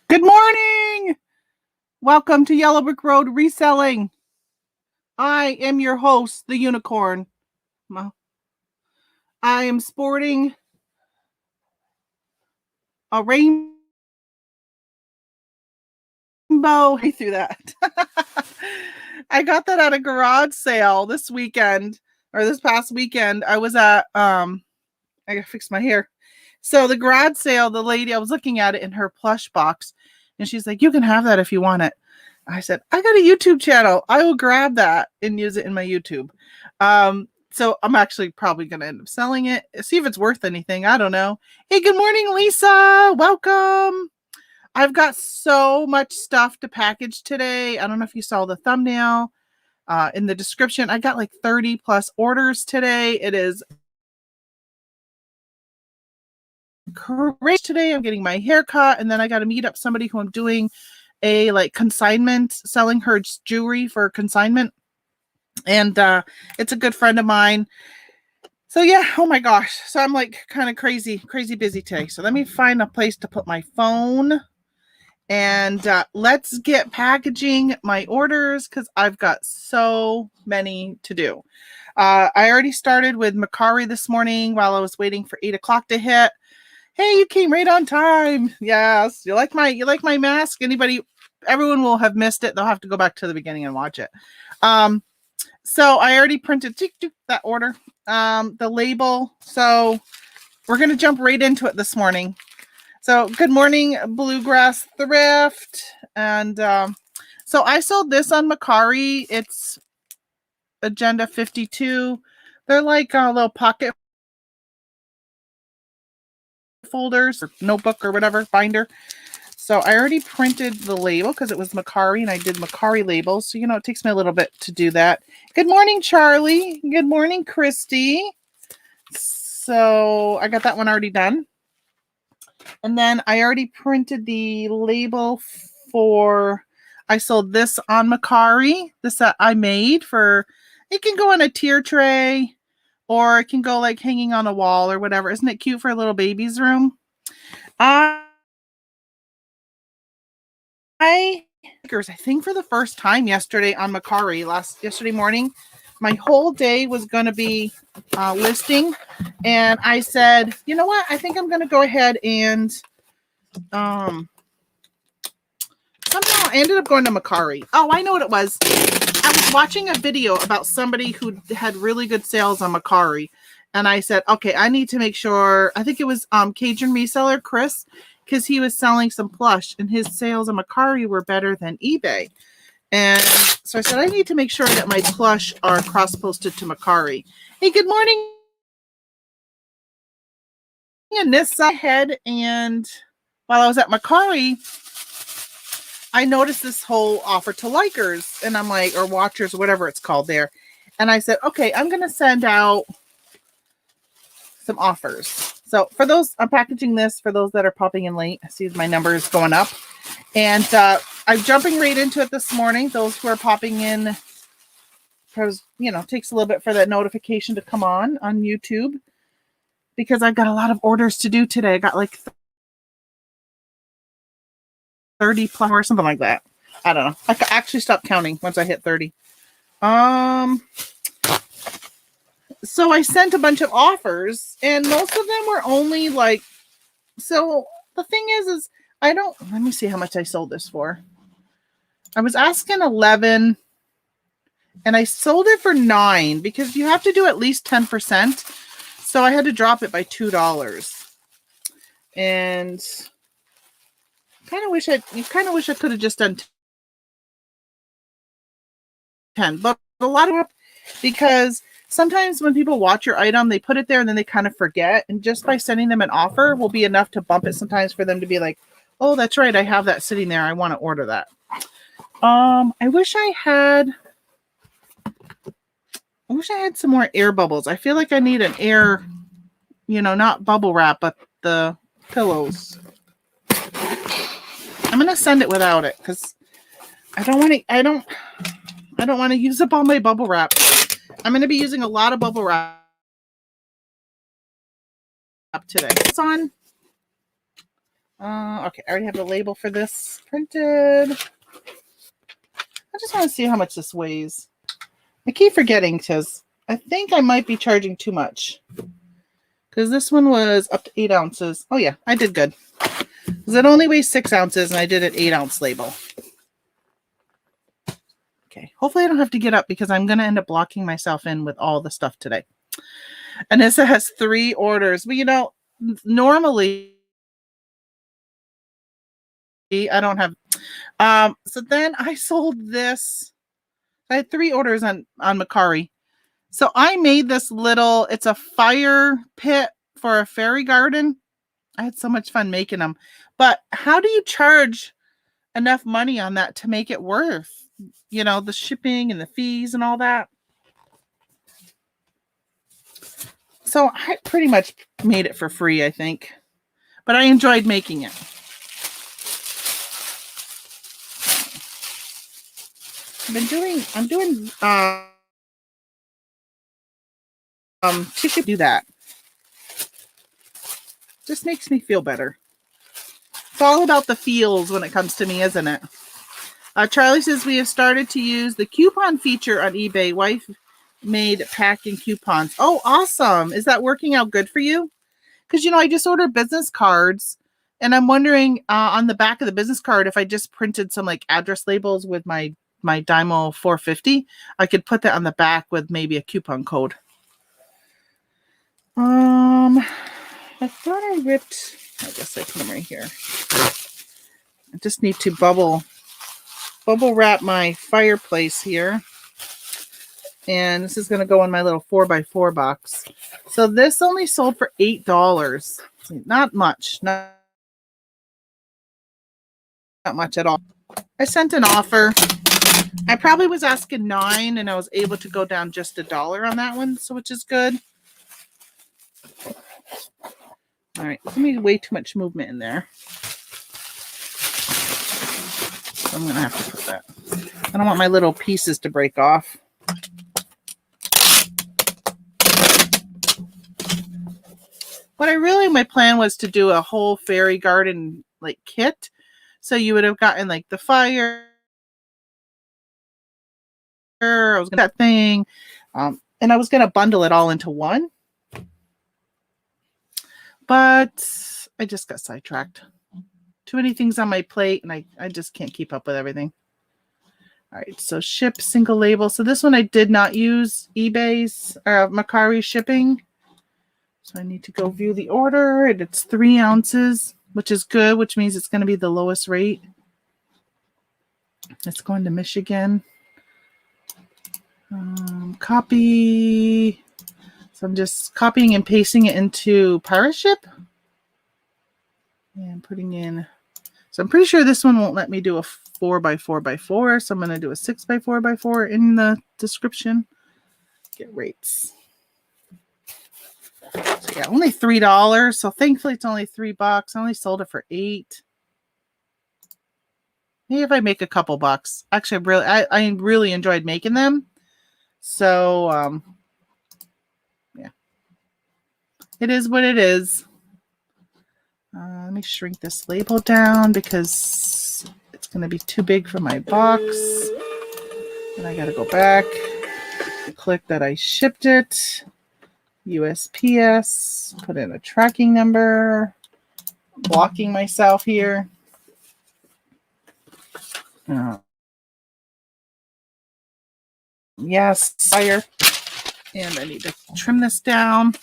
Good morning. Welcome to Yellow Brick Road Reselling. I am your host, the unicorn. I am sporting a rainbow. Through that. I got that at a garage sale this weekend or this past weekend. I was at I gotta fix my hair. So the garage sale, the lady, I was looking at it in her plush box, and she's like, "You can have that if you want it." I said, "I got a YouTube channel. I will grab that and use it in my YouTube." So I'm actually probably going to end up selling it. See if it's worth anything. I don't know. Hey, good morning, Lisa. Welcome. I've got so much stuff to package today. I don't know if you saw the thumbnail in the description. I got like 30 plus orders today. It is great today. I'm getting my hair cut, and then I got to meet up somebody who I'm doing a like consignment, selling her jewelry for consignment. And it's a good friend of mine. So yeah, oh my gosh. So I'm like kind of crazy busy today. So let me find a place to put my phone, and let's get packaging my orders because I've got so many to do. I already started with Mercari this morning while I was waiting for 8 o'clock to hit. Hey, you came right on time. Yes. You like my mask? Everyone will have missed it. They'll have to go back to the beginning and watch it. So I already printed that order, the label. So we're going to jump right into it this morning. So good morning, Bluegrass Thrift. And so I sold this on Mercari. It's Agenda 52. They're like a little pocket folders or notebook or whatever, binder. So I already printed the label because it was Mercari, and I did Mercari labels. So, it takes me a little bit to do that. Good morning, Charlie. Good morning, Christy. So I got that one already done. And then I already printed the label I sold this on Mercari. This I made it can go on a tier tray, or it can go like hanging on a wall or whatever. Isn't it cute for a little baby's room? I think for the first time yesterday on Mercari, yesterday morning, my whole day was going to be listing, and I said, you know what? I think I'm going to go ahead and somehow I ended up going to Mercari. Oh, I know what it was. I was watching a video about somebody who had really good sales on Mercari, and I said, okay, I need to make sure. I think it was Cajun reseller Chris, because he was selling some plush, and his sales on Mercari were better than eBay. And so I said, I need to make sure that my plush are cross-posted to Mercari. Hey, good morning. And this ahead, and while I was at Mercari, I noticed this whole offer to likers, and I'm like, or watchers, whatever it's called there. And I said, okay, I'm going to send out some offers. So for those, I'm packaging this for those that are popping in late. I see my numbers going up. And I'm jumping right into it this morning. Those who are popping in, because, it takes a little bit for that notification to come on YouTube, because I've got a lot of orders to do today. I got like 30 plus or something like that. I don't know. I actually stopped counting once I hit 30. So I sent a bunch of offers, and most of them were only like, so the thing is let me see how much I sold this for. I was asking 11, and I sold it for 9 because you have to do at least 10%. So I had to drop it by $2. And kind of wish I could have just done 10, but a lot of, because sometimes when people watch your item, they put it there and then they kind of forget. And just by sending them an offer will be enough to bump it sometimes for them to be like, oh, that's right, I have that sitting there. I want to order that. I wish I had some more air bubbles. I feel like I need an air, not bubble wrap, but the pillows. I'm going to send it without it because I don't want to use up all my bubble wrap. I'm going to be using a lot of bubble wrap today. It's on Okay, I already have the label for this printed. I just want to see how much this weighs. I keep forgetting because I think I might be charging too much. Because this one was up to 8 ounces. Oh yeah, I did good. Because it only weighs 6 ounces and I did an 8-ounce label. Okay, hopefully I don't have to get up because I'm going to end up blocking myself in with all the stuff today. And this has 3 orders. But you know, normally I don't have. So then I sold this. I had 3 orders on Mercari. So I made this little, it's a fire pit for a fairy garden. I had so much fun making them. But how do you charge enough money on that to make it worth, you know, the shipping and the fees and all that? So I pretty much made it for free, I think. But I enjoyed making it. I'm doing tissue do that. Just makes me feel better. It's all about the feels when it comes to me, isn't it? Charlie says we have started to use the coupon feature on eBay. Wife made packing coupons. Oh, awesome. Is that working out good for you? Because, you know, I just ordered business cards and I'm wondering on the back of the business card, if I just printed some like address labels with my Dymo 450, I could put that on the back with maybe a coupon code. I thought I ripped, I guess I put them right here. I just need to bubble wrap my fireplace here. And this is going to go in my little 4x4 box. So this only sold for $8. Not much. Not much at all. I sent an offer. I probably was asking $9 and I was able to go down just $1 on that one, so which is good. All right, there's gonna be way too much movement in there. So I'm gonna have to put that. I don't want my little pieces to break off. What I really, my plan was to do a whole fairy garden like kit. So you would have gotten like the fire. I was gonna that thing. And I was gonna bundle it all into one. But I just got sidetracked. Too many things on my plate, and I just can't keep up with everything. All right, so ship single label. So this one I did not use eBay's Mercari shipping. So I need to go view the order. And it's 3 ounces, which is good, which means it's going to be the lowest rate. It's going to Michigan. Copy. So I'm just copying and pasting it into Paraship. And putting in. So I'm pretty sure this one won't let me do a 4x4x4. So I'm going to do a 6x4x4 in the description. Get rates. So yeah, only $3. So thankfully it's only $3. I only sold it for $8. Maybe if I make a couple bucks. Actually, I really enjoyed making them. So yeah, it is what it is. Let me shrink this label down because it's going to be too big for my box. And I got to go back, click that I shipped it. USPS, put in a tracking number, blocking myself here. Yes, fire. And I need to trim this down.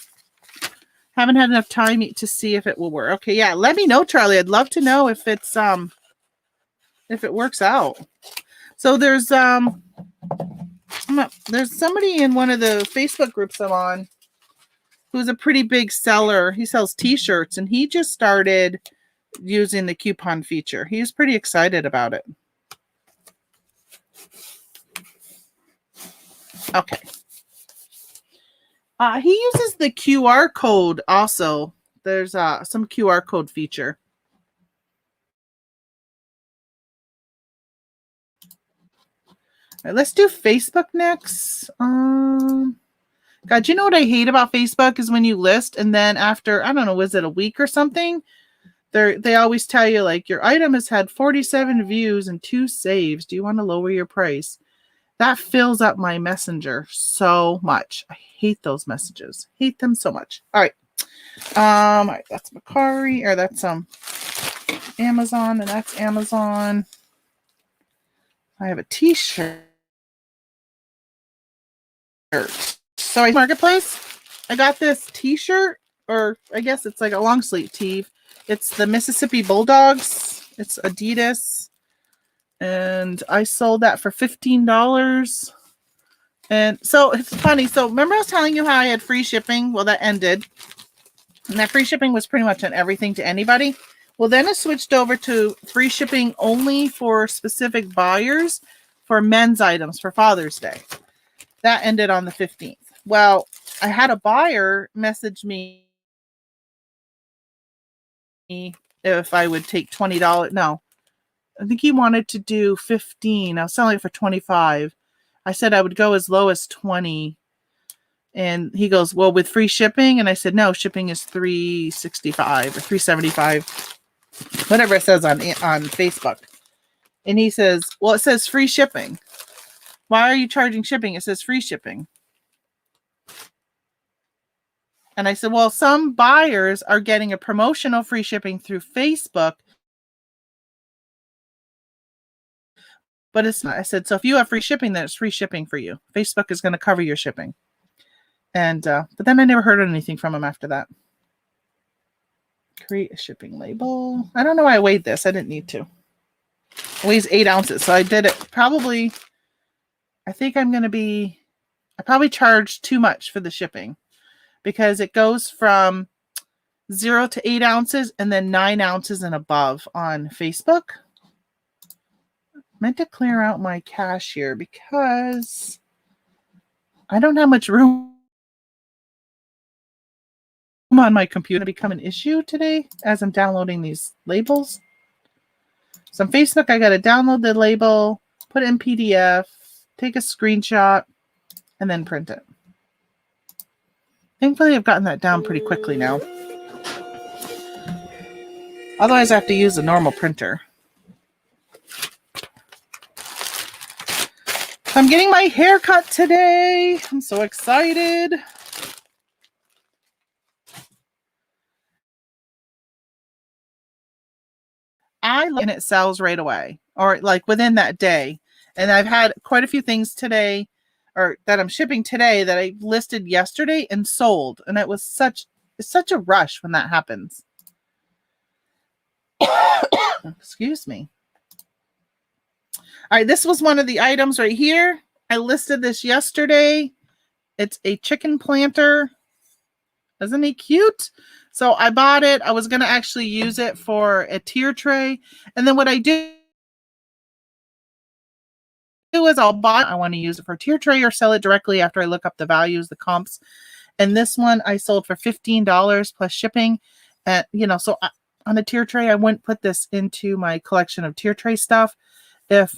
Haven't had enough time to see if it will work. Okay, yeah, let me know, Charlie. I'd love to know if it's if it works out. So there's somebody in one of the Facebook groups I'm on who's a pretty big seller. He sells t-shirts and he just started using the coupon feature. He's pretty excited about it. Okay. He uses the QR code also. There's some QR code feature. All right, let's do Facebook next. God, you know what I hate about Facebook is when you list and then after, I don't know, was it a week or something? They always tell you like your item has had 47 views and 2 saves. Do you want to lower your price? That fills up my messenger so much. I hate those messages. Hate them so much. All right. All right, that's Mercari, or that's Amazon, and that's Amazon. I have a t-shirt. So I Marketplace, I got this t-shirt, or I guess it's like a long sleeve tee. It's the Mississippi Bulldogs. It's Adidas. And I sold that for $15. And so it's funny. So remember I was telling you how I had free shipping? Well, that ended. And that free shipping was pretty much on everything to anybody. Well, then it switched over to free shipping only for specific buyers for men's items for Father's Day. That ended on the 15th. Well, I had a buyer message me if I would take $20. No, I think he wanted to do 15. I was selling it for 25. I said I would go as low as 20. And he goes, well, with free shipping? And I said, no, shipping is $365 or $375, whatever it says on Facebook. And he says, well, it says free shipping. Why are you charging shipping? It says free shipping. And I said, well, some buyers are getting a promotional free shipping through Facebook. But it's not. I said, so if you have free shipping, then it's free shipping for you. Facebook is going to cover your shipping. And but then I never heard anything from him after that. Create a shipping label. I don't know why I weighed this. I didn't need to. It weighs 8 ounces. So I did it probably. I think I'm going to be. I probably charged too much for the shipping because it goes from 0 to 8 ounces and then 9 ounces and above on Facebook. I meant to clear out my cache here because I don't have much room on my computer. Become an issue today as I'm downloading these labels. So on Facebook, I got to download the label, put it in PDF, take a screenshot, and then print it. Thankfully, I've gotten that down pretty quickly now. Otherwise, I have to use a normal printer. I'm getting my hair cut today. I'm so excited. And it sells right away or like within that day. And I've had quite a few things today or that I'm shipping today that I listed yesterday and sold. And it was such a rush when that happens. Excuse me. All right, this was one of the items right here. I listed this yesterday. It's a chicken planter. Isn't he cute? So I bought it. I was going to actually use it for a tier tray. And then what I do is I'll buy it. I want to use it for a tier tray or sell it directly after I look up the values, the comps. And this one I sold for $15 plus shipping. And, so on a tier tray, I wouldn't put this into my collection of tier tray stuff if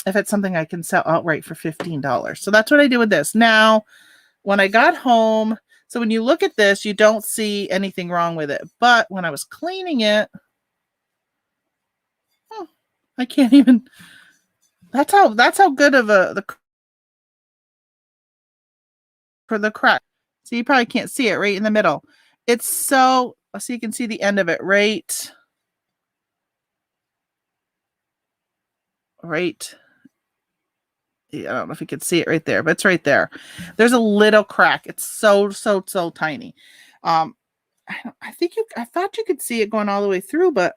it's something I can sell outright for $15. So that's what I did with this. Now, when I got home, so when you look at this, you don't see anything wrong with it. But when I was cleaning it, I can't even. That's how good of for the crack. So you probably can't see it right in the middle. It's so you can see the end of it right. I don't know if you can see it right there, but it's right there. There's a little crack. It's so tiny. I thought you could see it going all the way through, but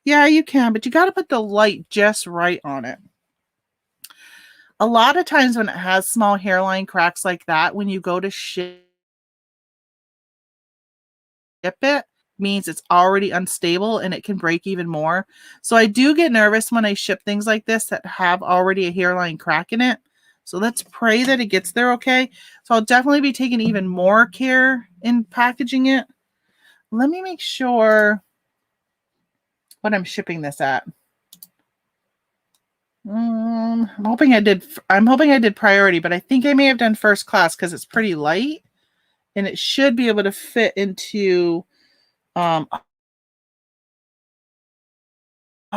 yeah, you can, but you got to put the light just right on it. A lot of times when it has small hairline cracks like that, when you go to ship it, means it's already unstable and it can break even more. So I do get nervous when I ship things like this that have already a hairline crack in it. So let's pray that it gets there okay. So I'll definitely be taking even more care in packaging it. Let me make sure what I'm shipping this at. I'm hoping I did priority, but I think I may have done first class because it's pretty light and it should be able to fit into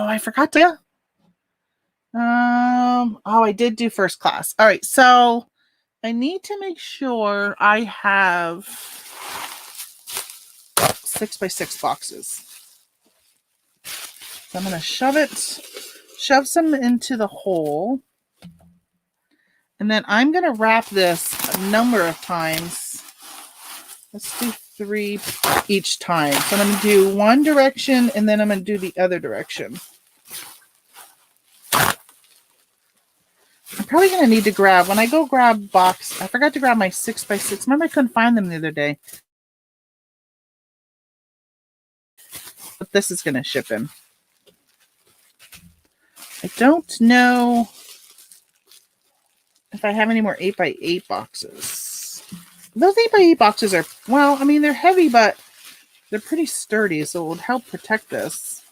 I forgot to. I did do first class. All right, so I need to make sure I have 6x6 boxes. So I'm going to shove some into the hole. And then I'm going to wrap this a number of times. Let's do 3 each time. So I'm going to do one direction and then I'm going to do the other direction. I'm probably going to need to grab, when I go grab box, I forgot to grab my 6x6. Remember I couldn't find them the other day. But this is going to ship in. I don't know if I have any more 8x8 boxes. Those 8x8 boxes are, well, I mean, they're heavy, but they're pretty sturdy, so it would help protect this.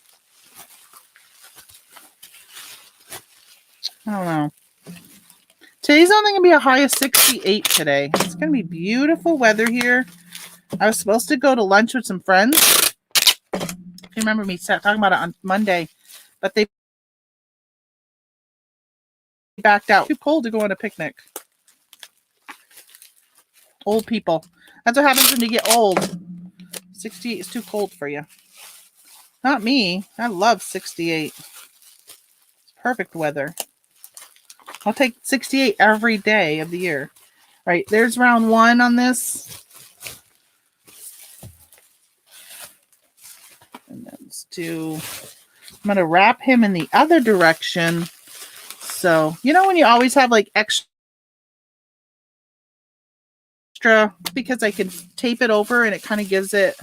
I don't know. Today's only going to be a high of 68 today. It's going to be beautiful weather here. I was supposed to go to lunch with some friends. If you remember me talking about it on Monday, but they backed out. Too cold to go on a picnic. Old people. That's what happens when you get old. 68 is too cold for you. Not me. I love 68. It's perfect weather. I'll take 68 every day of the year. All right, there's round 1 on this. And then let's do, I'm going to wrap him in the other direction. So, you know when you always have like extra, because I can tape it over and it kind of gives it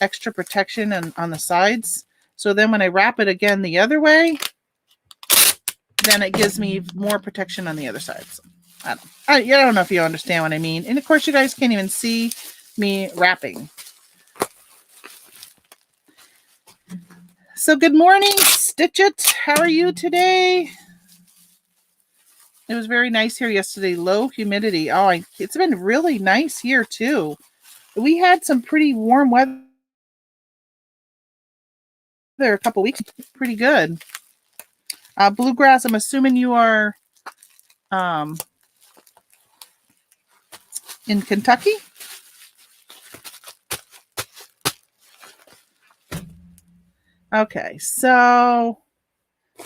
extra protection on the sides. So then when I wrap it again the other way, then it gives me more protection on the other side. So, I don't know if you understand what I mean. And of course, you guys can't even see me wrapping. So good morning, Stitch It. How are you today? It was very nice here yesterday. Low humidity. Oh, it's been really nice here too. We had some pretty warm weather a couple weeks. Pretty good. Bluegrass, I'm assuming you are in Kentucky? Okay, so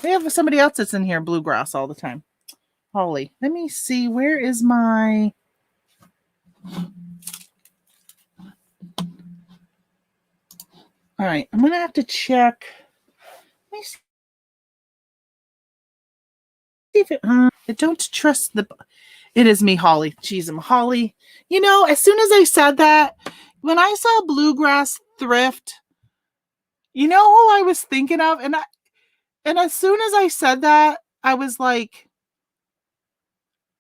we have somebody else that's in here, Bluegrass, all the time. Holly, let me see. Where is my... All right, I'm going to have to check. Let me see if it... I don't trust the... It is me, Holly. Jeez, I'm Holly. You know, as soon as I said that, when I saw Bluegrass Thrift, you know who I was thinking of? And as soon as I said that, I was like,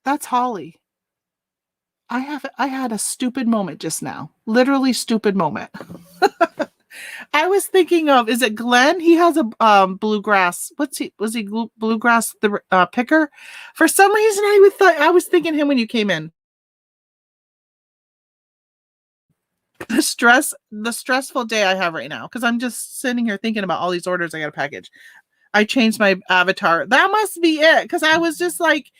that's Holly. I had a stupid moment just now. Literally stupid moment. I was thinking of, is it Glenn? He has a bluegrass. Was he bluegrass the picker? For some reason, I was thinking him when you came in. The stressful day I have right now, because I'm just sitting here thinking about all these orders I got to package. I changed my avatar. That must be it, because I was just like,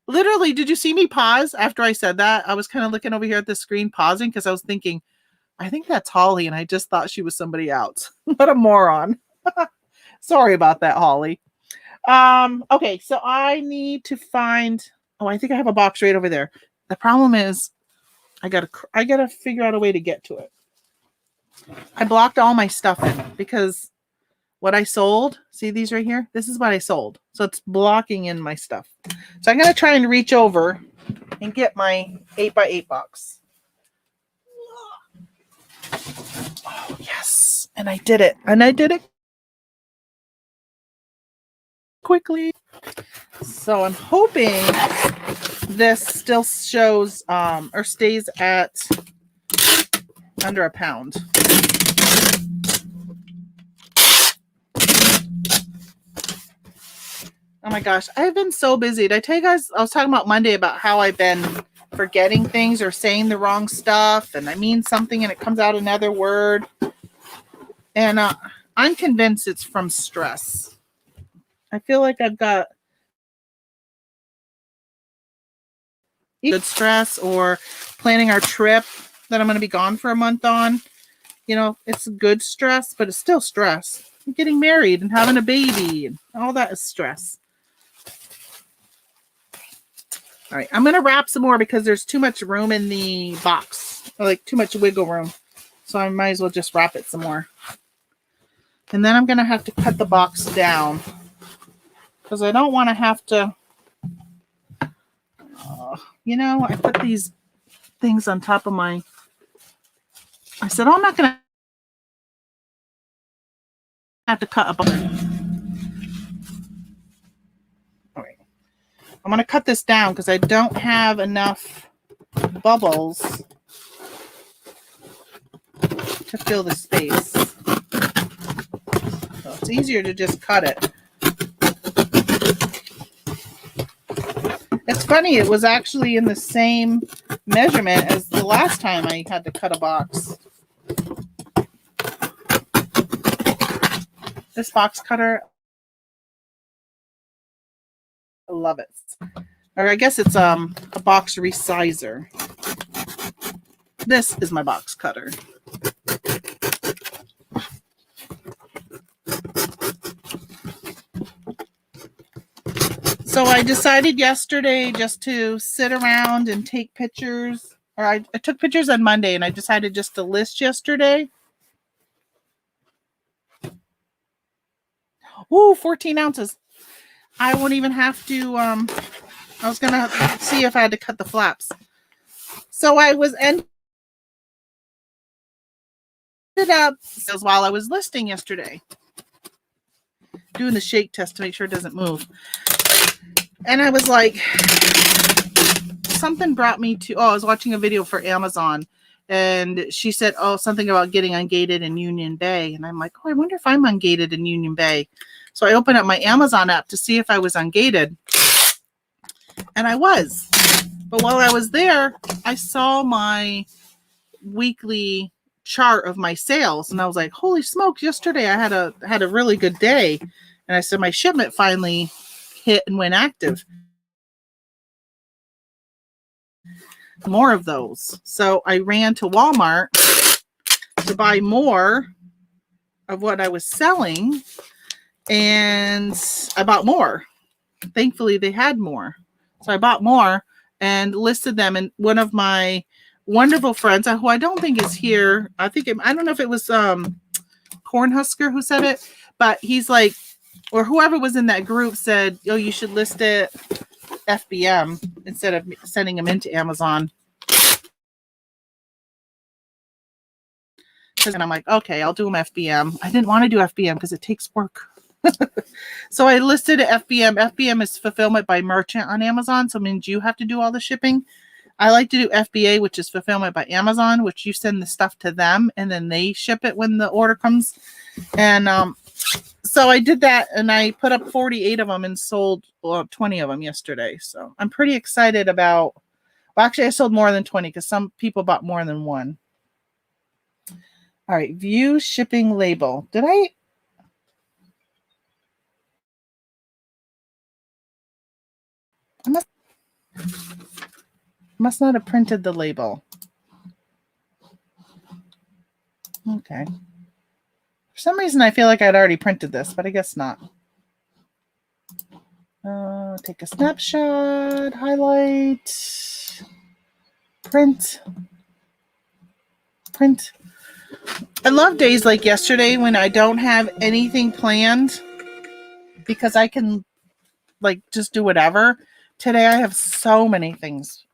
literally, did you see me pause after I said that? I was kind of looking over here at the screen, pausing, because I was thinking, I think that's Holly, and I just thought she was somebody else. What a moron. Sorry about that, Holly. Okay, so I need to find... Oh, I think I have a box right over there. The problem is I gotta figure out a way to get to it. I blocked all my stuff in because what I sold, see these right here? This is what I sold. So it's blocking in my stuff. So I'm going to try and reach over and get my 8x8 box. Oh, yes. And I did it. And I did it quickly. So I'm hoping this still shows or stays at under a pound. Oh my gosh, I've been so busy. Did I tell you guys, I was talking about Monday about how I've been forgetting things or saying the wrong stuff, and I mean something and it comes out another word. And I'm convinced it's from stress. I feel like I've got good stress or planning our trip that I'm going to be gone for a month on. You know, it's good stress, but it's still stress. Getting married and having a baby and all that is stress. All right, I'm going to wrap some more because there's too much room in the box, or like too much wiggle room. So I might as well just wrap it some more. And then I'm going to have to cut the box down because I don't want to have to, you know, I put these things on top of my, I said, oh, I'm not going to have to cut up. All right. I'm going to cut this down because I don't have enough bubbles to fill the space. So it's easier to just cut it. It's funny, it was actually in the same measurement as the last time I had to cut a box. This box cutter, I love it. Or I guess it's a box resizer. This is my box cutter. So I decided yesterday just to sit around and take pictures. Or I took pictures on Monday and I decided just to list yesterday. Ooh, 14 ounces. I won't even have to, I was going to see if I had to cut the flaps. So I was ended up while I was listing yesterday, doing the shake test to make sure it doesn't move. And I was like, something brought me to, I was watching a video for Amazon and she said, something about getting ungated in Union Bay. And I'm like, I wonder if I'm ungated in Union Bay. So I opened up my Amazon app to see if I was ungated. And I was. But while I was there, I saw my weekly chart of my sales. And I was like, holy smokes, yesterday I had a really good day. And I said, my shipment finally hit and went active. More of those. So I ran to Walmart to buy more of what I was selling. And I bought more. Thankfully, they had more. So I bought more and listed them. And one of my wonderful friends, who I don't think is here, I don't know if it was Cornhusker who said it, but he's like, or whoever was in that group said, you should list it FBM instead of sending them into Amazon. And I'm like, okay, I'll do them FBM. I didn't want to do FBM because it takes work. So I listed FBM. FBM is fulfillment by merchant on Amazon. So it means you have to do all the shipping. I like to do FBA, which is fulfillment by Amazon, which you send the stuff to them and then they ship it when the order comes. And so I did that and I put up 48 of them and sold 20 of them yesterday. So I'm pretty excited about, well, actually I sold more than 20 because some people bought more than one. All right, view shipping label. Did I? Must not have printed the label. Okay. For some reason, I feel like I'd already printed this, but I guess not. Take a snapshot, highlight, print. I love days like yesterday when I don't have anything planned because I can like just do whatever. Today I have so many things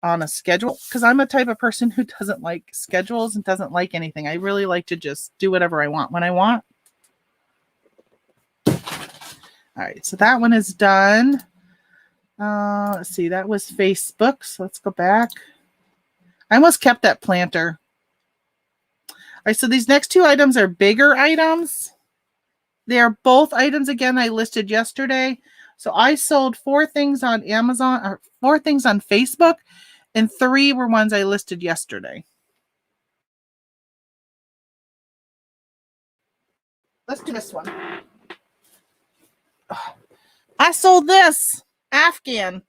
on a schedule because I'm a type of person who doesn't like schedules and doesn't like anything. I really like to just do whatever I want when I want. All right, so that one is done. Let's see, that was Facebook. So let's go back. I almost kept that planter. All right, so these next two items are bigger items. They are both items, again, I listed yesterday. So I sold 4 things on Amazon, or 4 things on Facebook, and 3 were ones I listed yesterday. let's do this one. I sold this Afghan.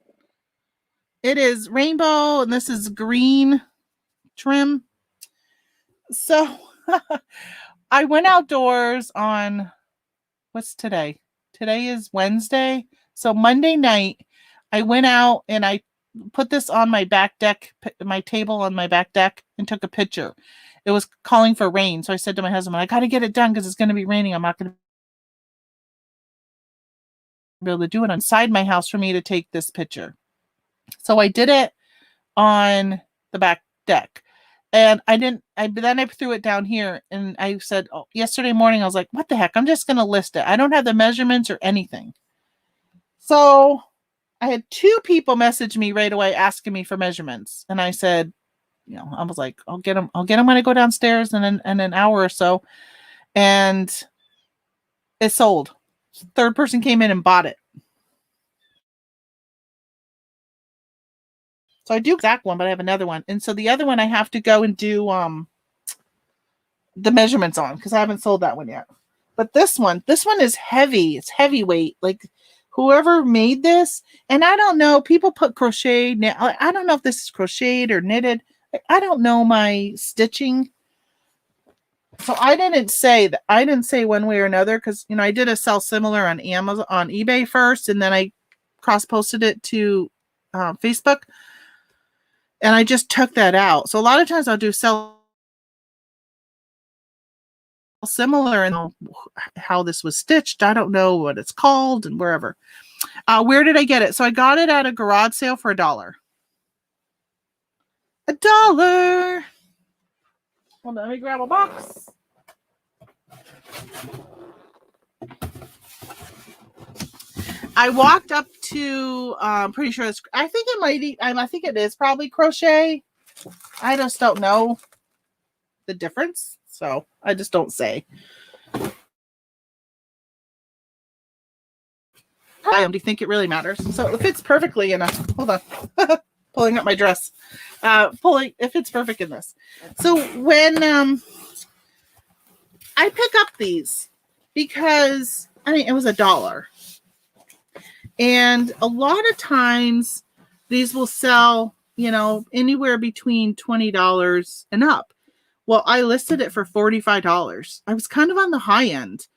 It is rainbow and this is green trim. So I went outdoors on, what's today? Today is Wednesday. So Monday night, I went out and I put this on my back deck, my table on my back deck, and took a picture. It was calling for rain. So I said to my husband, I got to get it done because it's going to be raining. I'm not going to be able to do it inside my house for me to take this picture. So I did it on the back deck. And then I threw it down here and I said, yesterday morning, I was like, what the heck? I'm just going to list it. I don't have the measurements or anything. So I had 2 people message me right away asking me for measurements. And I said, I was like, I'll get them when I go downstairs in an hour or so. And it sold. 3rd person came in and bought it. So I do exact one, but I have another one. And so the other one I have to go and do the measurements on because I haven't sold that one yet. But this one is heavy. It's heavyweight. Like whoever made this, and I don't know, people put crochet. I don't know if this is crocheted or knitted. I don't know my stitching. So I didn't say one way or another because, I did a sell similar on Amazon, on eBay first, and then I cross-posted it to Facebook. And I just took that out. So a lot of times I'll do sell similar and how this was stitched. I don't know what it's called and wherever. Where did I get it? So I got it at a garage sale for $1. $1. Hold on, let me grab a box. I walked up to, pretty sure it's, I think it is probably crochet. I just don't know the difference. So I just don't say. Do you think it really matters? So it fits perfectly in hold on, pulling up my dress. It fits perfect in this. So when I pick up these because, it was $1. And a lot of times these will sell, anywhere between $20 and up. Well, I listed it for $45. I was kind of on the high end.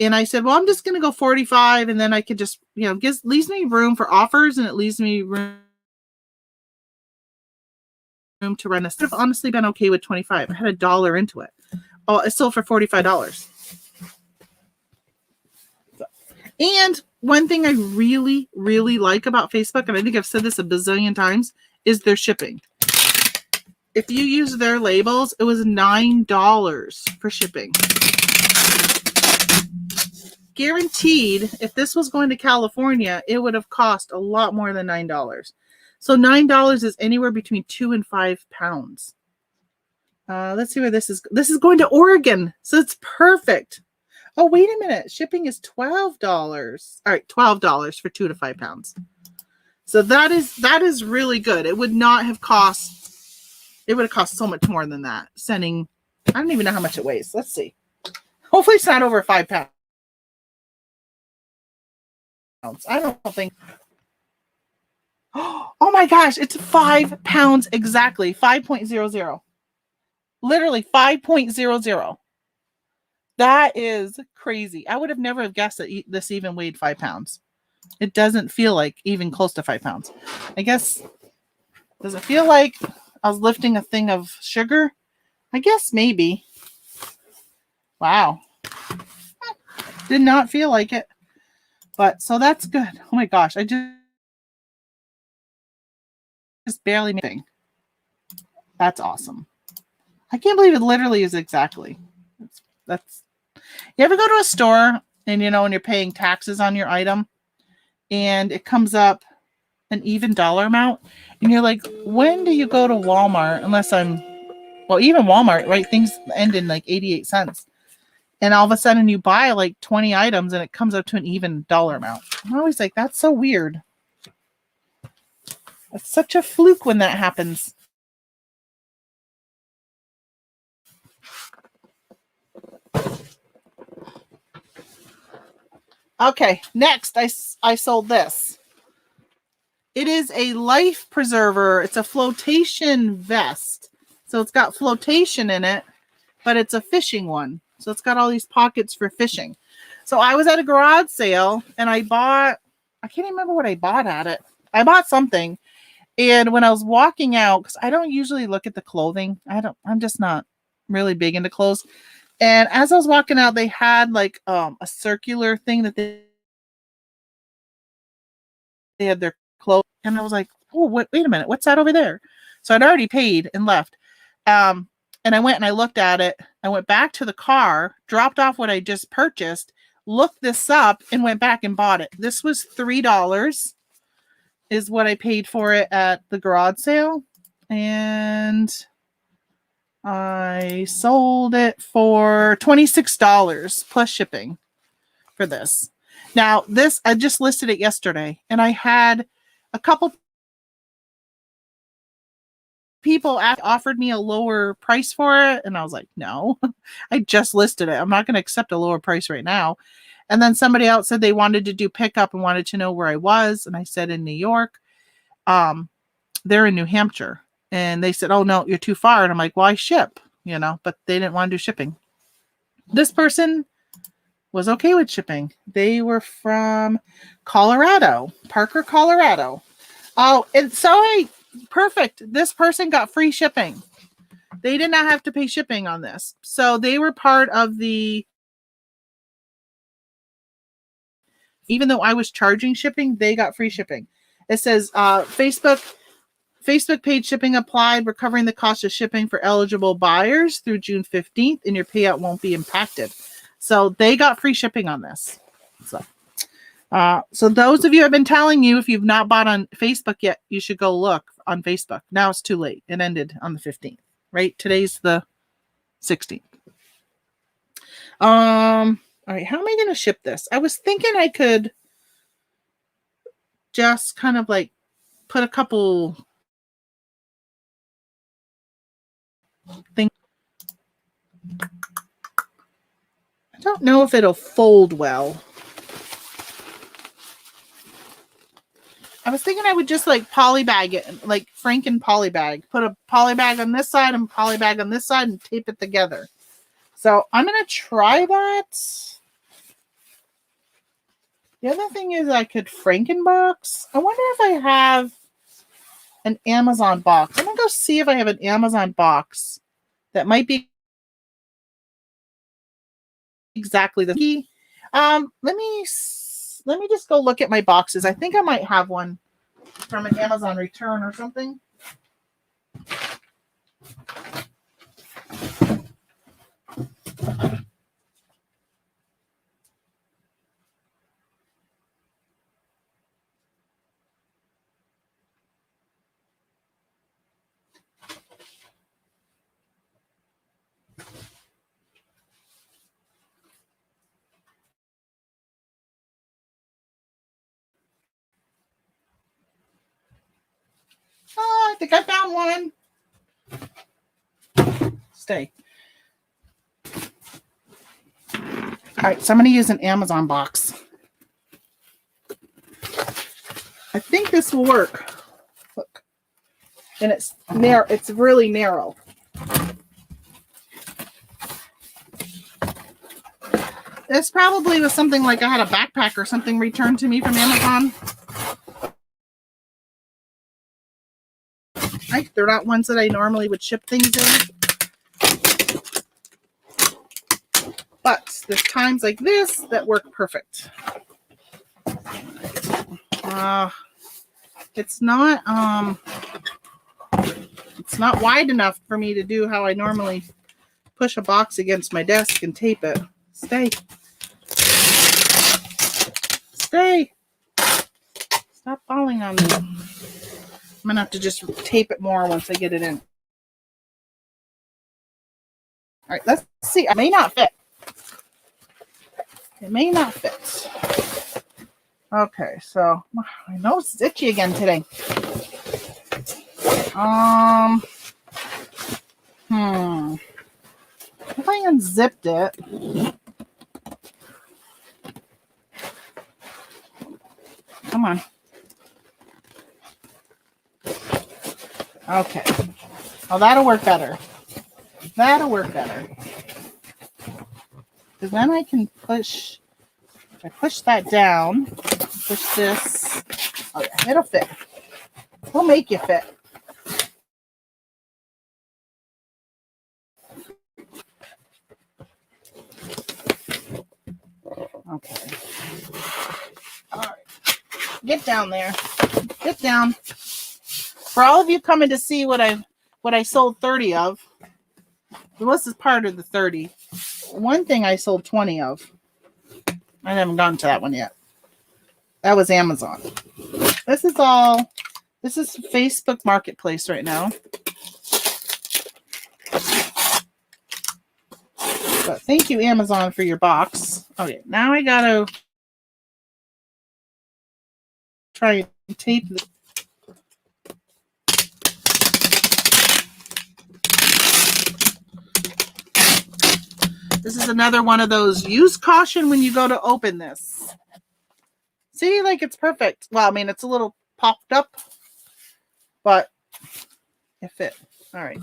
And I said, well, I'm just going to go 45 and then I could just, leaves me room for offers and it leaves me room to run this. I've honestly been okay with 25. I had $1 into it. Oh, it sold for $45. And one thing I really, really like about Facebook, and I think I've said this a bazillion times, is their shipping. If you use their labels, it was $9 for shipping. Guaranteed, if this was going to California, it would have cost a lot more than $9. So $9 is anywhere between 2 and 5 pounds. Let's see where this is. This is going to Oregon, so it's perfect. Oh, wait a minute. Shipping is $12. All right, $12 for 2 to 5 pounds. So that is really good. It would not have cost. It would have cost so much more than that. Sending. I don't even know how much it weighs. Let's see. Hopefully, it's not over 5 pounds. I don't think. Oh my gosh! It's 5 pounds exactly. 5.00. Literally 5.00. That is crazy. I would have never guessed that this even weighed 5 pounds. It doesn't feel like even close to 5 pounds. I guess, does it feel like I was lifting a thing of sugar? I guess maybe. Wow. Did not feel like it. But, so that's good. Oh my gosh. I just barely made it. That's awesome. I can't believe it literally is exactly. That's. You ever go to a store and when you're paying taxes on your item and it comes up an even dollar amount and you're like, when do you go to Walmart? Even Walmart, right? Things end in like 88 cents. And all of a sudden you buy like 20 items and it comes up to an even dollar amount. I'm always like, that's so weird. It's such a fluke when that happens. Okay, next I sold this. It is a life preserver. It's a flotation vest. So it's got flotation in it, but it's a fishing one. So it's got all these pockets for fishing. So I was at a garage sale and I can't even remember what I bought at it. I bought something. And when I was walking out, because I don't usually look at the clothing, I'm just not really big into clothes. And as I was walking out, they had like a circular thing that they had their clothes. And I was like, oh, wait a minute, what's that over there? So I'd already paid and left. And I went and I looked at it. I went back to the car, dropped off what I just purchased, looked this up, and went back and bought it. This was $3 is what I paid for it at the garage sale. And I sold it for $26 plus shipping for this. Now, this, I just listed it yesterday, and I had a couple people offered me a lower price for it, and I was like, no, I just listed it. I'm not going to accept a lower price right now. And then somebody else said they wanted to do pickup and wanted to know where I was, and I said in New York. They're in New Hampshire, and they said, oh no, you're too far. And I'm like, well, I ship, but they didn't want to do shipping. This person was okay with shipping. They were from Colorado, Parker, Colorado. Oh, and so perfect. This person got free shipping. They did not have to pay shipping on this. So they were part of even though I was charging shipping, they got free shipping. It says Facebook paid shipping applied. We're covering the cost of shipping for eligible buyers through June 15th, and your payout won't be impacted. So they got free shipping on this. So those of you I've been telling you, if you've not bought on Facebook yet, you should go look on Facebook. Now it's too late. It ended on the 15th, right? Today's the 16th. All right, how am I going to ship this? I was thinking I could just kind of like put a couple things. I don't know if it'll fold well. I was thinking I would just like polybag it, like Franken polybag. Put a polybag on this side and polybag on this side and tape it together. So I'm going to try that. The other thing is I could Frankenbox. I wonder if I have an Amazon box. I'm going to go see if I have an Amazon box that might be exactly the key. Let me just go look at my boxes. I think I might have one from an Amazon return or something. Oh, I think I found one. Stay. All right, so I'm going to use an Amazon box. I think this will work. Look. And it's narrow. It's really narrow. This probably was something like I had a backpack or something returned to me from Amazon. They're not ones that I normally would ship things in. But there's times like this that work perfect. It's not wide enough for me to do how I normally push a box against my desk and tape it. Stay. Stop falling on me. I'm going to have to just tape it more once I get it in. All right, let's see. It may not fit. Okay, so my nose is itchy again today. If I unzipped it. Come on. Okay. Oh, that'll work better. That'll work better. Because then I can push, if I push that down, push this. Oh, yeah, it'll fit. We'll make you fit. Okay. All right. Get down there. Get down. For all of you coming to see what I sold 30 of, this is part of the 30. One thing I sold 20 of. I haven't gotten to that one yet. That was Amazon. This is Facebook Marketplace right now. But thank you, Amazon, for your box. Okay, now I gotta try and tape this. This is another one of those, use caution when you go to open this. See, like it's perfect. Well, I mean, it's a little popped up, but it fit. All right.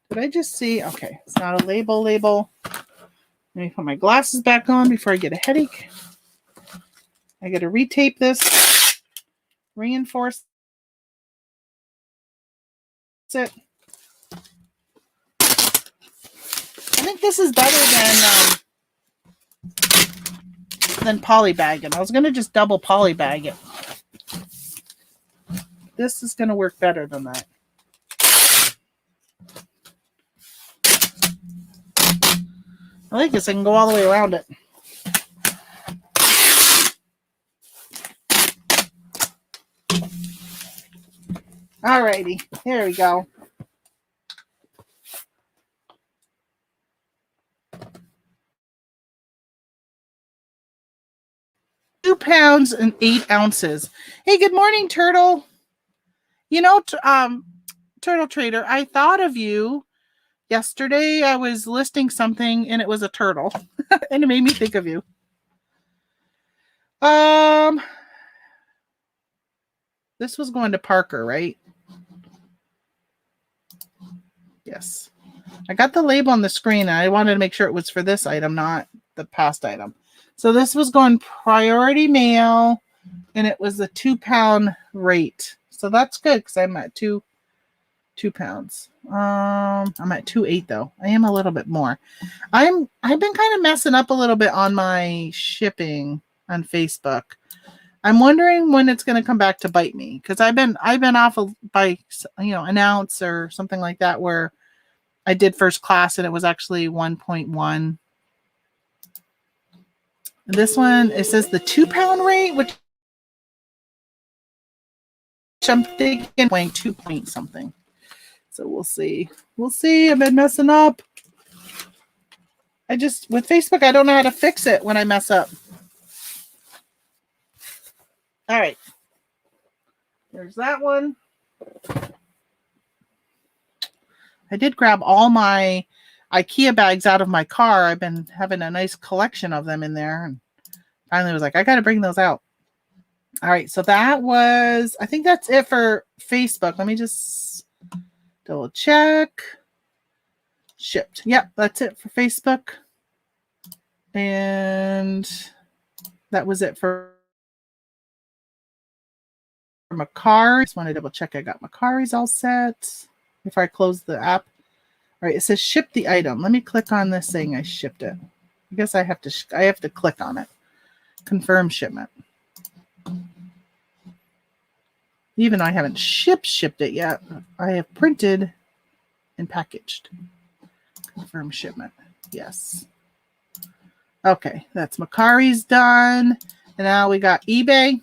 Did I just see? Okay, it's not a label. Let me put my glasses back on before I get a headache. I got to retape this, reinforce it. I think this is better than polybagging. I was going to just double polybag it. This is going to work better than that. I like this. I can go all the way around it. Alrighty, here we go. £2 and 8 ounces. Hey, good morning, Turtle. You know, Turtle Trader, I thought of you yesterday. I was listing something and it was a turtle, and it made me think of you. This was going to Parker, right? Yes. I got the label on the screen and I wanted to make sure it was for this item, not the past item. So this was going priority mail and it was a £2 rate. So that's good because I'm at two pounds. I'm at 2.8 though. I am a little bit more. I've been kind of messing up a little bit on my shipping on Facebook. I'm wondering when it's going to come back to bite me because I've been off of by an ounce or something like that where I did first class and it was actually 1.1. This one, it says the £2 rate, which I'm thinking weighing 2 point something. So we'll see. We'll see. I've been messing up. With Facebook, I don't know how to fix it when I mess up. All right. There's that one. I did grab all my IKEA bags out of my car. I've been having a nice collection of them in there. And finally was like, I got to bring those out. All right. So I think that's it for Facebook. Let me just double check. Shipped. Yep. That's it for Facebook. And that was it for Mercari. Just want to double check I got Mercari's all set before I close the app. All right, it says ship the item. Let me click on this saying I shipped it. I guess I have to click on it. Confirm shipment. Even though I haven't shipped it yet, I have printed and packaged. Confirm shipment. Yes. Okay, that's Mercari's done. And now we got eBay.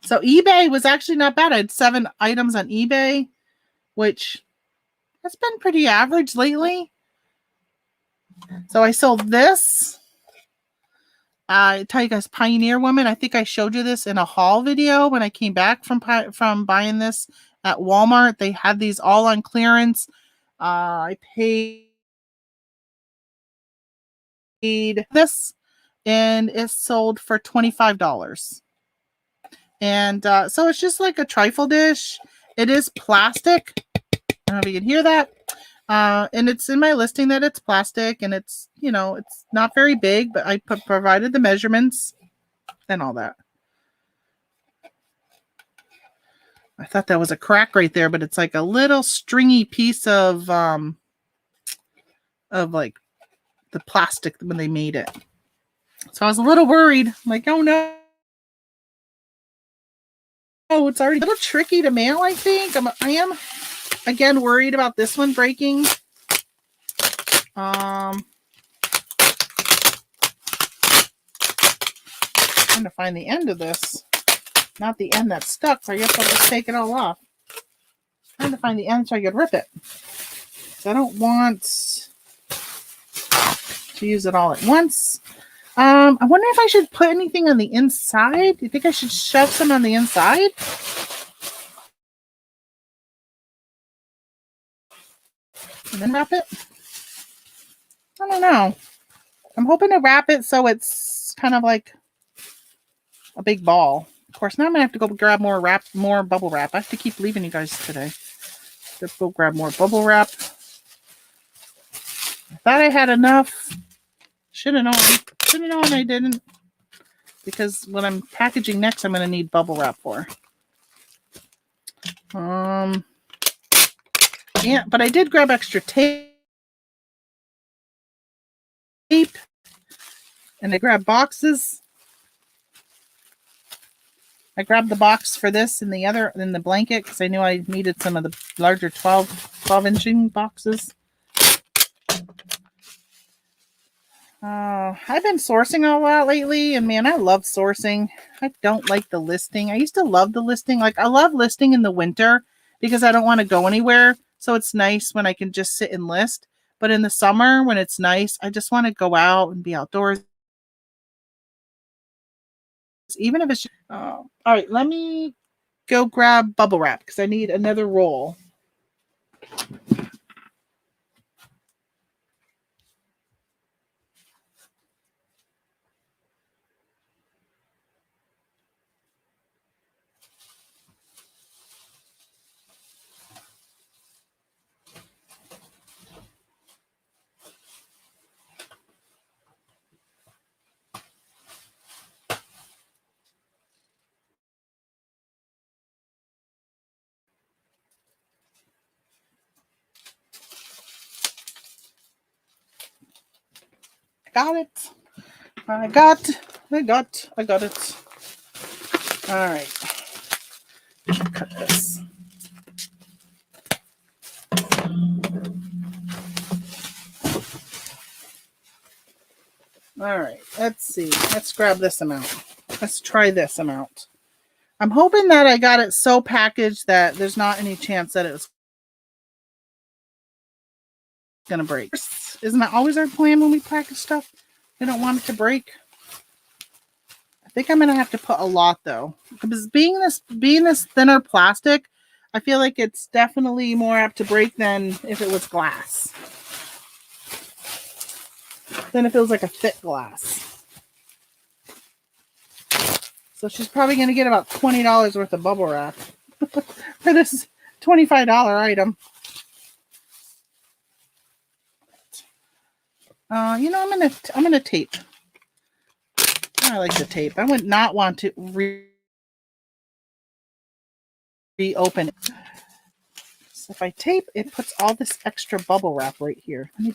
So eBay was actually not bad. I had 7 items on eBay, which has been pretty average lately. So I sold this. I tell you guys, Pioneer Woman. I think I showed you this in a haul video when I came back from buying this at Walmart. They had these all on clearance. I paid this, and it sold for $25. And so it's just like a trifle dish. It is plastic. I don't know if you can hear that. And it's in my listing that it's plastic, and it's, you know, it's not very big, but I provided the measurements and all that. I thought that was a crack right there, but it's like a little stringy piece of like the plastic when they made it. So I was a little worried. I'm like, oh no. Oh, it's already a little tricky to mail, I think. I am again worried about this one breaking. Trying to find the end of this. Not the end that's stuck, so I guess I'll just take it all off. Trying to find the end so I could rip it. So I don't want to use it all at once. I wonder if I should put anything on the inside. Do you think I should shove some on the inside? And then wrap it? I don't know. I'm hoping to wrap it so it's kind of like a big ball. Of course, now I'm going to have to go grab more bubble wrap. I have to keep leaving you guys today. Let's go grab more bubble wrap. I thought I had enough. Should have known. Should have known I didn't. Because when I'm packaging next, I'm going to need bubble wrap for. Yeah, but I did grab extra tape. And I grabbed boxes. I grabbed the box for this and the blanket because I knew I needed some of the larger 12-inching boxes. I've been sourcing a lot lately, and man, I love sourcing. I don't like the listing. I used to love the listing. Like, I love listing in the winter because I don't want to go anywhere. So it's nice when I can just sit and list. But in the summer, when it's nice, I just want to go out and be outdoors. Even if it's all right, let me go grab bubble wrap because I need another roll. Got it. I got it. All right. Cut this. All right. Let's see. Let's grab this amount. Let's try this amount. I'm hoping that I got it so packaged that there's not any chance that it's going to break. Isn't that always our plan when we package stuff? We don't want it to break. I think I'm going to have to put a lot though, because being this thinner plastic, I feel like it's definitely more apt to break than if it was glass. Then it feels like a thick glass. So she's probably going to get about $20 worth of bubble wrap for this $25 item. You know, I'm gonna tape. I like the tape. I would not want to reopen it. So if I tape, it puts all this extra bubble wrap right here. Let me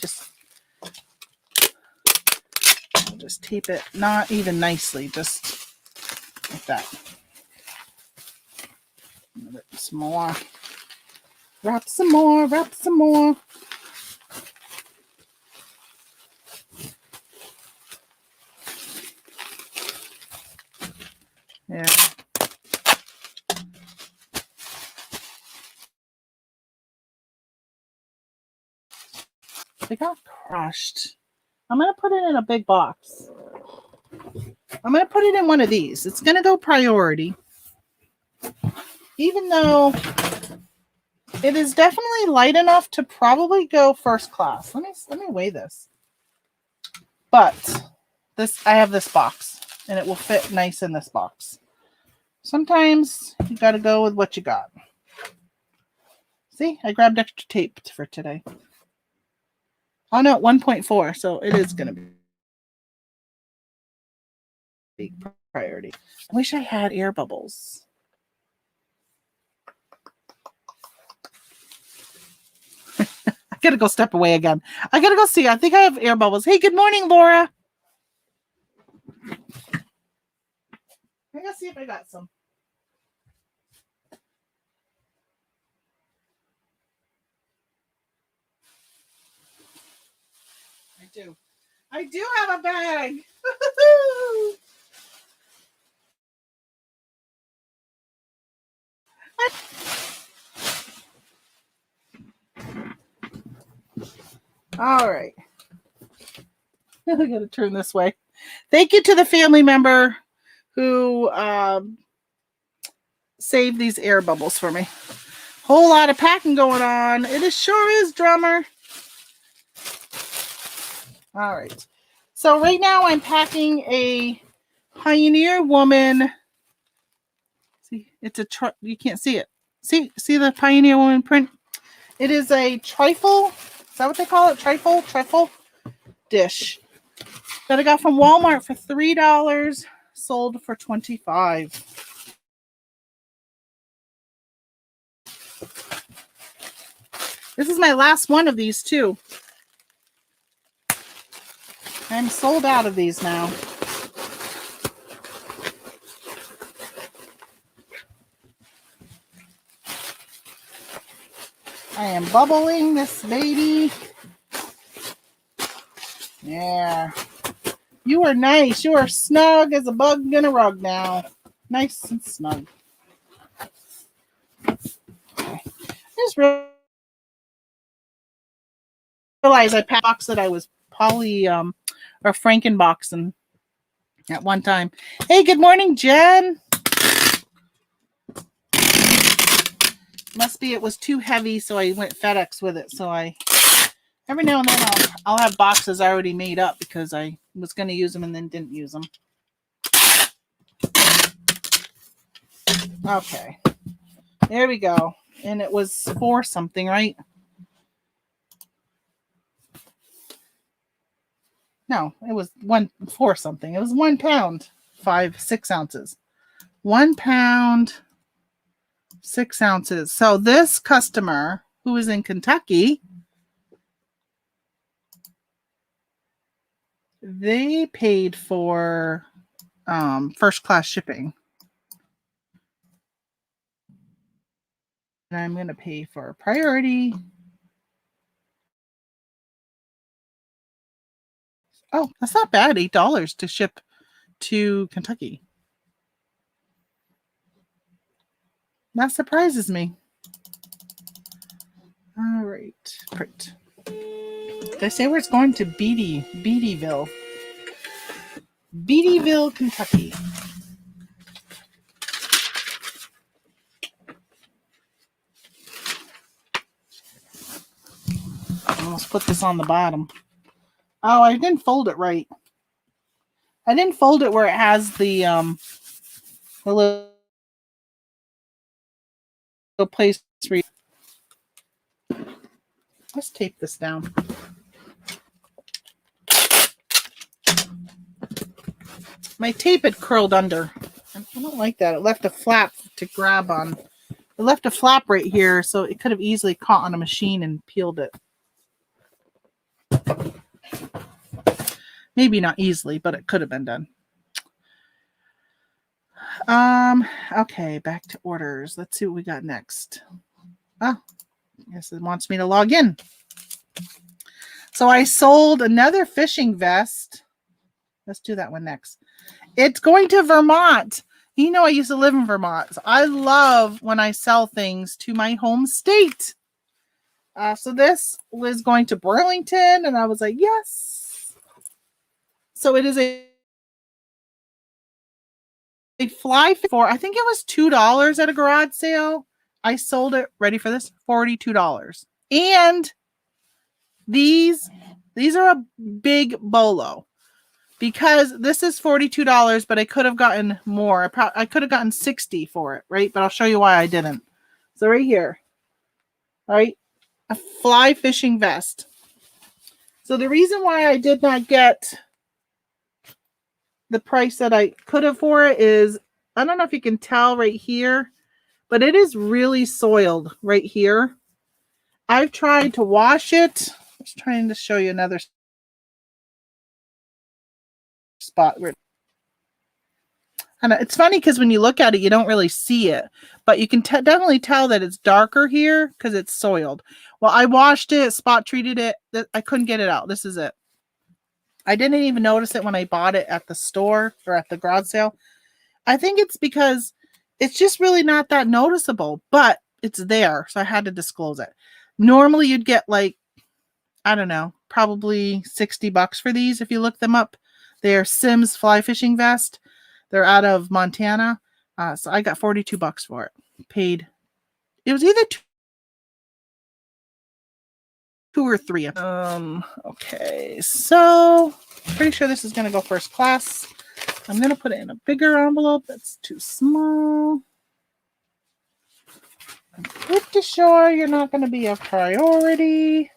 I'll just tape it, not even nicely, just like that. Some more. Wrap some more. Wrap some more. Yeah. They got crushed. I'm going to put it in a big box. I'm going to put it in one of these. It's going to go priority. Even though it is definitely light enough to probably go first class. Let me weigh this. But I have this box, and it will fit nice in this box. Sometimes you got to go with what you got. See, I grabbed extra tape for today. Oh no, 1.4, so it is going to be priority. I wish I had air bubbles. I gotta go step away again. I gotta go see. I think I have air bubbles. Hey, good morning, Laura. I gotta see if I got some. I do. I do have a bag. All right. I gotta turn this way. Thank you to the family member who saved these air bubbles for me. Whole lot of packing going on. It sure is, drummer. All right. So right now I'm packing a Pioneer Woman. See, it's a you can't see it. See the Pioneer Woman print. It is a trifle. Is that what they call it? Trifle dish that I got from Walmart for $3, sold for $25. This is my last one of these too. I'm sold out of these now. I am bubbling this baby. Yeah. You are nice. You are snug as a bug in a rug now. Nice and snug. Okay. I just realized I packed a box that I was poly or Frankenboxing at one time. Hey, good morning, Jen. Must be it was too heavy, so I went FedEx with it. So every now and then I'll have boxes already made up because I was going to use them and then didn't use them. Okay. There we go. And it was for something, right? No, it was for something. It was 1 pound, 6 ounces. 1 pound, 6 ounces. So this customer who is in Kentucky, they paid for first class shipping. And I'm going to pay for priority. Oh, that's not bad. $8 to ship to Kentucky. That surprises me. All right. Print. Did I say where it's going? To Beattyville, Kentucky. Let's put this on the bottom. Oh, I didn't fold it right. I didn't fold it where it has the little place for you. Let's tape this down. My tape had curled under. I don't like that. It left a flap to grab on. It left a flap right here, so it could have easily caught on a machine and peeled it. Maybe not easily, but it could have been done. Okay, back to orders. Let's see what we got next. Oh, I guess it wants me to log in. So I sold another fishing vest. Let's do that one next. It's going to Vermont. You know, I used to live in Vermont. So I love when I sell things to my home state. So this was going to Burlington, and I was like, yes. So it is a fly for, I think it was $2 at a garage sale. I sold it, ready for this, $42. And these are a big bolo. because this is $42, but I could have gotten more. I could have gotten 60 for it, right? But I'll show you why I didn't. So right here, all right, a fly fishing vest. So the reason why I did not get the price that I could have for it is, I don't know if you can tell right here, but it is really soiled right here. I've tried to wash it. I was trying to show you another spot where, and it's funny because when you look at it, you don't really see it, but you can definitely tell that it's darker here because it's soiled. Well, I washed it, spot treated it. I couldn't get it out. This is it. I didn't even notice it when I bought it at the store or at the garage sale. I think it's because it's just really not that noticeable, but it's there. So I had to disclose it. Normally you'd get like, I don't know, probably $60 for these if you look them up. They're Sims fly fishing vest. They're out of Montana. So I got $42 for it. Paid. It was either two or three. Okay, so pretty sure this is going to go first class. I'm going to put it in a bigger envelope. That's too small. I'm pretty sure you're not going to be a priority.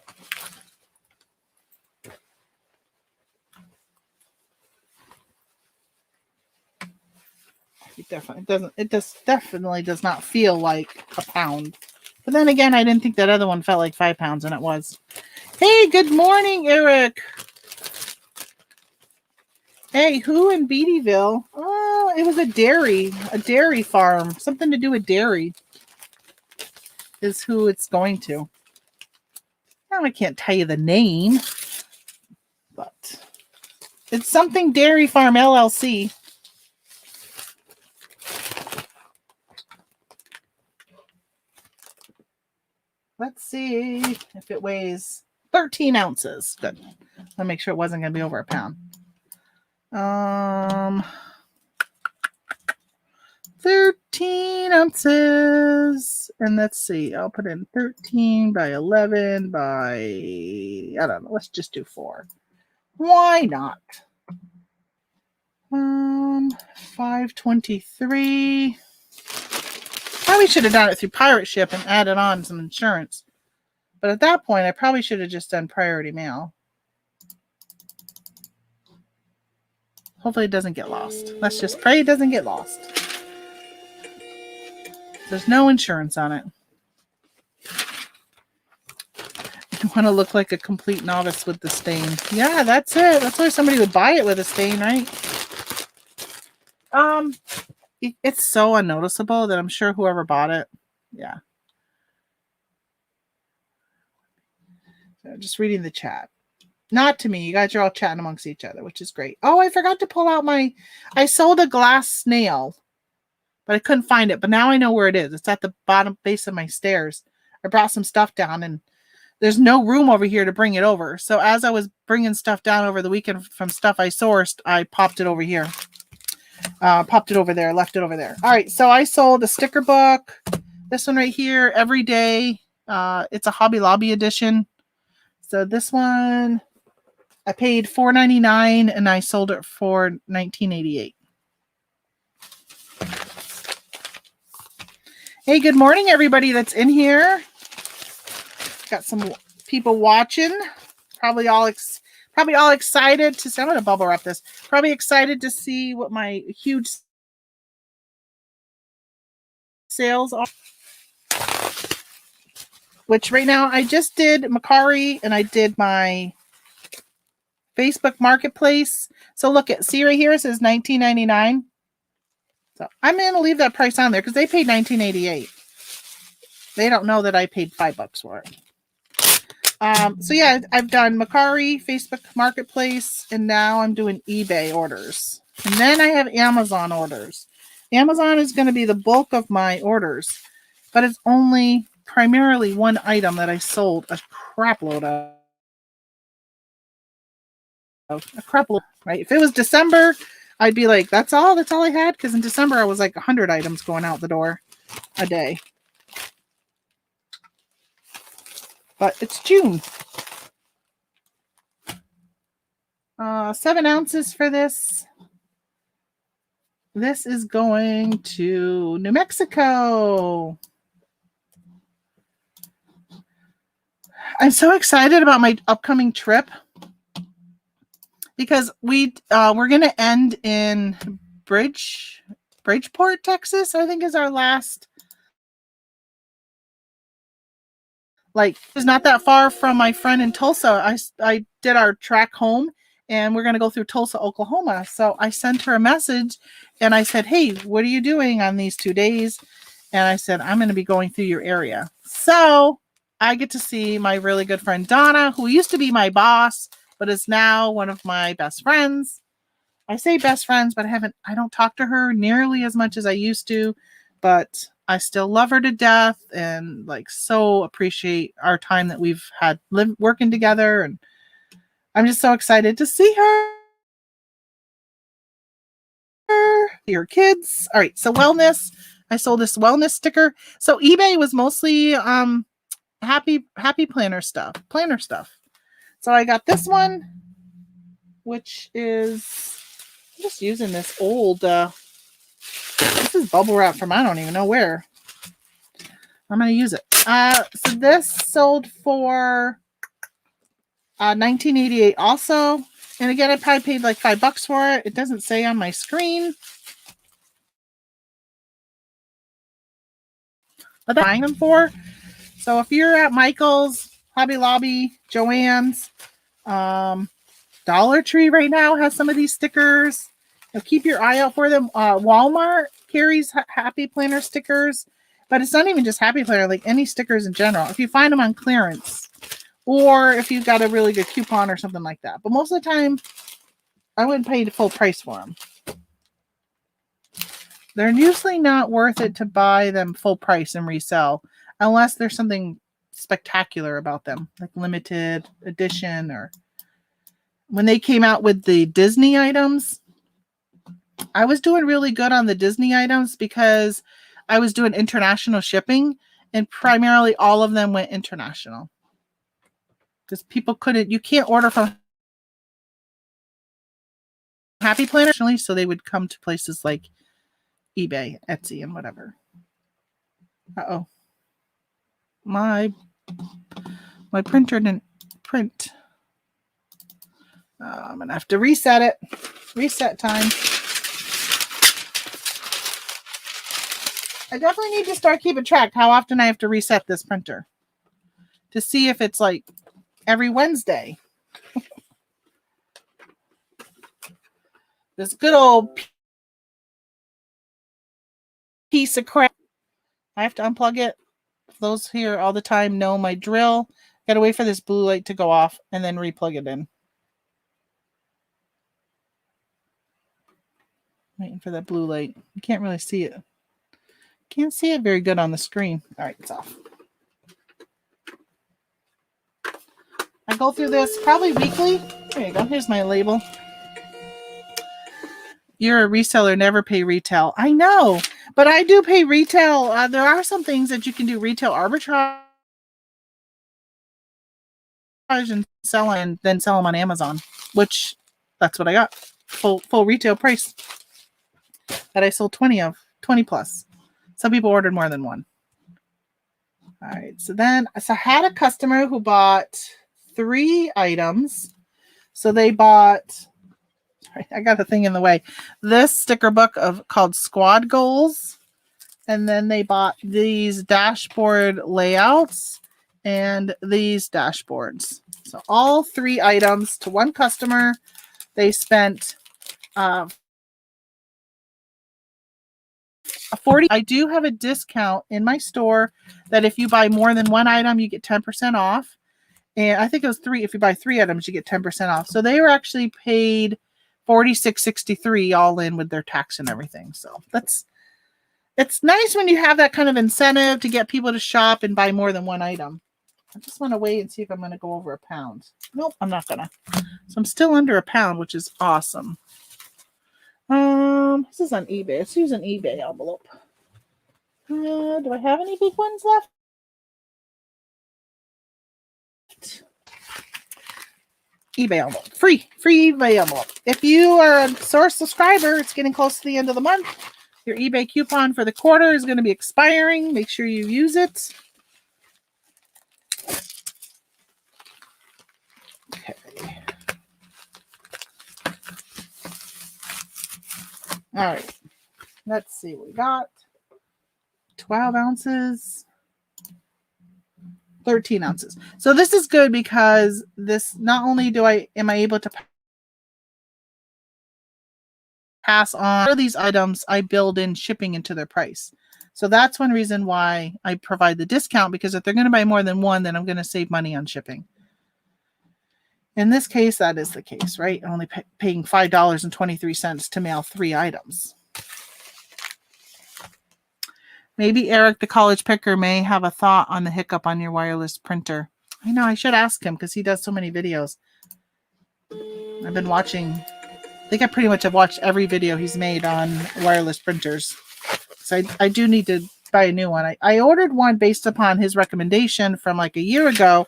It definitely does not feel like a pound. But then again, I didn't think that other one felt like 5 pounds, and it was. Hey, good morning, Eric. Hey, who in Beattyville? Oh, it was a dairy farm. Something to do with dairy is who it's going to. Now I can't tell you the name, but it's something Dairy Farm LLC. Let's see if it weighs 13 ounces. Good. I'll make sure it wasn't going to be over a pound. 13 ounces. And let's see. I'll put in 13 by 11 by, I don't know. Let's just do 4. Why not? 523. Probably should have done it through pirate ship and added on some insurance. But at that point, I probably should have just done priority mail. Hopefully it doesn't get lost. Let's just pray it doesn't get lost. There's no insurance on it. You want to look like a complete novice with the stain. Yeah, that's it. That's why somebody would buy it with a stain, right? It's so unnoticeable that I'm sure whoever bought it, yeah. So just reading the chat. Not to me. You guys are all chatting amongst each other, which is great. Oh, I forgot to pull out I sold a glass snail, but I couldn't find it. But now I know where it is. It's at the bottom base of my stairs. I brought some stuff down, and there's no room over here to bring it over. So as I was bringing stuff down over the weekend from stuff I sourced, I popped it over here. Popped it over there, left it over there. All right, so I sold a sticker book. This one right here, every day. It's a Hobby Lobby edition. So this one, I paid $4.99 and I sold it for $19.88. Hey, good morning, everybody that's in here. Got some people watching. Probably all excited to see. I'm going to bubble wrap this. Probably excited to see what my huge sales are. Which right now I just did Mercari and I did my Facebook Marketplace. So look at, see right here, it says $19.99. So I'm going to leave that price on there because they paid $19.88. They don't know that I paid $5 for it. So yeah, I've done Mercari, Facebook Marketplace, and now I'm doing eBay orders. And then I have Amazon orders. Amazon is going to be the bulk of my orders, but it's only primarily one item that I sold a crap load of. A crap load, right? If it was December, I'd be like, that's all I had, because in December I was like 100 items going out the door a day. But it's June. 7 ounces for this. This is going to New Mexico. I'm so excited about my upcoming trip because we're going to end in Bridgeport, Texas. I think is our last. Like, it's not that far from my friend in Tulsa. I did our track home, and we're going to go through Tulsa, Oklahoma. So I sent her a message, and I said, hey, what are you doing on these 2 days? And I said, I'm going to be going through your area. So I get to see my really good friend Donna, who used to be my boss, but is now one of my best friends. I say best friends, but I don't talk to her nearly as much as I used to, but I still love her to death and like so appreciate our time that we've had working together. And I'm just so excited to see her. Your kids. All right. So wellness. I sold this wellness sticker. So eBay was mostly happy planner stuff. So I got this one, which is I'm just using this old this is bubble wrap from I don't even know where. I'm gonna use it. So this sold for 1988 also. And again, I probably paid like $5 for it. It doesn't say on my screen. But I'm buying them for. So if you're at Michael's, Hobby Lobby, Joann's, Dollar Tree right now has some of these stickers. So keep your eye out for them. Walmart carries Happy Planner stickers, but it's not even just Happy Planner, like any stickers in general. If you find them on clearance, or if you've got a really good coupon or something like that. But most of the time, I wouldn't pay the full price for them. They're usually not worth it to buy them full price and resell, unless there's something spectacular about them, like limited edition. Or when they came out with the Disney items, I was doing really good on the Disney items because I was doing international shipping, and primarily all of them went international. Because you can't order from Happy Planner, so they would come to places like eBay, Etsy, and whatever. Uh-oh. My printer didn't print. I'm going to have to reset it. Reset time. I definitely need to start keeping track how often I have to reset this printer to see if it's like every Wednesday. This good old piece of crap. I have to unplug it. Those here all the time know my drill. Gotta wait for this blue light to go off and then replug it in. Waiting for that blue light. You can't really see it. Can't see it very good on the screen. All right, it's off. I go through this probably weekly. There you go. Here's my label. You're a reseller, never pay retail. I know, but I do pay retail. There are some things that you can do retail arbitrage and sell and then sell them on Amazon, which that's what I got. Full retail price that I sold 20 plus. Some people ordered more than one. All right. So I had a customer who bought 3 items. So they bought, sorry, I got a thing in the way. This sticker book called Squad Goals. And then they bought these dashboard layouts and these dashboards. So all 3 items to one customer. They spent a 40. I do have a discount in my store that if you buy more than one item, you get 10% off. And I think it was 3. If you buy 3 items, you get 10% off. So they were actually paid $46.63 all in with their tax and everything. So it's nice when you have that kind of incentive to get people to shop and buy more than one item. I just want to wait and see if I'm going to go over £1. Nope, I'm not going to. So I'm still under £1, which is awesome. This is on eBay. Let's use an eBay envelope. Do I have any big ones left? eBay envelope. Free eBay envelope. If you are a Source subscriber, it's getting close to the end of the month. Your eBay coupon for the quarter is going to be expiring. Make sure you use it. Okay. All right. Let's see what we got. 12 ounces. 13 ounces. So this is good because this, not only am I able to pass on these items, I build in shipping into their price. So that's one reason why I provide the discount, because if they're going to buy more than one, then I'm going to save money on shipping. In this case, that is the case, right? Only paying $5.23 to mail 3 items. Maybe Eric, the college picker, may have a thought on the hiccup on your wireless printer. I know, I should ask him because he does so many videos. I've been watching, I think I pretty much have watched every video he's made on wireless printers. So I do need to buy a new one. I ordered one based upon his recommendation from like a year ago,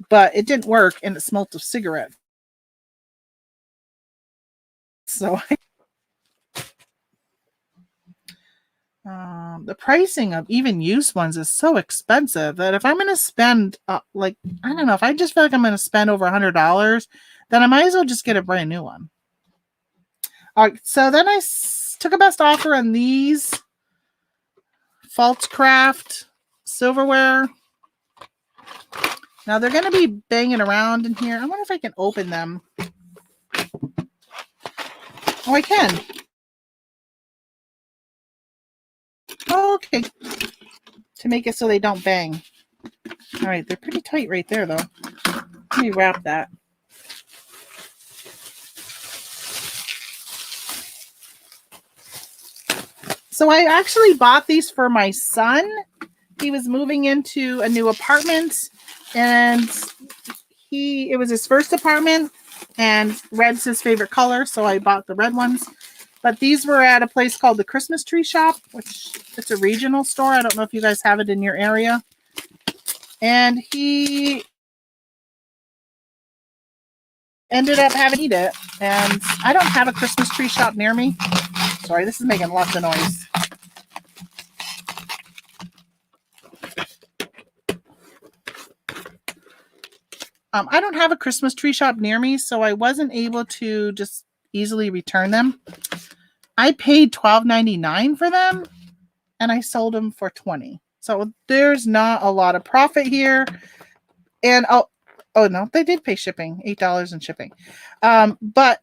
but it didn't work and it smelled of cigarette. So the pricing of even used ones is so expensive that if I'm going to spend like, I don't know, if I just feel like I'm going to spend over $100, then I might as well just get a brand new one. All right, so then I took a best offer on these Faltzcraft silverware. Now they're going to be banging around in here. I wonder if I can open them. Oh, I can. Oh, okay. To make it so they don't bang. All right, they're pretty tight right there, though. Let me wrap that. So I actually bought these for my son. He was moving into a new apartment, and it was his first apartment, and red's his favorite color, so I bought the red ones. But these were at a place called the Christmas Tree Shop, which it's a regional store. I don't know if you guys have it in your area. And he ended up having to eat it. And I don't have a Christmas tree shop near me. Sorry, this is making lots of noise. I don't have a Christmas tree shop near me, so I wasn't able to just easily return them. I paid $12.99 for them, and I sold them for $20. So there's not a lot of profit here. And oh no, they did pay shipping, $8 in shipping. But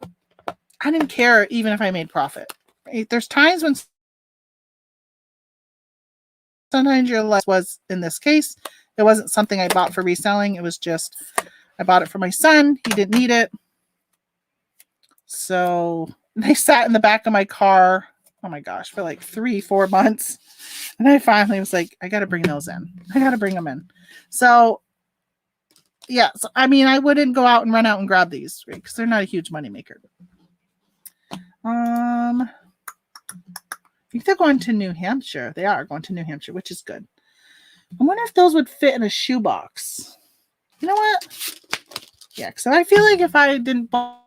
I didn't care even if I made profit. Right? There's times when sometimes your less was, in this case, it wasn't something I bought for reselling. It was just I bought it for my son. He didn't need it. So they sat in the back of my car, oh my gosh, for like 3-4 months. And I finally was like, I got to bring those in. I got to bring them in. So, yeah. So, I mean, I wouldn't go out and run out and grab these because they're not a huge moneymaker. I think they're going to New Hampshire. They are going to New Hampshire, which is good. I wonder if those would fit in a shoebox. You know what? Yeah, so I feel like if I didn't box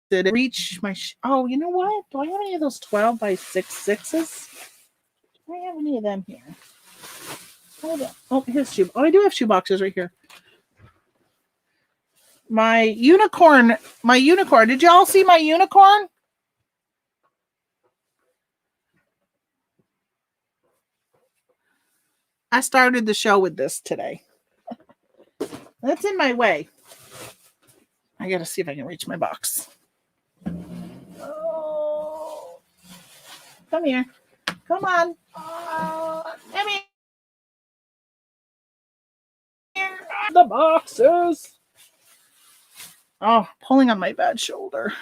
it reach my oh, you know what? Do I have any of those 12 by 6.6s? Do I have any of them here? Hold on. Oh, here's shoe. Oh, I do have shoe boxes right here. My unicorn. Did y'all see my unicorn? I started the show with this today. That's in my way. I gotta see if I can reach my box. Oh, come here. Come on. Come here. The boxes. Oh, pulling on my bad shoulder.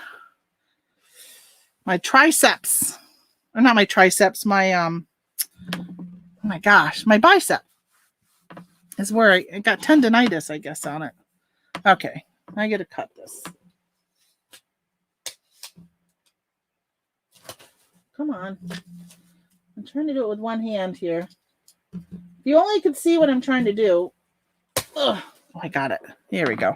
My triceps. Or not my triceps, my oh my gosh, my bicep is where I got tendonitis, I guess, on it. Okay, I gotta cut this. Come on. I'm trying to do it with one hand here. If you only could see what I'm trying to do. Ugh, Oh, I got it. Here we go.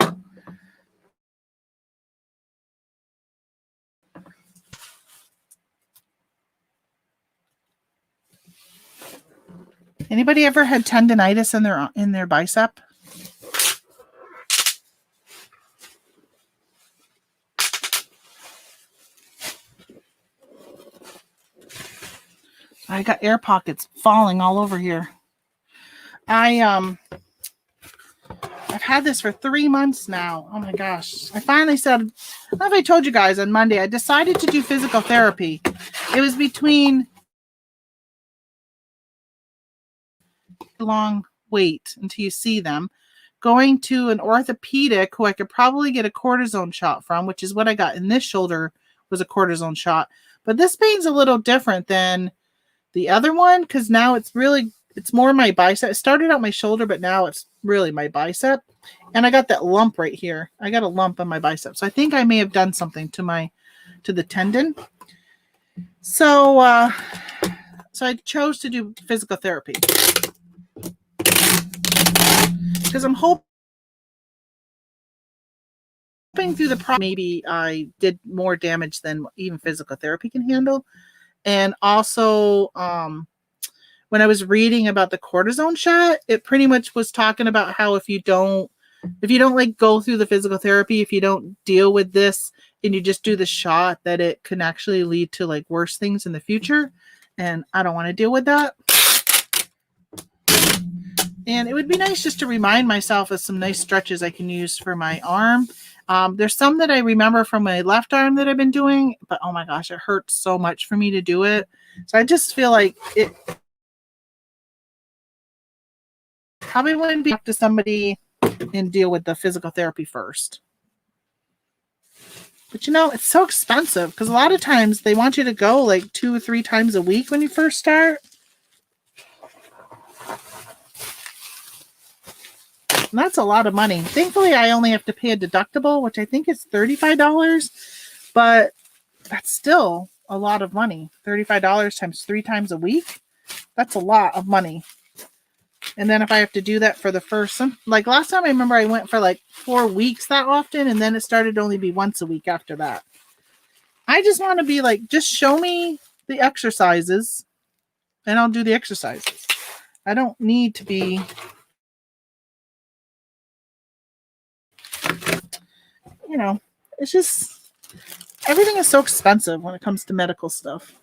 Anybody ever had tendonitis in their bicep? I got air pockets falling all over here. I've had this for 3 months now. Oh my gosh. I finally said, I don't know if I told you guys on Monday, I decided to do physical therapy. It was between long wait until you see them, going to an orthopedic who I could probably get a cortisone shot from, which is what I got in this shoulder was a cortisone shot. But this pain's a little different than the other one because now it's more my bicep. It started out my shoulder, but now it's really my bicep. And I got that lump right here. I got a lump on my bicep. So I think I may have done something to the tendon. So I chose to do physical therapy because I'm hoping through the process, maybe I did more damage than even physical therapy can handle. And also, when I was reading about the cortisone shot, it pretty much was talking about how if you don't like go through the physical therapy, if you don't deal with this and you just do the shot, that it can actually lead to like worse things in the future. And I don't want to deal with that. And it would be nice just to remind myself of some nice stretches I can use for my arm. There's some that I remember from my left arm that I've been doing, but oh my gosh, it hurts so much for me to do it. So I just feel like it probably wouldn't be up to somebody and deal with the physical therapy first. But it's so expensive because a lot of times they want you to go like 2 or 3 times a week when you first start. And that's a lot of money. Thankfully, I only have to pay a deductible, which I think is $35, but that's still a lot of money. $35 times 3 times a week. That's a lot of money. And then if I have to do that for the first, like last time I remember I went for like 4 weeks that often, and then it started to only be once a week after that. I just want to be like, just show me the exercises and I'll do the exercises. I don't need to be, it's just, everything is so expensive when it comes to medical stuff.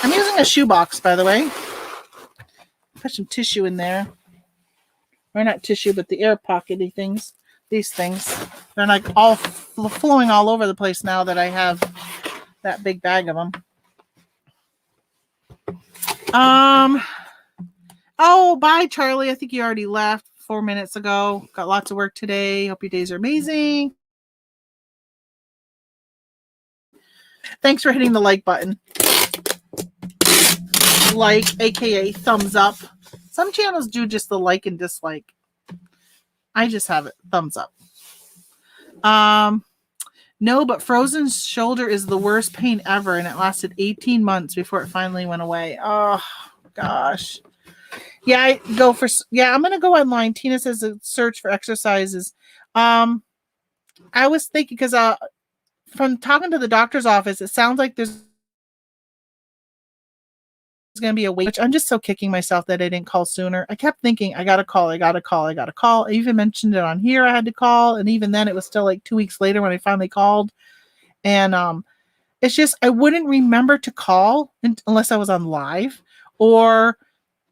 I'm using a shoebox, by the way. Put some tissue in there. Or not tissue, but the air pockety things. These things. They're like all flowing all over the place now that I have that big bag of them. Oh, bye, Charlie. I think you already left 4 minutes ago. Got lots of work today. Hope your days are amazing. Thanks for hitting the like button. Like, aka thumbs up. Some channels do just the like and dislike. I just have it thumbs up. No, but frozen shoulder is the worst pain ever, and it lasted 18 months before it finally went away. Oh gosh. Yeah, I'm gonna go online. Tina says search for exercises. I was thinking because from talking to the doctor's office, it sounds like there's going to be a wait, which I'm just so kicking myself that I didn't call sooner. I kept thinking, I got to call. I even mentioned it on here. I had to call. And even then it was still like 2 weeks later when I finally called. And it's just, I wouldn't remember to call unless I was on live or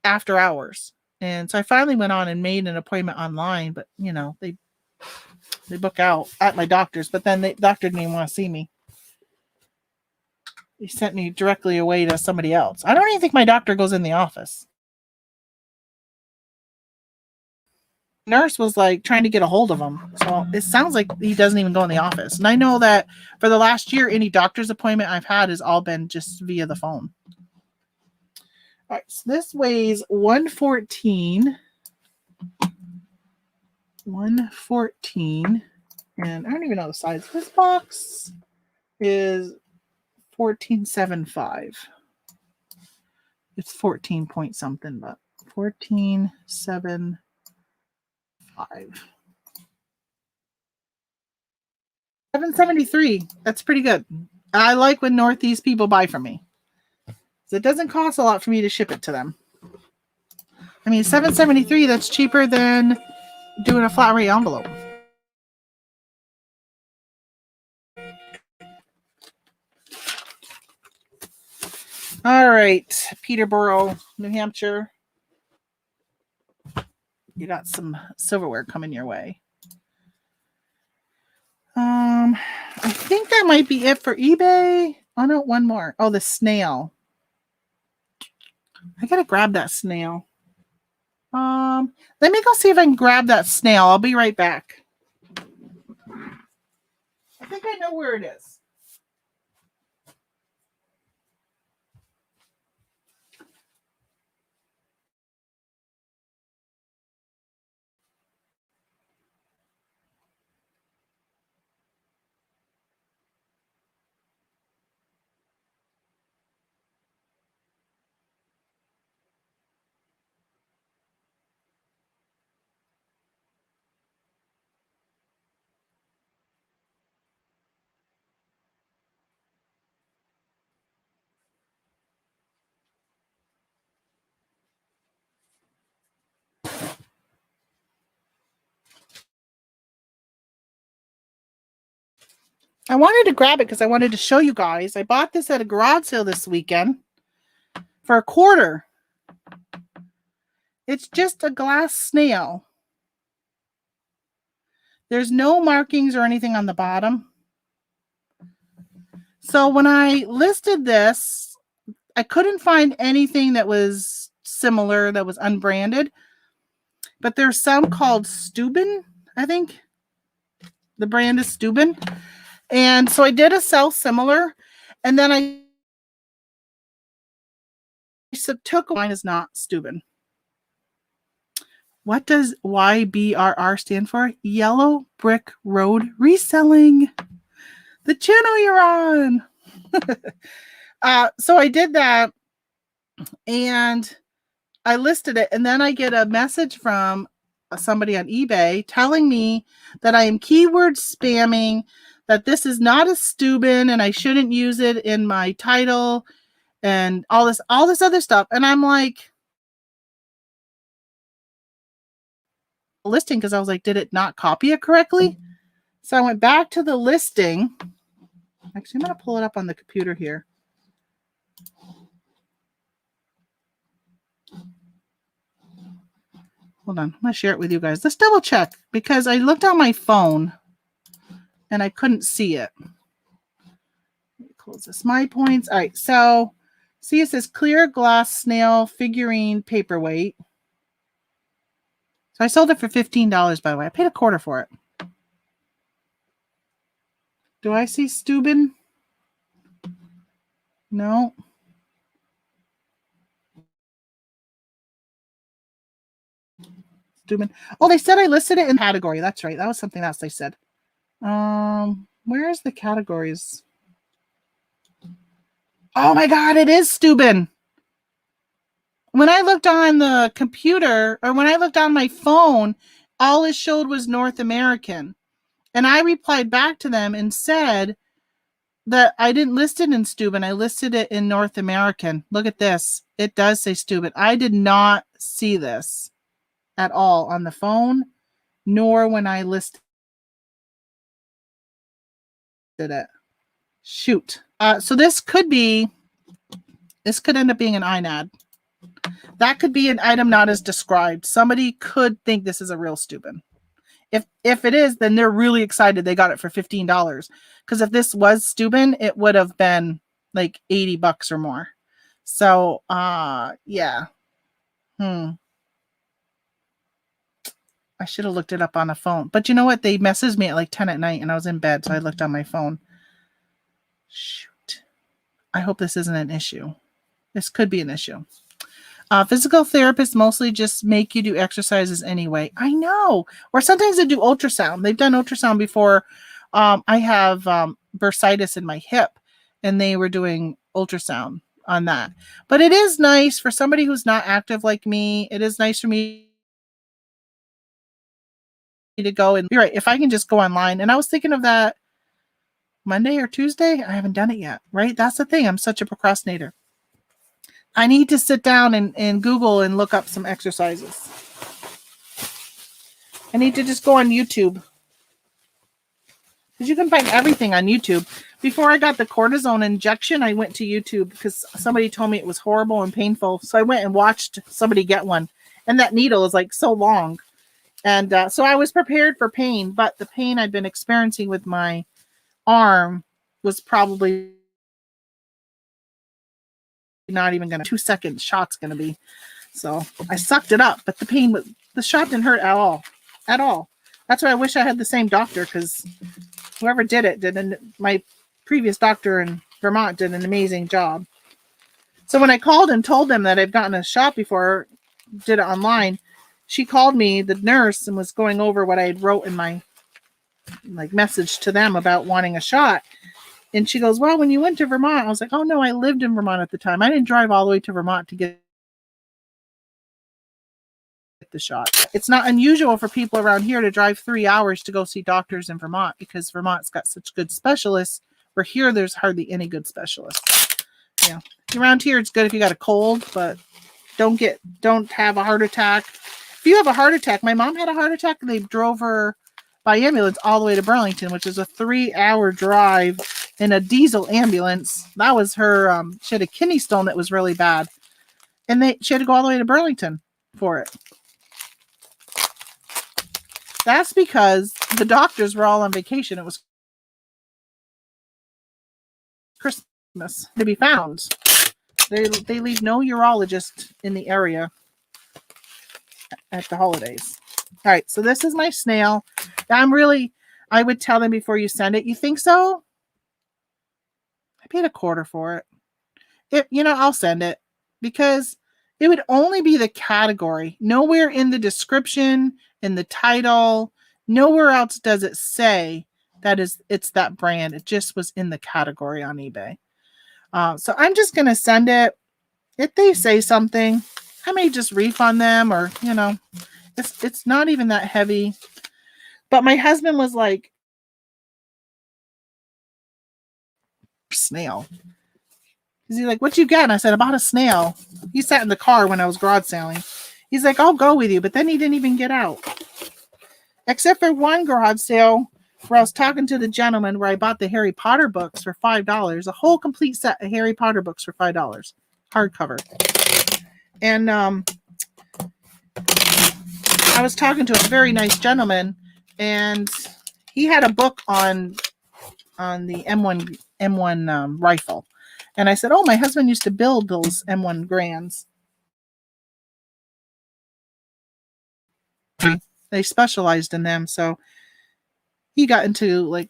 after hours. And so I finally went on and made an appointment online, but they book out at my doctor's, but then the doctor didn't even want to see me. He sent me directly away to somebody else. I don't even think my doctor goes in the office. Nurse was like trying to get a hold of him. So it sounds like he doesn't even go in the office. And I know that for the last year, any doctor's appointment I've had has all been just via the phone. All right, so this weighs 114. 114. And I don't even know the size. This box is 14.75. It's 14 point something, but 14.75. $7.73. That's pretty good. I like when Northeast people buy from me. So it doesn't cost a lot for me to ship it to them. I mean, $7.73, that's cheaper than doing a flat rate envelope. All right, Peterborough, New Hampshire. You got some silverware coming your way. I think that might be it for eBay. Oh no, one more. Oh, the snail. I gotta grab that snail. Let me go see if I can grab that snail. I'll be right back. I think I know where it is. I wanted to grab it because I wanted to show you guys. I bought this at a garage sale this weekend for $1. It's just a glass snail. There's no markings or anything on the bottom. So when I listed this, I couldn't find anything that was similar, that was unbranded. But there's some called Steuben, I think. The brand is Steuben. And so I did a sell similar. And then I took mine is not Steuben. What does YBRR stand for? Yellow Brick Road Reselling. The channel you're on. So I did that and I listed it. And then I get a message from somebody on eBay telling me that I am keyword spamming, that this is not a Steuben and I shouldn't use it in my title and all this other stuff. And I'm like, listing, because I was like, did it not copy it correctly? So I went back to the listing. Actually, I'm going to pull it up on the computer here. Hold on. I'm going to share it with you guys. Let's double check because I looked on my phone and I couldn't see it. Let me close this. My points. All right. So see, it says clear glass snail figurine paperweight. So I sold it for $15, by the way. I paid $0.25 for it. Do I see Steuben? No. Steuben. Oh, they said I listed it in category. That's right. That was something else they said. Where's the categories? Oh my God, it is Steuben. When I looked on the computer, or when I looked on my phone, all it showed was North American. And I replied back to them and said that I didn't list it in Steuben. I listed it in North American. Look at this. It does say Steuben. I did not see this at all on the phone, nor when I listed it. Shoot. So this could end up being an INAD. That could be an item not as described. Somebody could think this is a real Steuben. If it is, then they're really excited they got it for $15. Because if this was Steuben, it would have been like $80 or more. So yeah. I should have looked it up on a phone. But you know what? They messaged me at like 10 at night and I was in bed, so I looked on my phone. Shoot. I hope this isn't an issue. This could be an issue. Physical therapists mostly just make you do exercises anyway. I know. Or sometimes they do ultrasound. They've done ultrasound before. I have bursitis in my hip, and they were doing ultrasound on that. But it is nice for somebody who's not active like me. It is nice for me to go. And you're right, if I can just go online. And I was thinking of that Monday or Tuesday. I haven't done it yet, right? That's the thing. I'm such a procrastinator. I need to sit down and Google and look up some exercises. I need to just go on YouTube. Because you can find everything on YouTube. Before I got the cortisone injection, I went to YouTube because somebody told me it was horrible and painful. So I went and watched somebody get one. And that needle is like so long. And so I was prepared for pain. But the pain I'd been experiencing with my arm was probably not even going to 2-second shot's going to be. So I sucked it up. But the shot didn't hurt at all. At all. That's why I wish I had the same doctor, because whoever did it my previous doctor in Vermont did an amazing job. So when I called and told them that I've gotten a shot before, did it online, she called me, the nurse, and was going over what I had wrote in my message to them about wanting a shot. And she goes, well, when you went to Vermont, I was like, oh no, I lived in Vermont at the time. I didn't drive all the way to Vermont to get the shot. It's not unusual for people around here to drive 3 hours to go see doctors in Vermont, because Vermont's got such good specialists, where here there's hardly any good specialists. Yeah. Around here it's good if you got a cold, but don't have a heart attack. If you have a heart attack, my mom had a heart attack and they drove her by ambulance all the way to Burlington, which is a 3-hour drive in a diesel ambulance. That was her, she had a kidney stone that was really bad. And she had to go all the way to Burlington for it. That's because the doctors were all on vacation. It was Christmas to be found. They leave no urologist in the area at the holidays. All right, so this is my snail. I would tell them before you send it. You think so? I paid $0.25 for it. I'll send it, because it would only be the category. Nowhere in the description, in the title, nowhere else does it say that it's that brand. It just was in the category on eBay. So I'm just going to send it. If they say something, I may just refund them, or, it's not even that heavy. But my husband was like, snail. He's like, what you get? And I said, I bought a snail. He sat in the car when I was garage sailing. He's like, I'll go with you. But then he didn't even get out. Except for one garage sale where I was talking to the gentleman where I bought the Harry Potter books for $5. A whole complete set of Harry Potter books for $5. Hardcover. And I was talking to a very nice gentleman, and he had a book on the M1 rifle. And I said, oh, my husband used to build those M1 Grands. They specialized in them, so he got into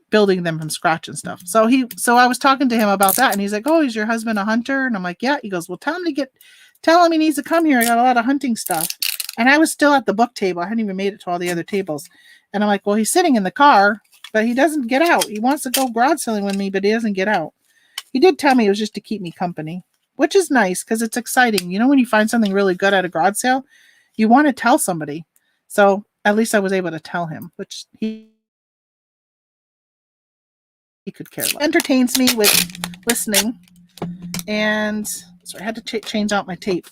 building them from scratch and stuff. So I was talking to him about that, and he's like, oh, is your husband a hunter? And I'm like, yeah. He goes, well, tell him he needs to come here. I got a lot of hunting stuff. And I was still at the book table. I hadn't even made it to all the other tables. And I'm like, well, he's sitting in the car, but he doesn't get out. He wants to go garage selling with me, but he doesn't get out. He did tell me it was just to keep me company, which is nice because it's exciting. When you find something really good at a garage sale, you want to tell somebody. So at least I was able to tell him, which he could care less. Entertains me with listening. And sorry, I had to change out my tape.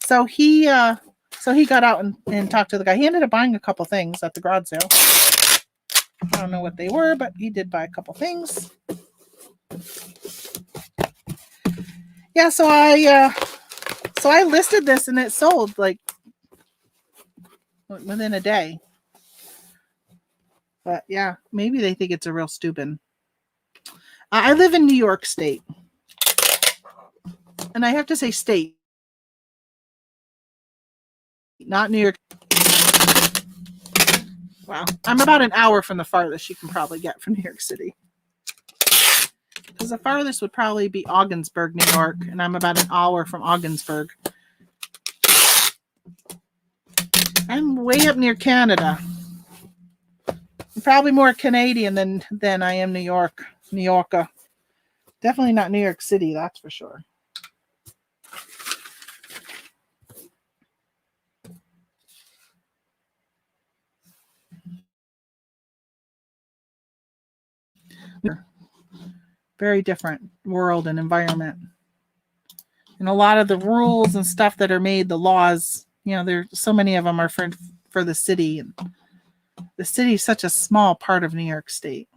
So he got out and talked to the guy. He ended up buying a couple things at the garage sale. I don't know what they were, but he did buy a couple things. Yeah, so I listed this and it sold within a day. But yeah, maybe they think it's a real stupid. I live in New York State. And I have to say state. Not New York. Wow. I'm about an hour from the farthest you can probably get from New York City. Because the farthest would probably be Ogdensburg, New York. And I'm about an hour from Ogdensburg. I'm way up near Canada. I'm probably more Canadian than I am New Yorker. Definitely not New York City, that's for sure. Very different world and environment. And a lot of the rules and stuff that are made, the laws, there's so many of them are for the city. And the city is such a small part of New York State.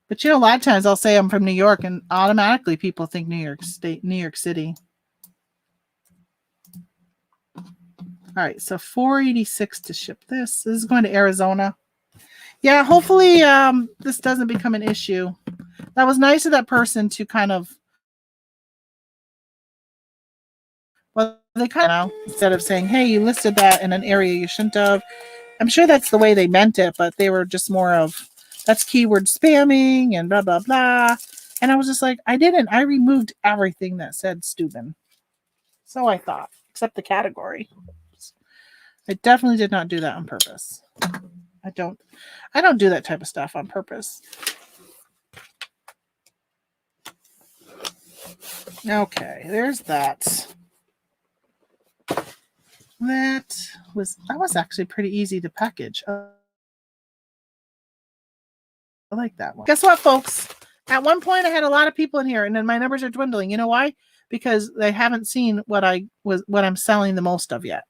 But a lot of times I'll say I'm from New York and automatically people think New York State, New York City. All right, so $486 to ship this. This is going to Arizona. Yeah, hopefully this doesn't become an issue. That was nice of that person to kind of, they kind of, instead of saying, hey, you listed that in an area you shouldn't have. I'm sure that's the way they meant it, but they were just more of, that's keyword spamming and blah, blah, blah. And I was just like, I didn't. I removed everything that said Steuben. So I thought, except the category. I definitely did not do that on purpose. I don't do that type of stuff on purpose. Okay, there's that. That was actually pretty easy to package. I like that one. Guess what, folks? At one point I had a lot of people in here and then my numbers are dwindling. You know why? Because they haven't seen what I'm selling the most of yet.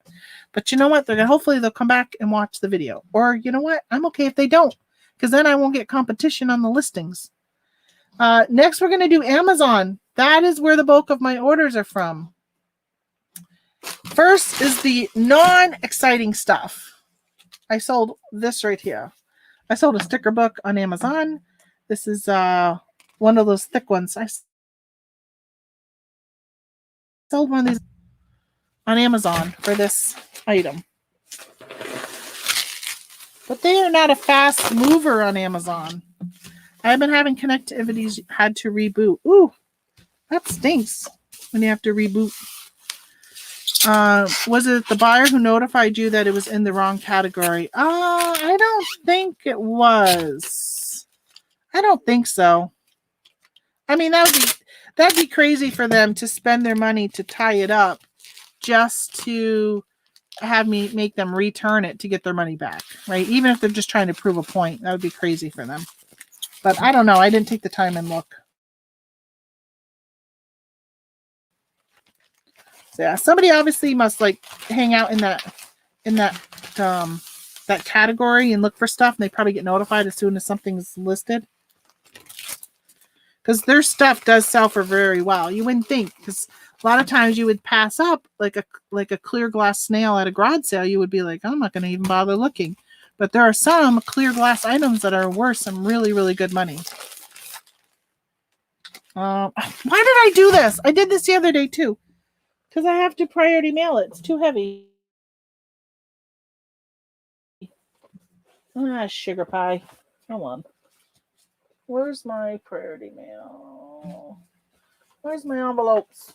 But you know what? Hopefully they'll come back and watch the video. Or you know what? I'm okay if they don't, because then I won't get competition on the listings. Next, we're going to do Amazon. That is where the bulk of my orders are from. First is the non-exciting stuff. I sold this right here. I sold a sticker book on Amazon. This is one of those thick ones. I sold one of these on Amazon for this item. But they are not a fast mover on Amazon. I've been having connectivities had to reboot. Ooh, that stinks when you have to reboot. Was it the buyer who notified you that it was in the wrong category? I don't think it was. I don't think so. I mean, that'd be crazy for them to spend their money to tie it up just to have me make them return it to get their money back, right? Even if they're just trying to prove a point, that would be crazy for them. But I don't know. I didn't take the time and look. So yeah, somebody obviously must like hang out in that category and look for stuff, and they probably get notified as soon as something's listed. Because their stuff does sell for very well. You wouldn't think, because a lot of times you would pass up like a clear glass snail at a garage sale. You would be like, I'm not going to even bother looking. But there are some clear glass items that are worth some really, really good money. Why did I do this? I did this the other day too. Because I have to priority mail it. It's too heavy. Sugar pie. Come on. Where's my priority mail? Where's my envelopes?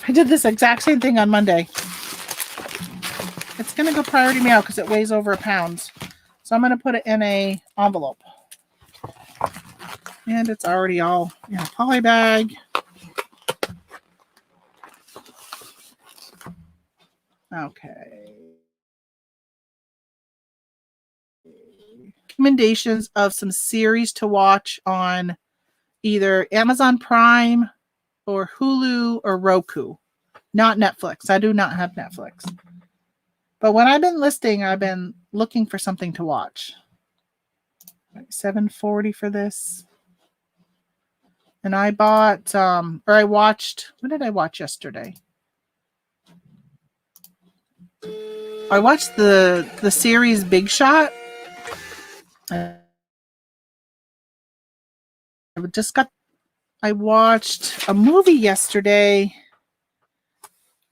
I did this exact same thing on Monday. It's going to go priority mail because it weighs over 1 pound. So I'm going to put it in an envelope. And it's already all in a poly bag. Okay. Recommendations of some series to watch on either Amazon Prime or Hulu or Roku. Not Netflix. I do not have Netflix. But when I've been listing, I've been looking for something to watch. $7.40 for this. And I bought, I watched, what did I watch yesterday? I watched the series Big Shot. I watched a movie yesterday.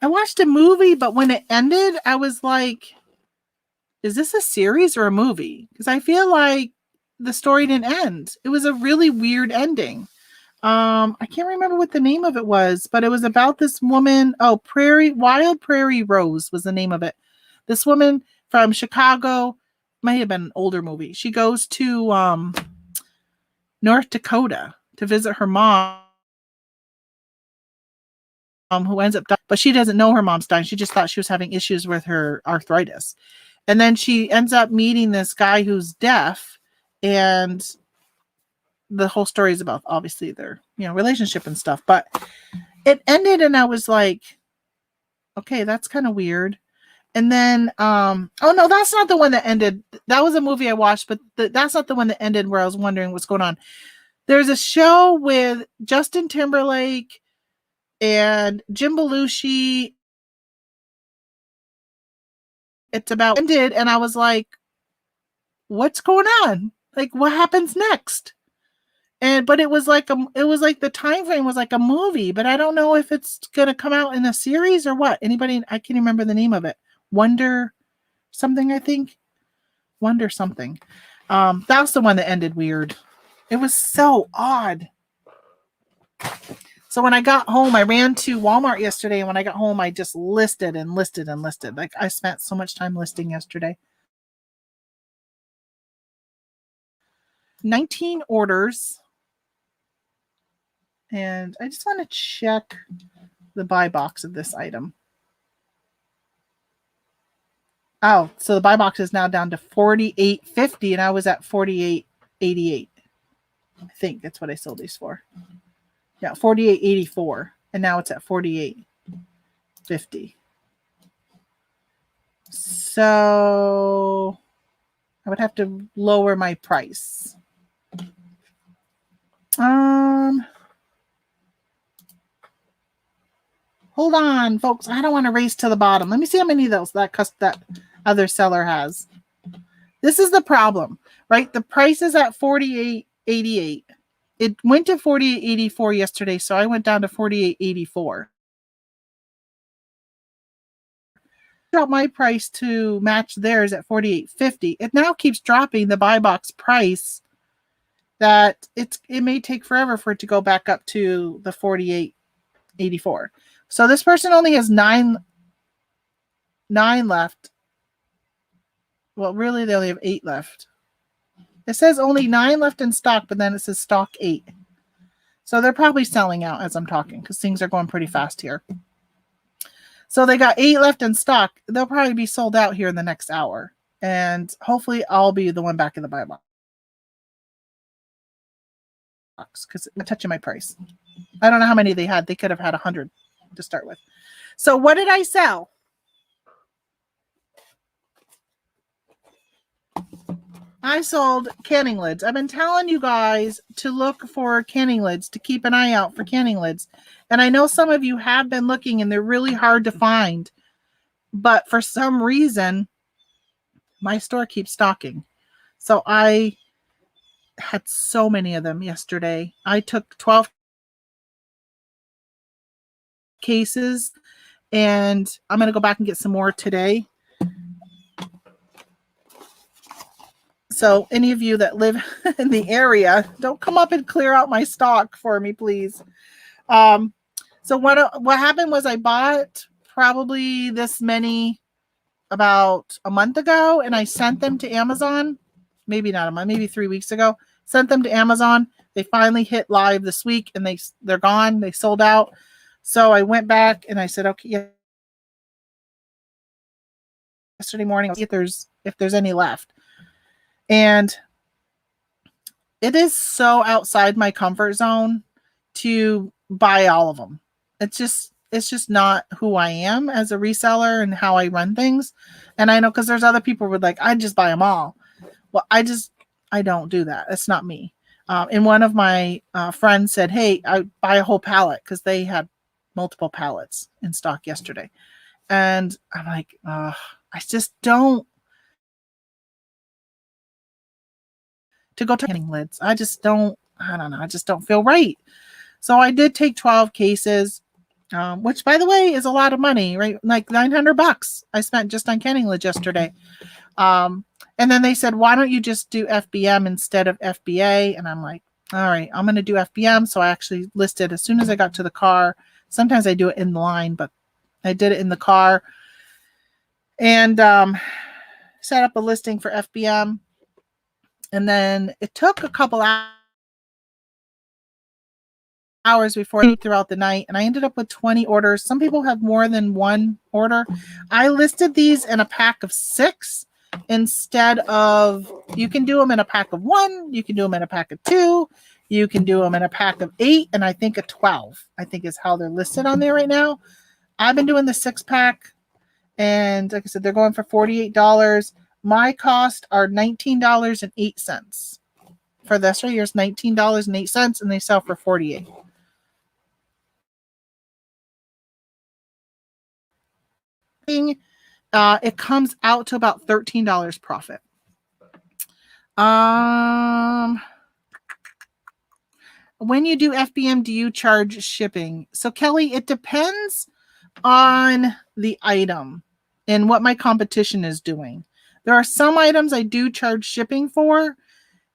I watched a movie, but when it ended, I was like, is this a series or a movie? Because I feel like the story didn't end. It was a really weird ending. I can't remember what the name of it was, but it was about this woman. Oh, Wild Prairie Rose was the name of it. This woman from Chicago, might have been an older movie. She goes to North Dakota to visit her mom, who ends up dying, but she doesn't know her mom's dying. She just thought she was having issues with her arthritis. And then she ends up meeting this guy who's deaf, and the whole story is about obviously their, relationship and stuff. But it ended and I was like, okay, that's kind of weird. And then, oh no, that's not the one that ended. That was a movie I watched, but that's not the one that ended where I was wondering what's going on. There's a show with Justin Timberlake and Jim Belushi. It's about ended, and I was like, what's going on? Like, what happens next? But it was like the time frame was like a movie, but I don't know if it's gonna come out in a series or what. Anybody? I can't remember the name of it. Wonder something, I think. Wonder something. That's the one that ended weird. It was so odd. So when I got home, I ran to Walmart yesterday, and when I got home, I just listed and listed and listed. Like, I spent so much time listing yesterday. 19 orders. And I just want to check the buy box of this item. Oh, so the buy box is now down to $48.50, and I was at $48.88. I think that's what I sold these for. Yeah, $48.84, and now it's at $48.50. So I would have to lower my price. Hold on, folks. I don't want to race to the bottom. Let me see how many of those that other seller has. This is the problem, right? The price is at $48.88. It went to $48.84 yesterday, so I went down to $48.84. Drop my price to match theirs at $48.50. It now keeps dropping the buy box price. That it may take forever for it to go back up to the $48.84. So this person only has nine left. Well, really, they only have 8 left. It says only 9 left in stock, but then it says stock 8. So they're probably selling out as I'm talking because things are going pretty fast here. So they got 8 left in stock. They'll probably be sold out here in the next hour. And hopefully I'll be the one back in the buy box because I'm touching my price. I don't know how many they had. They could have had 100 to start with. So what did I sell? I sold canning lids. I've been telling you guys to look for canning lids, to keep an eye out for canning lids. And I know some of you have been looking and they're really hard to find. But for some reason, my store keeps stocking. So I had so many of them yesterday. I took 12 cases and I'm going to go back and get some more today. So any of you that live in the area, don't come up and clear out my stock for me, please. So what happened was I bought probably this many about a month ago, and I sent them to Amazon. Maybe not a month, maybe 3 weeks ago. Sent them to Amazon. They finally hit live this week, and they're gone. They sold out. So I went back and I said, okay, yesterday morning, I'll see if there's any left. And it is so outside my comfort zone to buy all of them. It's just not who I am as a reseller and how I run things. And I know because there's other people who would like, I just buy them all. Well, I don't do that. It's not me. And one of my friends said, hey, I buy a whole pallet because they had multiple pallets in stock yesterday. And I'm like, I just don't. To go to canning lids. I don't know. I just don't feel right. So I did take 12 cases, which by the way is a lot of money, right? Like $900 I spent just on canning lids yesterday. And then they said, why don't you just do FBM instead of FBA? And I'm like, all right, I'm going to do FBM. So I actually listed as soon as I got to the car. Sometimes I do it in the line, but I did it in the car and set up a listing for FBM. And then it took a couple hours before throughout the night, and I ended up with 20 orders. Some people have more than one order. I listed these in a pack of 6, instead of, you can do them in a pack of 1, you can do them in a pack of 2, you can do them in a pack of 8, and I think a 12, I think is how they're listed on there right now. I've been doing the 6-pack, and like I said, they're going for $48. My cost are $19.08. For this right here is $19.08, and they sell for $48. It comes out to about $13 profit. When you do FBM, do you charge shipping? So Kelly, it depends on the item and what my competition is doing. There are some items I do charge shipping for.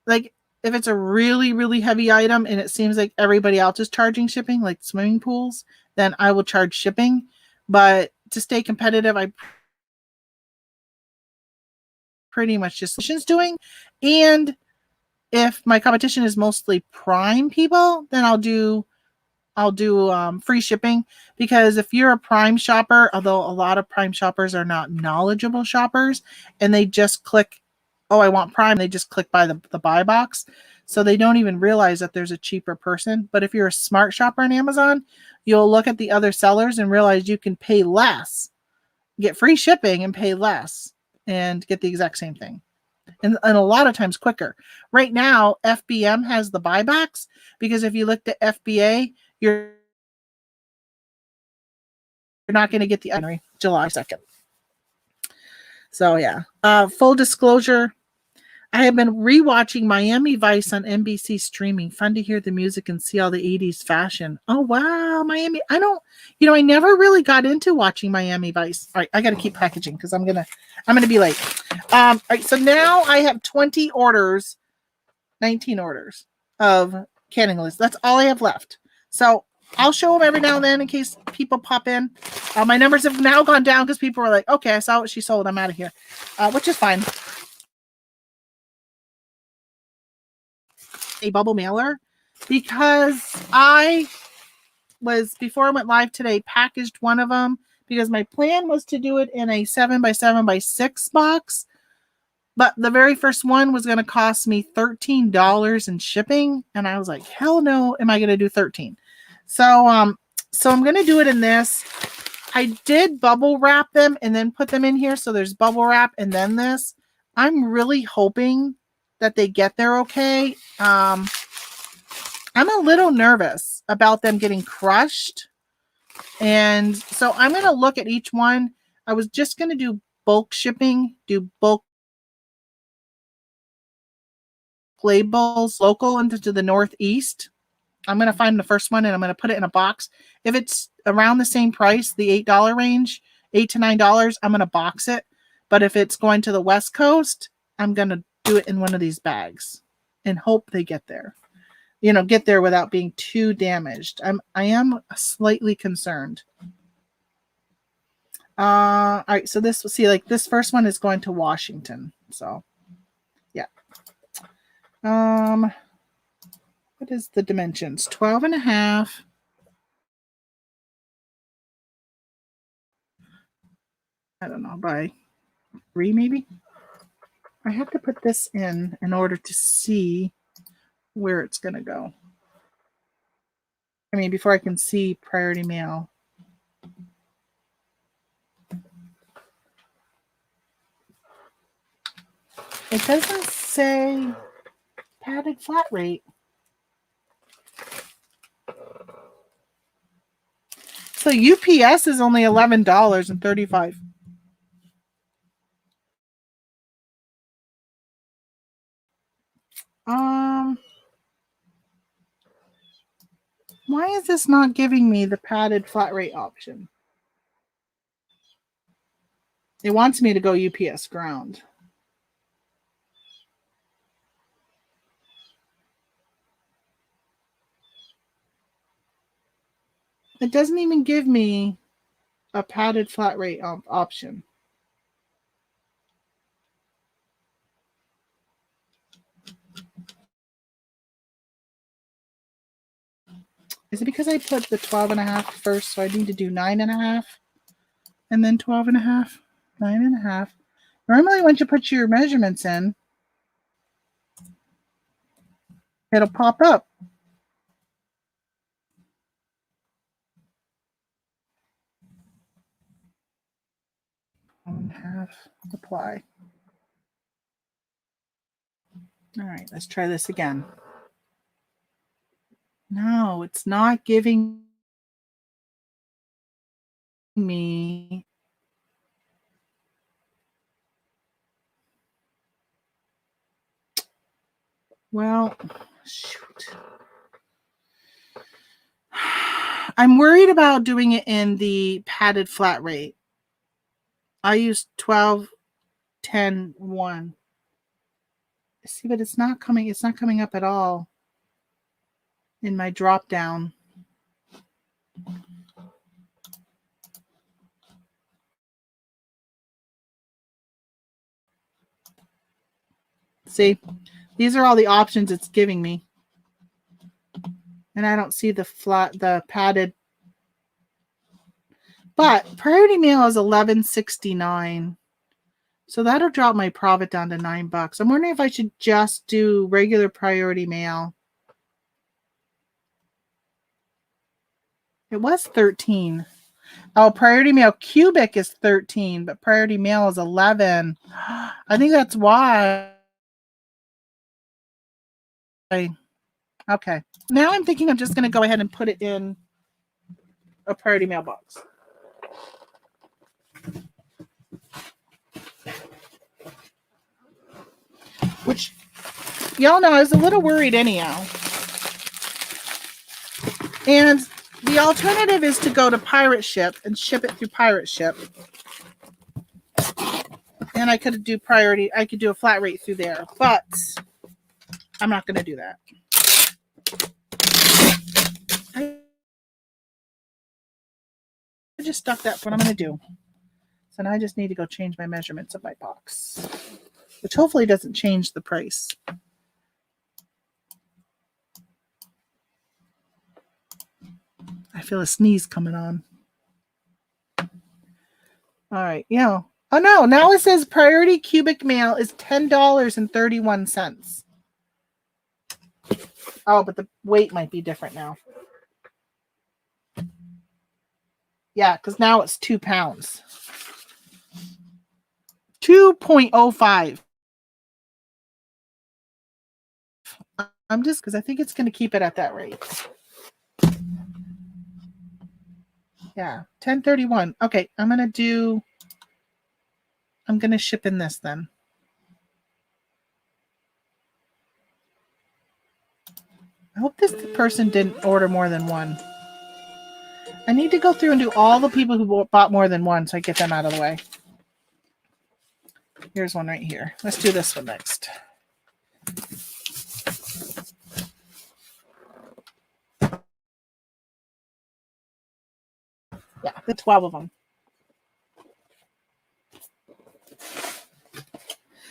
Like if it's a really, really heavy item and it seems like everybody else is charging shipping, like swimming pools, then I will charge shipping. But to stay competitive, I pretty much just doing. And if my competition is mostly Prime people, then I'll do free shipping, because if you're a Prime shopper, although a lot of Prime shoppers are not knowledgeable shoppers and they just click, oh, I want Prime, they just click by the buy box. So they don't even realize that there's a cheaper person. But if you're a smart shopper on Amazon, you'll look at the other sellers and realize you can pay less, get free shipping and pay less and get the exact same thing. And a lot of times quicker. Right now, FBM has the buybacks, because if you looked at FBA, you're not going to get the July 2nd. So yeah, full disclosure, I have been rewatching Miami Vice on NBC streaming. Fun to hear the music and see all the 80s fashion. Oh wow, Miami. I never really got into watching Miami Vice. All right, I got to keep packaging because I'm gonna be late. All right, so now I have 19 orders of canning lists. That's all I have left. So I'll show them every now and then in case people pop in. My numbers have now gone down because people were like, okay, I saw what she sold, I'm out of here, which is fine. A bubble mailer, because I was, before I went live today, packaged one of them because my plan was to do it in a 7x7x6 box, but the very first one was going to cost me $13 in shipping, and I was like, hell no, am I going to do 13? So I'm going to do it in this. I did bubble wrap them and then put them in here, so there's bubble wrap and then this. I'm really hoping that they get there okay. I'm a little nervous about them getting crushed. And so I'm going to look at each one. I was just going to do bulk shipping, do bulk labels local into the Northeast. I'm going to find the first one and I'm going to put it in a box. If it's around the same price, the $8 range, $8 to $9, I'm going to box it. But if it's going to the West Coast, I'm going to do it in one of these bags and hope they get there. Get there without being too damaged. I am slightly concerned. All right, so this, see, like this first one is going to Washington. So, yeah. What is the dimensions? 12 and a half. I don't know, by 3 maybe. I have to put this in order to see where it's going to go. I mean, before I can see priority mail. It doesn't say padded flat rate. So UPS is only $11.35. Why is this not giving me the padded flat rate option? It wants me to go UPS ground. It doesn't even give me a padded flat rate option. Is it because I put the 12 and a half first, so I need to do 9 and a half and then 12 and a half, 9 and a half, Normally, once you put your measurements in, it'll pop up. Have apply. All right, let's try this again. No, it's not giving me. Well, shoot. I'm worried about doing it in the padded flat rate. I use 12, 10, 1. See, but it's not coming up at all in my drop down. See, these are all the options it's giving me. And I don't see the padded. But priority mail is $11.69. So that'll drop my profit down to $9. I'm wondering if I should just do regular priority mail. It was 13. Oh, priority mail cubic is 13, but priority mail is 11. I think that's why. Okay. Now I'm thinking I'm just going to go ahead and put it in a priority mail box. Which, y'all know, I was a little worried anyhow. And the alternative is to go to Pirate Ship and ship it through Pirate Ship. And I could do I could do a flat rate through there, but I'm not going to do that. I just stuck that. What I'm going to do. So now I just need to go change my measurements of my box, which hopefully doesn't change the price. I feel a sneeze coming on. All right, yeah. Oh no, now it says priority cubic mail is $10.31. Oh, but the weight might be different now. Yeah, because now it's 2 pounds. 2.05. I'm just because I think it's going to keep it at that rate. Yeah, 10.31. Okay, I'm going to ship in this then. I hope this person didn't order more than one. I need to go through and do all the people who bought more than one so I get them out of the way. Here's one right here. Let's do this one next. Yeah, the 12 of them.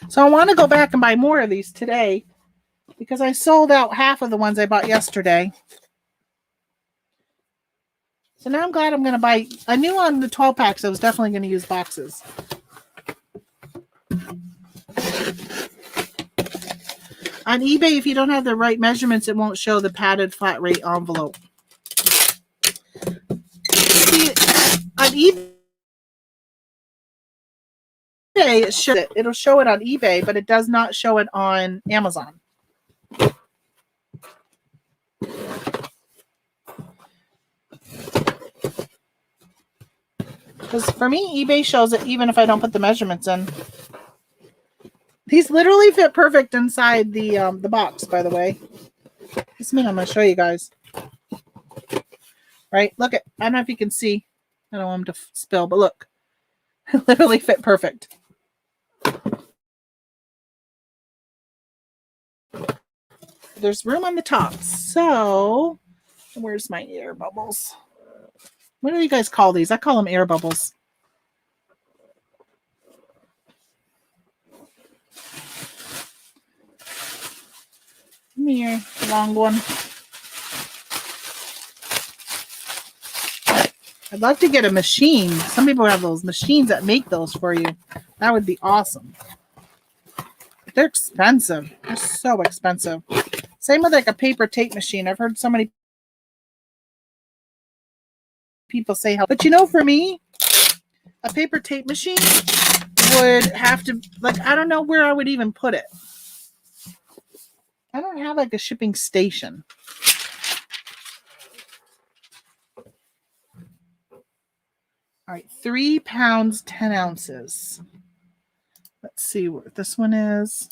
So I want to go back and buy more of these today because I sold out half of the ones I bought yesterday. So now I'm glad I'm going to buy. I knew on the 12 packs I was definitely going to use boxes. On eBay, if you don't have the right measurements, it won't show the padded flat rate envelope. See, on eBay, it'll show it on eBay, but it does not show it on Amazon. Because for me, eBay shows it even if I don't put the measurements in. These literally fit perfect inside the box, by the way. This minute I'm going to show you guys. Right? Look at, I don't know if you can see. I don't want them to spill, but look. It literally fit perfect. There's room on the top. So, where's my air bubbles? What do you guys call these? I call them air bubbles. Come here, long one. I'd love to get a machine. Some people have those machines that make those for you. That would be awesome. They're expensive. They're so expensive. Same with like a paper tape machine. I've heard so many people say how, but you know, for me, a paper tape machine would have to, like, I don't know where I would even put it. I don't have like a shipping station. All right, 3 pounds, 10 ounces. Let's see what this one is.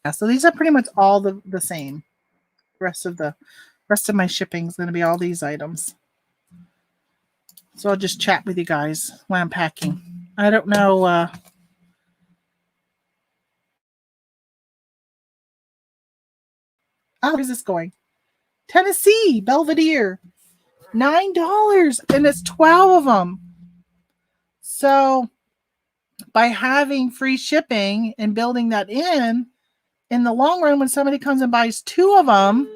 Yeah, so these are pretty much all the same. Rest of my shipping is going to be all these items. So I'll just chat with you guys when I'm packing. I don't know. Where's this going? Tennessee, Belvedere. $9, and it's 12 of them. So by having free shipping and building that in the long run, when somebody comes and buys 2 of them,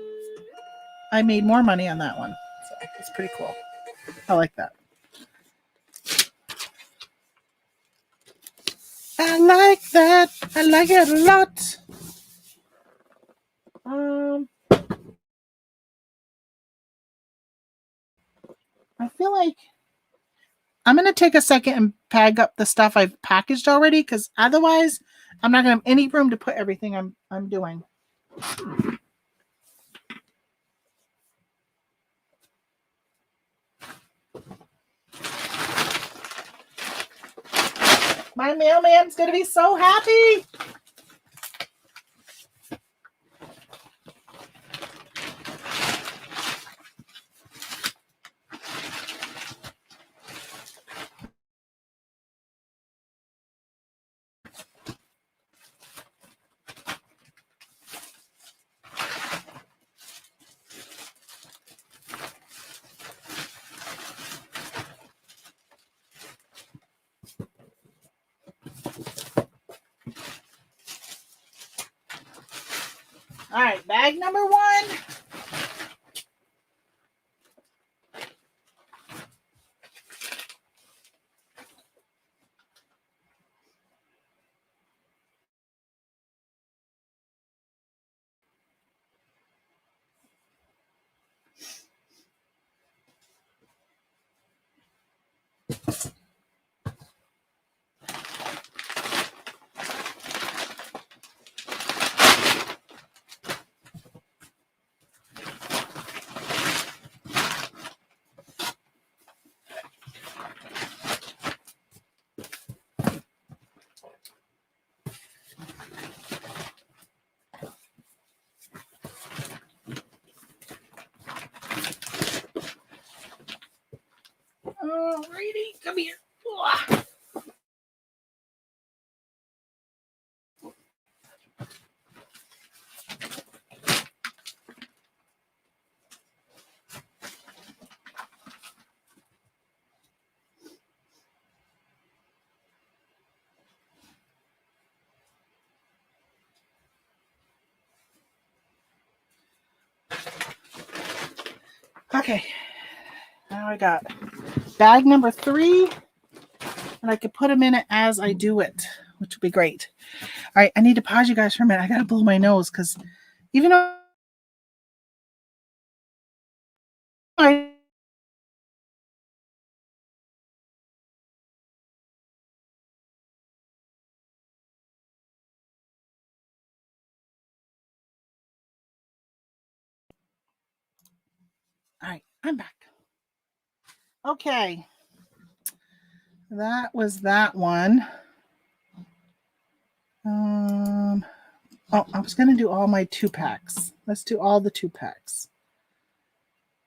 I made more money on that one. So it's pretty cool. I like that. I like that. I like it a lot. I feel like I'm going to take a second and pack up the stuff I've packaged already, because otherwise I'm not going to have any room to put everything I'm doing. My mailman's going to be so happy. All right, bag number 1. Alrighty, come here. Okay, now I got bag number 3, and I could put them in it as I do it, which would be great. All right, I need to pause you guys for a minute. I got to blow my nose, because even though I all right, I'm back. Okay, that was that one. I was going to do all my 2-packs. Let's do all the 2-packs.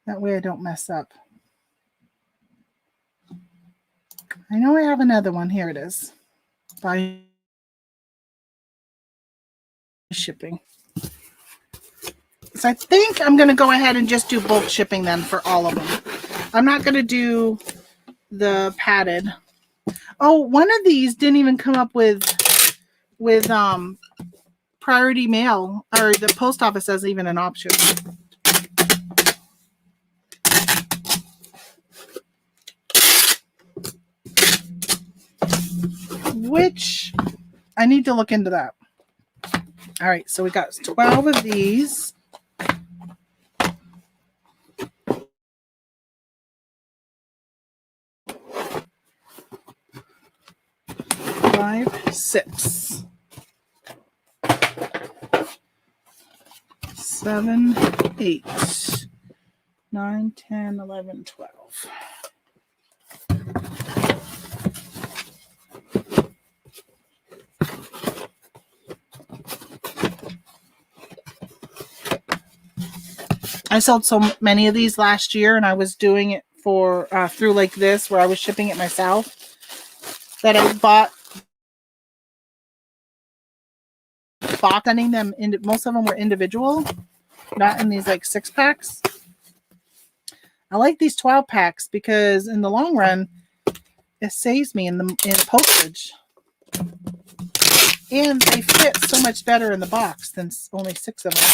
That way I don't mess up. I know I have another one. Here it is. By shipping. So I think I'm going to go ahead and just do bulk shipping then for all of them. I'm not going to do the padded. Oh, one of these didn't even come up with priority mail, or the post office has even an option. which I need to look into that. All right, so we got 12 of these. Five, 6, 7, 8, 9, 10, 11, 12. I sold so many of these last year, and I was doing it for through like this, where I was shipping it myself, that I bought, sending them into, most of them were individual, not in these like 6-packs. I like these 12 packs because in the long run, it saves me in postage, and they fit so much better in the box than only 6 of them.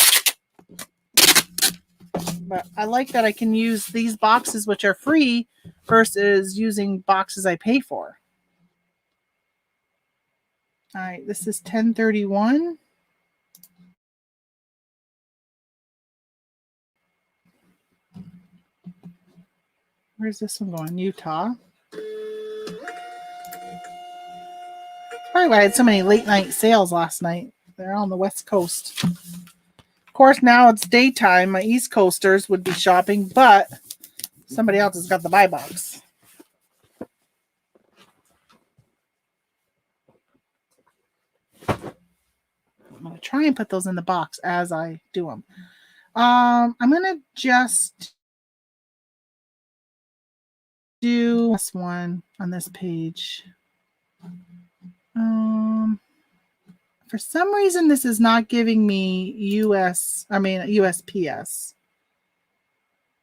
But I like that I can use these boxes, which are free, versus using boxes I pay for. All right, this is 1031. Where's this one going? Utah. Probably why I had so many late night sales last night. They're on the West Coast. Of course, now it's daytime. My East Coasters would be shopping, but somebody else has got the buy box. I'm going to try and put those in the box as I do them. I'm going to just do this one on this page. For some reason, this is not giving me USPS.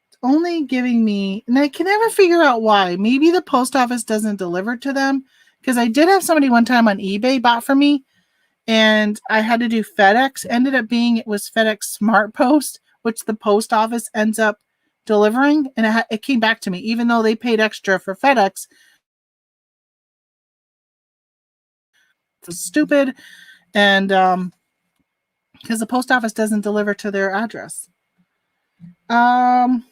It's only giving me, and I can never figure out why. Maybe the post office doesn't deliver to them, because I did have somebody one time on eBay bought for me, and I had to do FedEx. Ended up being, it was FedEx Smart Post, which the post office ends up delivering, and it came back to me, even though they paid extra for FedEx. It's stupid. And because the post office doesn't deliver to their address. It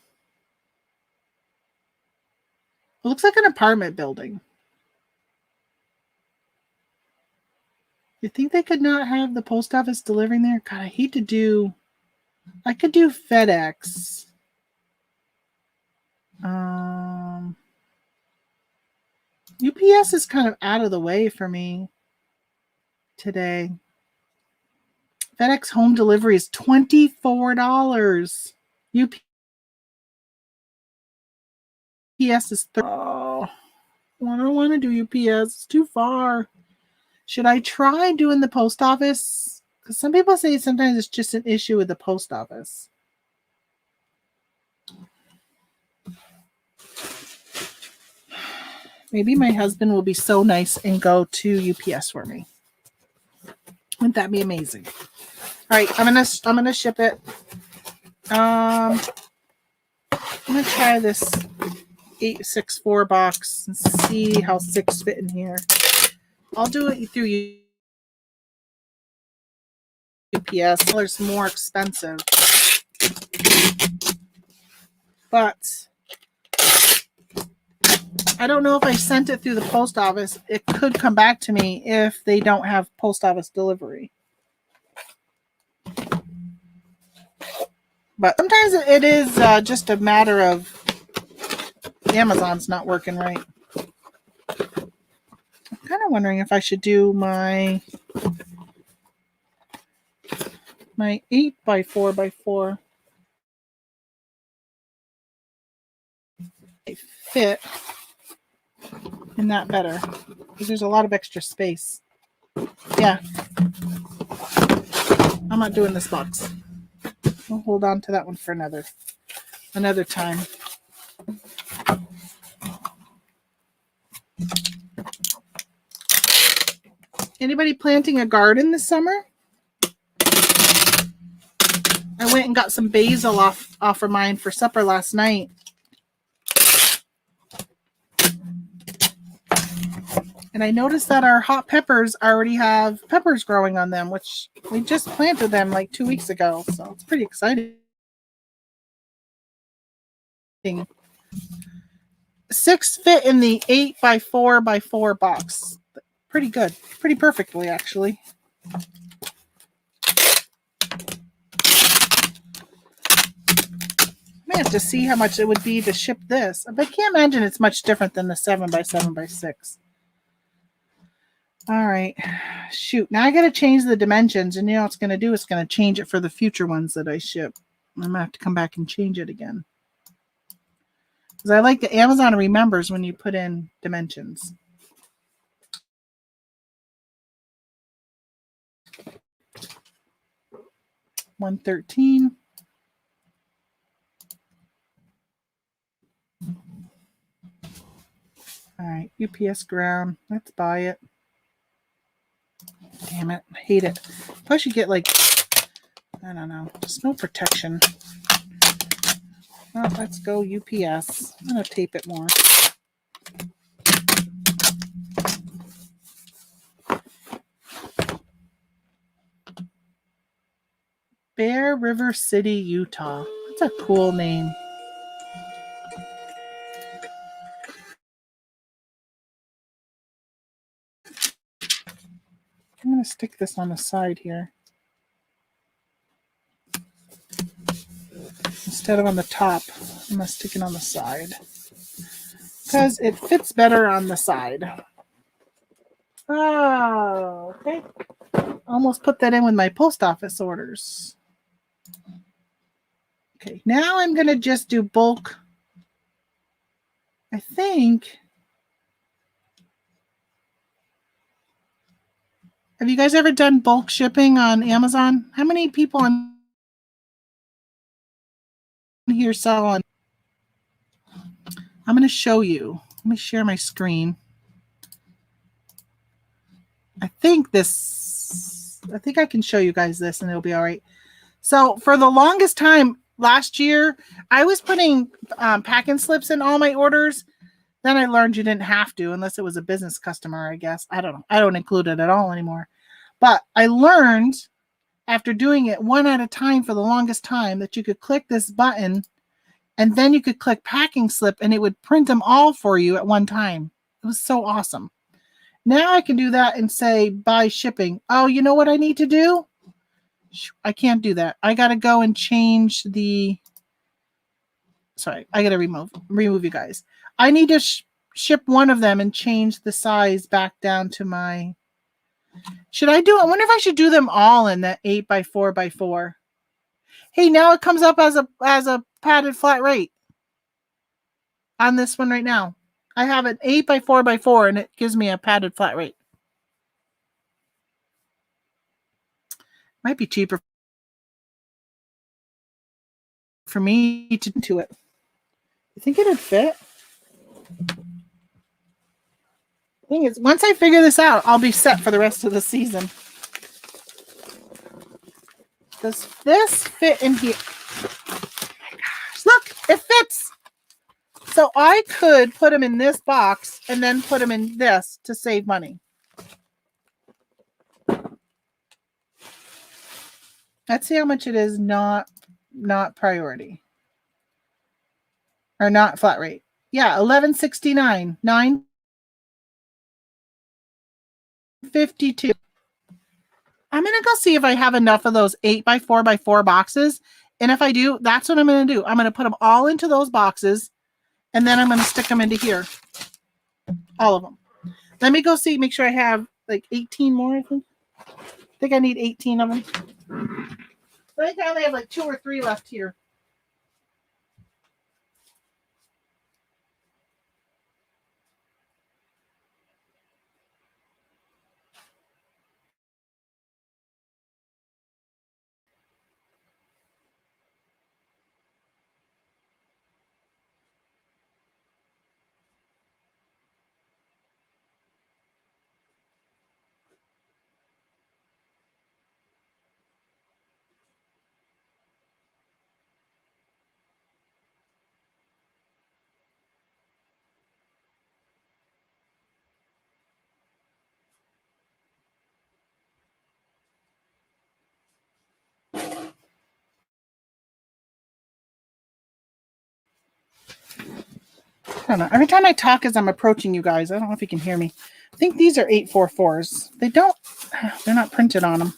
looks like an apartment building. You think they could not have the post office delivering there? God, I hate to do. I could do FedEx. UPS is kind of out of the way for me today. FedEx home delivery is $24. UPS is $30. I don't want to do UPS. It's too far. Should I try doing the post office? Because some people say sometimes it's just an issue with the post office. Maybe my husband will be so nice and go to UPS for me. Wouldn't that be amazing? All right, I'm gonna ship it. I'm gonna try this 864 box and see how 6 fit in here. I'll do it through UPS. It's more expensive, but I don't know if I sent it through the post office. It could come back to me if they don't have post office delivery. But sometimes it is just a matter of Amazon's not working right. I'm kind of wondering if I should do my 8x4x4. They fit in that better because there's a lot of extra space. Yeah. I'm not doing this box. I'll hold on to that one for another time. Anybody planting a garden this summer? I went and got some basil off of mine for supper last night. And I noticed that our hot peppers already have peppers growing on them, which we just planted them like 2 weeks ago. So it's pretty exciting. 6 fit in the 8x4x4 box. Pretty good. Pretty perfectly, actually. I have to see how much it would be to ship this. But I can't imagine it's much different than the 7x7x6. All right. Shoot. Now I got to change the dimensions. And you know what it's going to do? It's going to change it for the future ones that I ship. I'm going to have to come back and change it again. Because I like that Amazon remembers when you put in dimensions. $113. All right, UPS ground. Let's buy it. Damn it, I hate it. Plus you get like, I don't know, just no protection. Well, let's go UPS. I'm gonna tape it more. Bear River City, Utah. That's a cool name. I'm going to stick this on the side here instead of on the top. I'm going to stick it on the side because it fits better on the side. Oh, okay. Almost put that in with my post office orders. Okay, now I'm going to just do bulk. I think. Have you guys ever done bulk shipping on Amazon? How many people on here sell on? I'm going to show you. Let me share my screen. I think I can show you guys this and it'll be all right. So for the longest time last year, I was putting packing slips in all my orders. Then I learned you didn't have to unless it was a business customer, I guess. I don't know. I don't include it at all anymore. But I learned after doing it one at a time for the longest time that you could click this button and then you could click packing slip and it would print them all for you at one time. It was so awesome. Now I can do that and say buy shipping. Oh, you know what I need to do? I can't do that. I got to go and change the. Sorry, I got to remove you guys. I need to ship one of them and change the size back down to my. Should I do it? I wonder if I should do them all in that 8x4x4. Hey, now it comes up as a padded flat rate on this one right now. I have an 8x4x4 and it gives me a padded flat rate. Might be cheaper for me to do it. You think it'd fit? Thing is, once I figure this out, I'll be set for the rest of the season. Does this fit in here? Oh my gosh, look, it fits. So I could put them in this box and then put them in this to save money. Let's see how much it is not priority. Or not flat rate. Yeah, $11.69. $9.52. I'm going to go see if I have enough of those 8x4x4 boxes. And if I do, that's what I'm going to do. I'm going to put them all into those boxes. And then I'm going to stick them into here. All of them. Let me go see, make sure I have like 18 more, I think. I think I need 18 of them. I think I only have like 2 or 3 left here. don't know. Every time I talk as I'm approaching you guys, I don't know if you can hear me. I think these are 844s. They're not printed on them.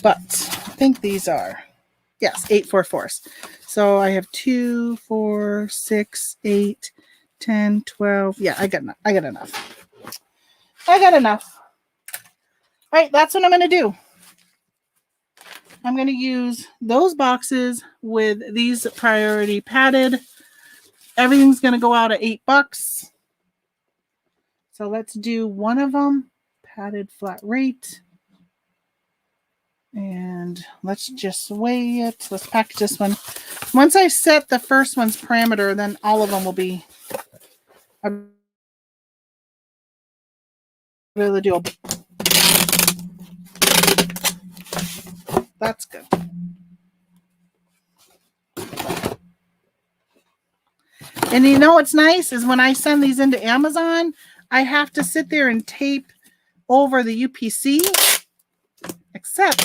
But I think these are, yes, 844s. So I have 2, 4, 6, 8, 10, 12. Yeah, I got enough. I got enough. All right, that's what I'm going to do. I'm going to use those boxes with these priority padded. Everything's going to go out at $8. So let's do one of them, padded flat rate. And let's just weigh it. Let's package this one. Once I set the first one's parameter, then all of them will be really doable. That's good. And you know what's nice is when I send these into Amazon, I have to sit there and tape over the UPC, except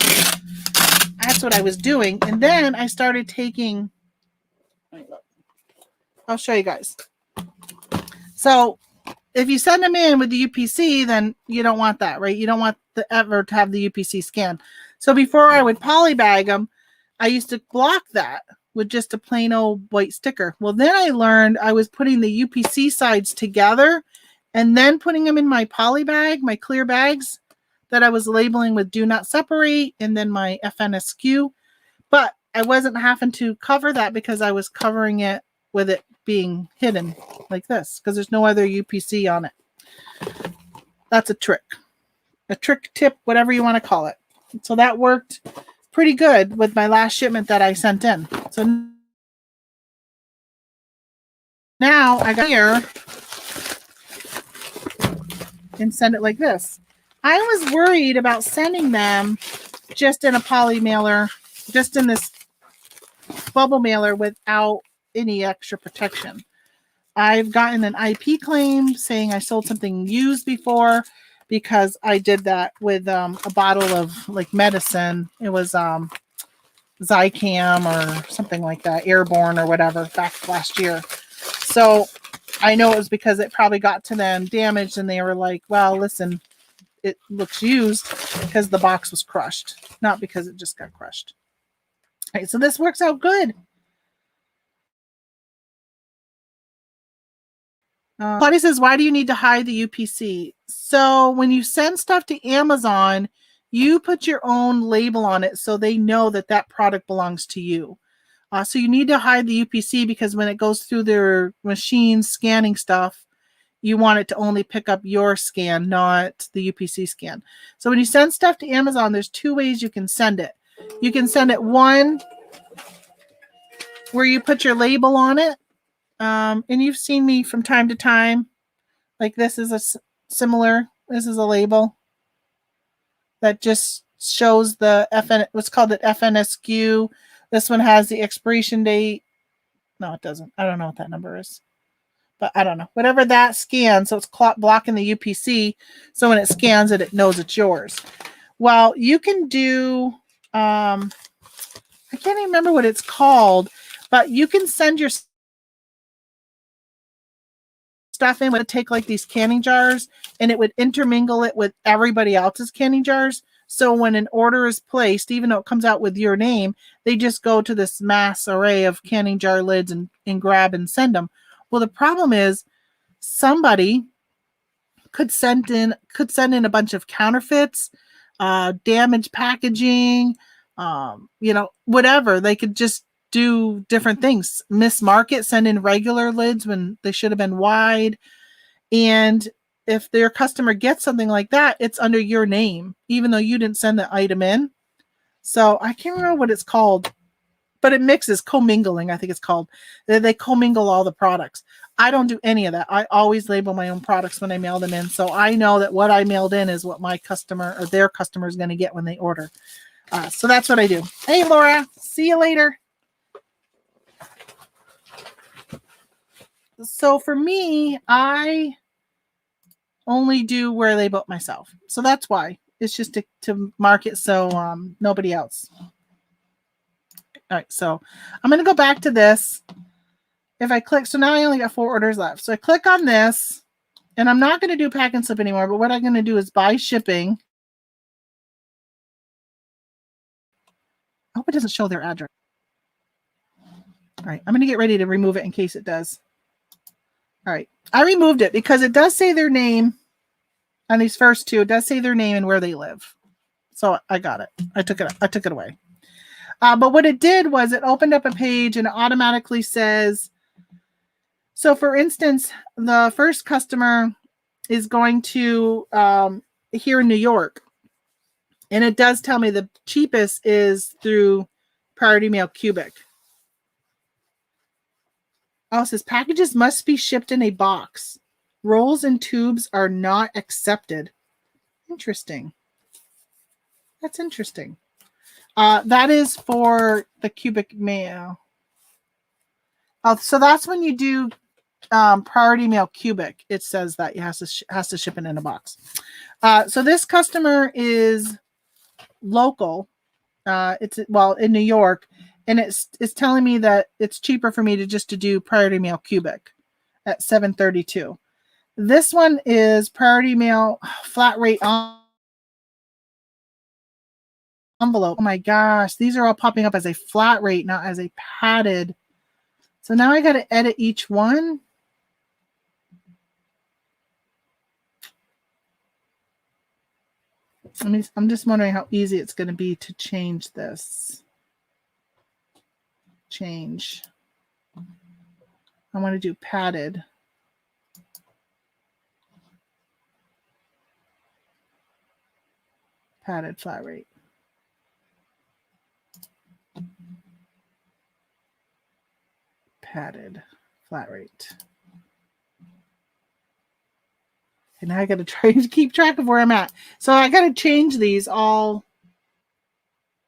that's what I was doing. And then I started taking, I'll show you guys. So if you send them in with the UPC, then you don't want that, right? You don't want ever to have the UPC scan. So before I would polybag them, I used to block that with just a plain old white sticker. Well, then I learned I was putting the UPC sides together and then putting them in my poly bag, my clear bags that I was labeling with do not separate, and then my FNSQ. But I wasn't having to cover that because I was covering it with it being hidden like this because there's no other UPC on it. That's a trick tip, whatever you want to call it. So that worked pretty good with my last shipment that I sent in. So now I got here and send it like this. I was worried about sending them just in a poly mailer, just in this bubble mailer without any extra protection. I've gotten an IP claim saying I sold something used before because I did that with a bottle of like medicine. It was Zicam or something like that, Airborne or whatever, back last year. So I know it was because it probably got to them damaged and they were like, well, listen, it looks used because the box was crushed, not because it just got crushed. All right, so this works out good. Claudia says, why do you need to hide the UPC? So when you send stuff to Amazon, you put your own label on it so they know that that product belongs to you. So you need to hide the UPC because when it goes through their machine scanning stuff, you want it to only pick up your scan, not the UPC scan. So when you send stuff to Amazon, there's two ways you can send it. You can send it one where you put your label on it. And you've seen me from time to time. Like this is this is a label that just shows the what's called the FNSQ. This one has the expiration date. No, it doesn't. I don't know what that number is. But I don't know. Whatever that scans, so it's blocking the UPC. So when it scans it, it knows it's yours. Well, you can do, I can't even remember what it's called, but you can send your stuff in. Would take like these canning jars and it would intermingle it with everybody else's canning jars. So when an order is placed, even though it comes out with your name, they just go to this mass array of canning jar lids and grab and send them. Well, the problem is somebody could send in a bunch of counterfeits, damaged packaging, whatever. They could just do different things, mismark it, send in regular lids when they should have been wide. And if their customer gets something like that, it's under your name, even though you didn't send the item in. So I can't remember what it's called, but it mixes, commingling, I think it's called. They commingle all the products. I don't do any of that. I always label my own products when I mail them in. So I know that what I mailed in is what my customer or their customer is going to get when they order. So that's what I do. Hey, Laura, see you later. So for me, I only do where I label it myself. So that's why. It's just to mark it so nobody else. All right, so I'm going to go back to this. If I click, so now I only got 4 orders left. So I click on this, and I'm not going to do pack and slip anymore, but what I'm going to do is buy shipping. I hope it doesn't show their address. All right, I'm going to get ready to remove it in case it does. All right, I removed it because it does say their name on these first 2. It does say their name and where they live. So I got it. I took it away. But what it did was it opened up a page and it automatically says, so for instance, the first customer is going to here in New York. And it does tell me the cheapest is through Priority Mail Cubic. Oh, it says packages must be shipped in a box. Rolls and tubes are not accepted. Interesting. That's interesting. That is for the cubic mail. Oh, so that's when you do Priority Mail Cubic. It says that it has to ship it in a box. So this customer is local. It's in New York, and it's telling me that it's cheaper for me to do Priority Mail Cubic at $7.32. This one is Priority Mail flat rate envelope. Oh my gosh, these are all popping up as a flat rate, not as a padded. So now I got to edit each one. I'm just wondering how easy it's going to be to change this. Change. I want to do padded. Padded flat rate. Padded flat rate. And now I got to try to keep track of where I'm at. So I got to change these all.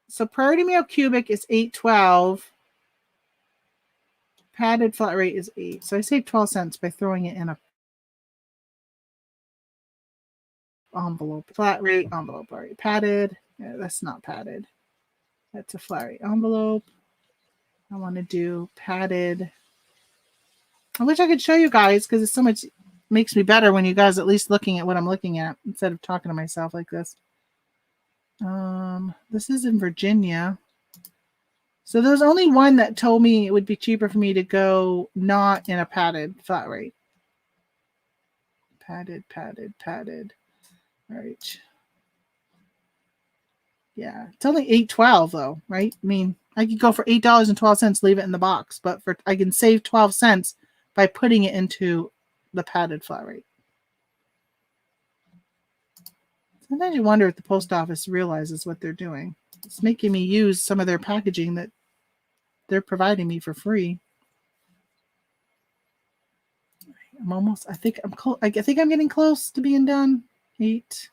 So Priority Mail Cubic is $8.12. Padded flat rate is $8. So I saved 12 cents by throwing it in a envelope. Flat rate envelope. All right. Padded. Yeah, that's not padded. That's a flat rate envelope. I want to do padded. I wish I could show you guys because it's so much makes me better when you guys at least looking at what I'm looking at instead of talking to myself like this. This is in Virginia. So there's only one that told me it would be cheaper for me to go not in a padded flat rate. Padded. All right. Yeah, it's only $8.12 though, right? I mean, I could go for $8.12, leave it in the box, but I can save 12 cents by putting it into the padded flat rate. Sometimes you wonder if the post office realizes what they're doing. It's making me use some of their packaging that they're providing me for free. I'm almost, I think I'm close. I think I'm getting close to being done. 8.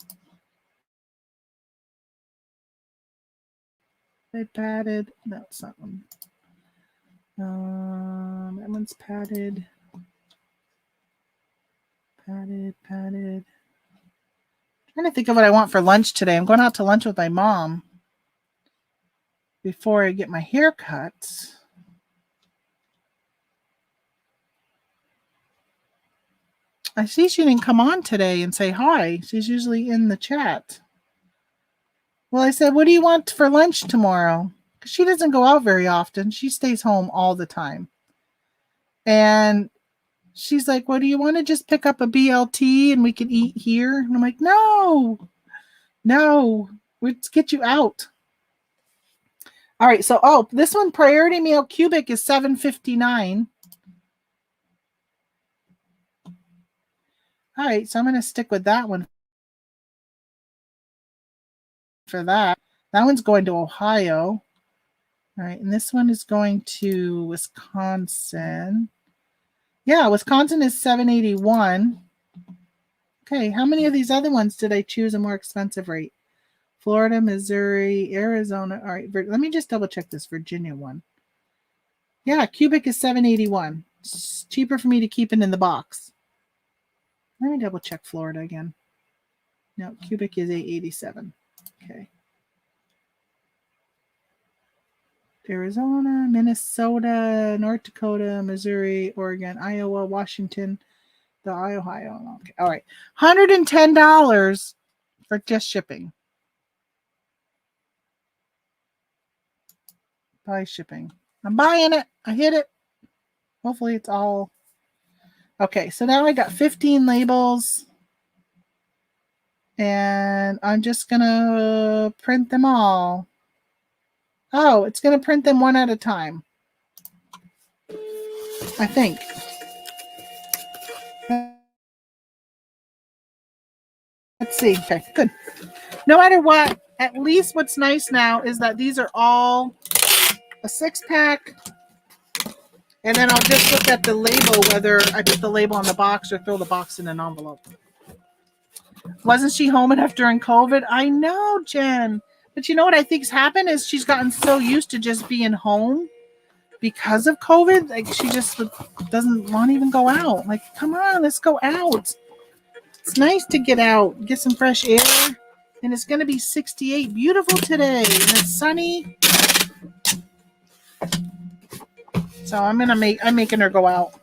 Padded. No, it's not one. That one's padded. Padded. Trying to think of what I want for lunch today. I'm going out to lunch with my mom before I get my hair cut. I see she didn't come on today and say hi. She's usually in the chat. Well, I said, what do you want for lunch tomorrow? Because she doesn't go out very often. She stays home all the time. And she's like, well, do you want to just pick up a BLT and we can eat here? And I'm like, no, let's get you out. All right, so this one, Priority Mail Cubic, is $7.59. All right, so I'm going to stick with that one for that. That one's going to Ohio. All right, and this one is going to Wisconsin. Yeah, Wisconsin is $7.81. Okay, how many of these other ones did I choose a more expensive rate? Florida, Missouri, Arizona. All right, let me just double check this Virginia one. Yeah, cubic is $7.81. It's cheaper for me to keep it in the box. Let me double check Florida again. No, cubic is $8.87. Okay. Arizona, Minnesota, North Dakota, Missouri, Oregon, Iowa, Washington, Ohio. Okay. All right. $110 for just shipping. Buy shipping. I'm buying it. I hit it. Hopefully it's all. Okay. So now I got 15 labels. And I'm just going to print them all. Oh, it's going to print them one at a time. I think. Let's see. Okay, good. No matter what, at least what's nice now is that these are all a 6-pack. And then I'll just look at the label, whether I put the label on the box or throw the box in an envelope. Wasn't she home enough during COVID? I know, Jen. But you know what I think's happened is she's gotten so used to just being home because of COVID. Like she just doesn't want to even go out. Like, come on, let's go out. It's nice to get out, get some fresh air. And it's going to be 68, beautiful today. And it's sunny. So I'm making her go out.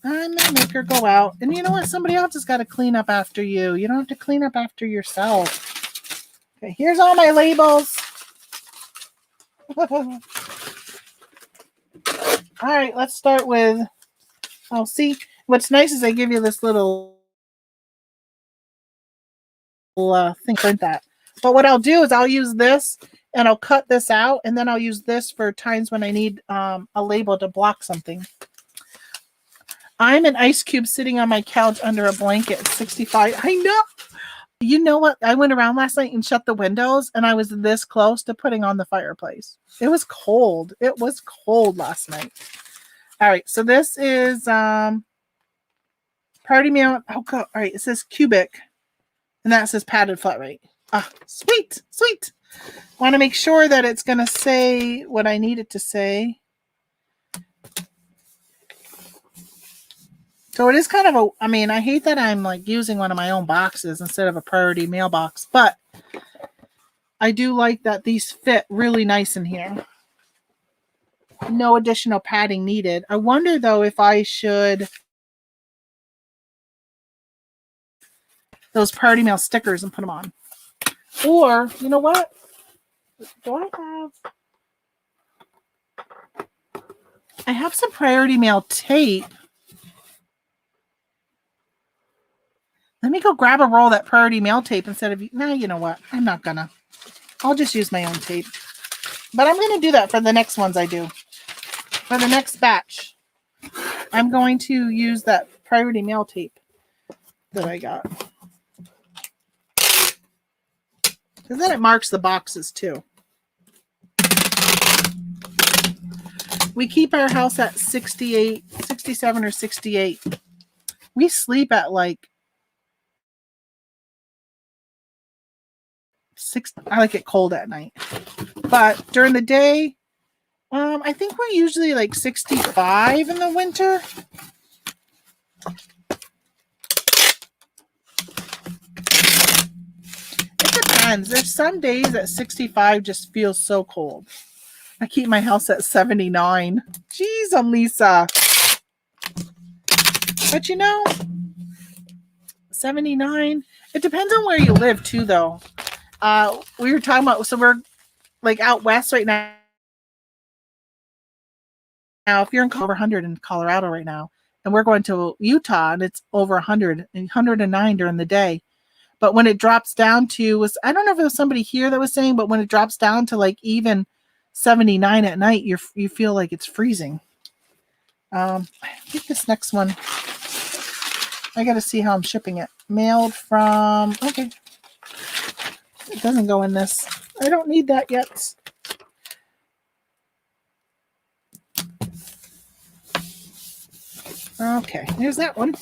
I'm going to make her go out. And you know what? Somebody else has got to clean up after you. You don't have to clean up after yourself. Okay, here's all my labels. All right, let's start with, oh, see, what's nice is they give you this little thing, print that. But what I'll do is I'll use this and I'll cut this out, and then I'll use this for times when I need a label to block something. I'm an ice cube sitting on my couch under a blanket at 65. I know. You know what? I went around last night and shut the windows, and I was this close to putting on the fireplace. It was cold. It was cold last night. All right. So this is Party Mail. Oh, God. All right. It says cubic, and that says padded flat rate. Ah, sweet. Sweet. Want to make sure that it's going to say what I need it to say. So it is kind of a, I mean, I hate that I'm like using one of my own boxes instead of a Priority mailbox, but I do like that these fit really nice in here. No additional padding needed. I wonder though if I should those Priority Mail stickers and put them on. Or, you know what? I have some Priority Mail tape. Let me go grab a roll of that Priority Mail tape instead of, no, you know what? I'm not gonna. I'll just use my own tape. But I'm going to do that for the next ones I do. For the next batch, I'm going to use that Priority Mail tape that I got. Because then it marks the boxes too. We keep our house at 68, 67 or 68. We sleep at like 6. I like it cold at night. But during the day, I think we're usually like 65 in the winter. It depends. There's some days that 65 just feels so cold. I keep my house at 79. Jeez, I'm Lisa. But you know, 79. It depends on where you live too, though. We were talking about, so we're like out west right now. Now, if you're in over 100 in Colorado right now, and we're going to Utah, and it's over 100 and 109 during the day. But when it drops down to, I don't know if it was somebody here that was saying, but when it drops down to like even 79 at night, you feel like it's freezing. I think this next one, I got to see how I'm shipping it. Mailed from, okay. It doesn't go in this. I don't need that yet. Okay, here's that one.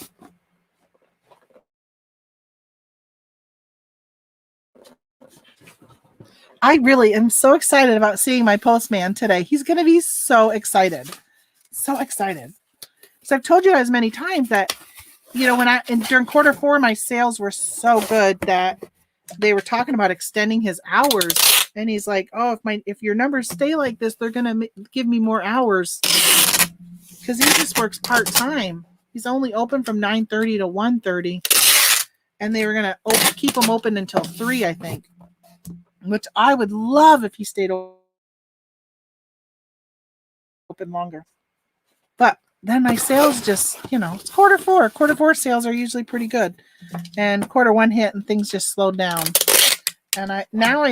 I really am so excited about seeing my postman today. He's going to be so excited. So excited. So I've told you guys many times that, you know, during Q4, my sales were so good that they were talking about extending his hours And he's like, oh, if your numbers stay like this, they're going to give me more hours. Because he just works part-time. He's only open from 9:30 to 1:30. And they were going to keep him open until 3, I think. Which I would love if he stayed open longer. But then my sales just, it's quarter four. Quarter four sales are usually pretty good. And quarter one hit and things just slowed down. And I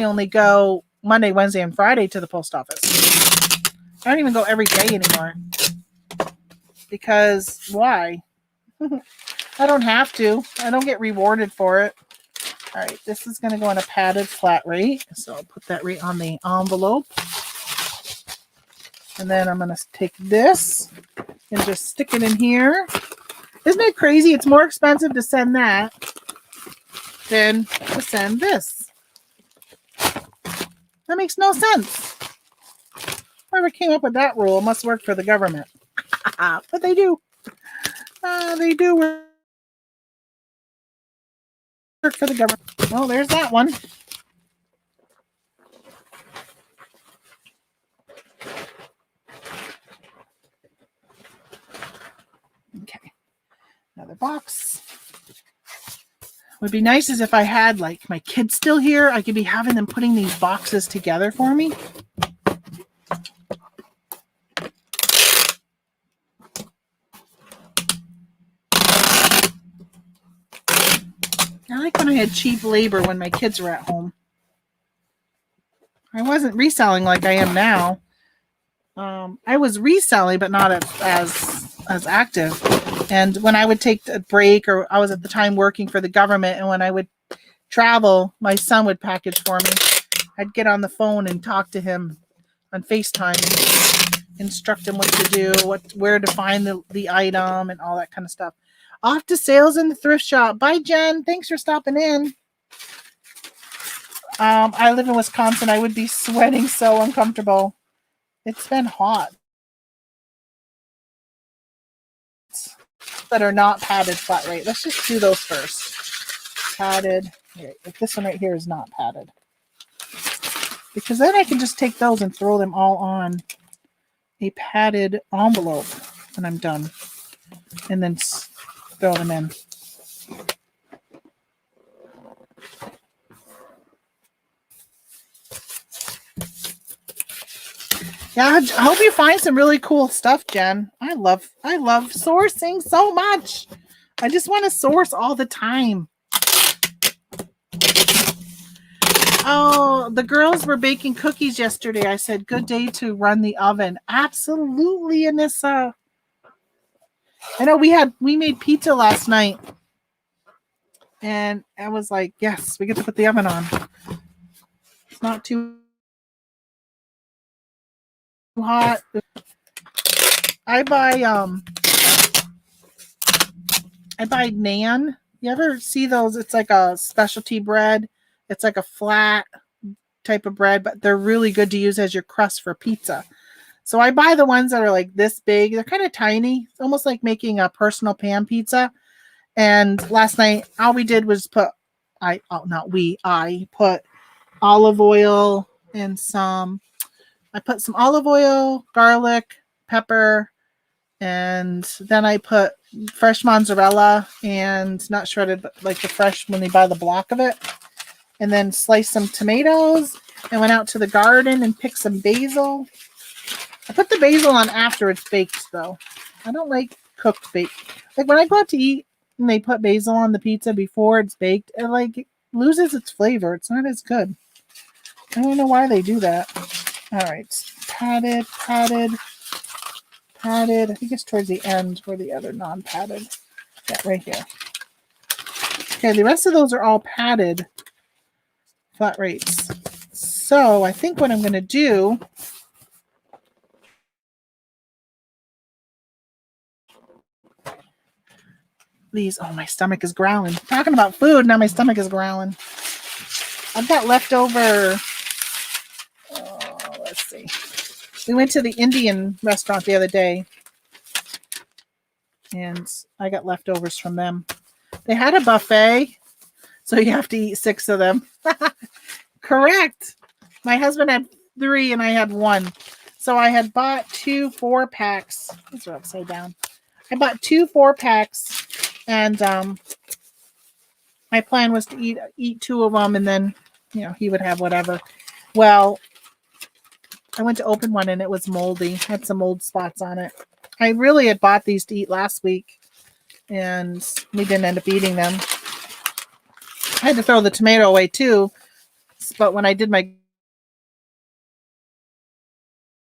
only go Monday, Wednesday, and Friday to the post office. I don't even go every day anymore. Because why? I don't have to. I don't get rewarded for it. All right, this is going to go on a padded flat rate. So I'll put that rate on the envelope. And then I'm going to take this and just stick it in here. Isn't it crazy? It's more expensive to send that than to send this. That makes no sense. Whoever came up with that rule must work for the government. But they do. They do work for the government. Well, there's that one. Okay. Another box. Would be nice is if I had like my kids still here, I could be having them putting these boxes together for me. I like when I had cheap labor when my kids were at home. I wasn't reselling like I am now. I was reselling, but not as active. And when I would take a break, or I was at the time working for the government, and when I would travel, my son would package for me. I'd get on the phone and talk to him on FaceTime and instruct him what to do, where to find the item, and all that kind of stuff. Off to sales in the thrift shop. Bye, Jen. Thanks for stopping in. I live in Wisconsin. I would be sweating so uncomfortable. It's been hot. That are not padded flat rate. Let's just do those first. Padded. If this one right here is not padded. Because then I can just take those and throw them all on a padded envelope when I'm done. And then throw them in. Yeah, I hope you find some really cool stuff, Jen. I love sourcing so much. I just want to source all the time. Oh, the girls were baking cookies yesterday. I said, good day to run the oven. Absolutely, Anissa. I know we made pizza last night. And I was like, yes, we get to put the oven on. It's not too hot. I buy naan. You ever see those? It's like a specialty bread. It's like a flat type of bread, but they're really good to use as your crust for pizza. So I buy the ones that are like this big. They're kind of tiny. It's almost like making a personal pan pizza. And last night, all we did was I put olive oil and I put some olive oil, garlic, pepper, and then I put fresh mozzarella and not shredded, but like the fresh when they buy the block of it. And then sliced some tomatoes and went out to the garden and picked some basil. I put the basil on after it's baked, though. I don't like cooked baked. Like when I go out to eat and they put basil on the pizza before it's baked, it loses its flavor. It's not as good. I don't know why they do that. All right, padded. I think it's towards the end where the other non-padded. Yeah, right here. Okay, the rest of those are all padded flat rates. So I think what I'm going to do my stomach is growling. Talking about food, now my stomach is growling. I've got leftover, let's see. We went to the Indian restaurant the other day, and I got leftovers from them. They had a buffet, so you have to eat 6 of them. Correct. My husband had 3 and I had 1. So I had bought 2 4-packs. These are upside down. I bought 2 4-packs, and my plan was to eat 2 of them, and then he would have whatever. Well, I went to open one and it was moldy. Had some mold spots on it. I really had bought these to eat last week, and we didn't end up eating them. I had to throw the tomato away too, but when I did my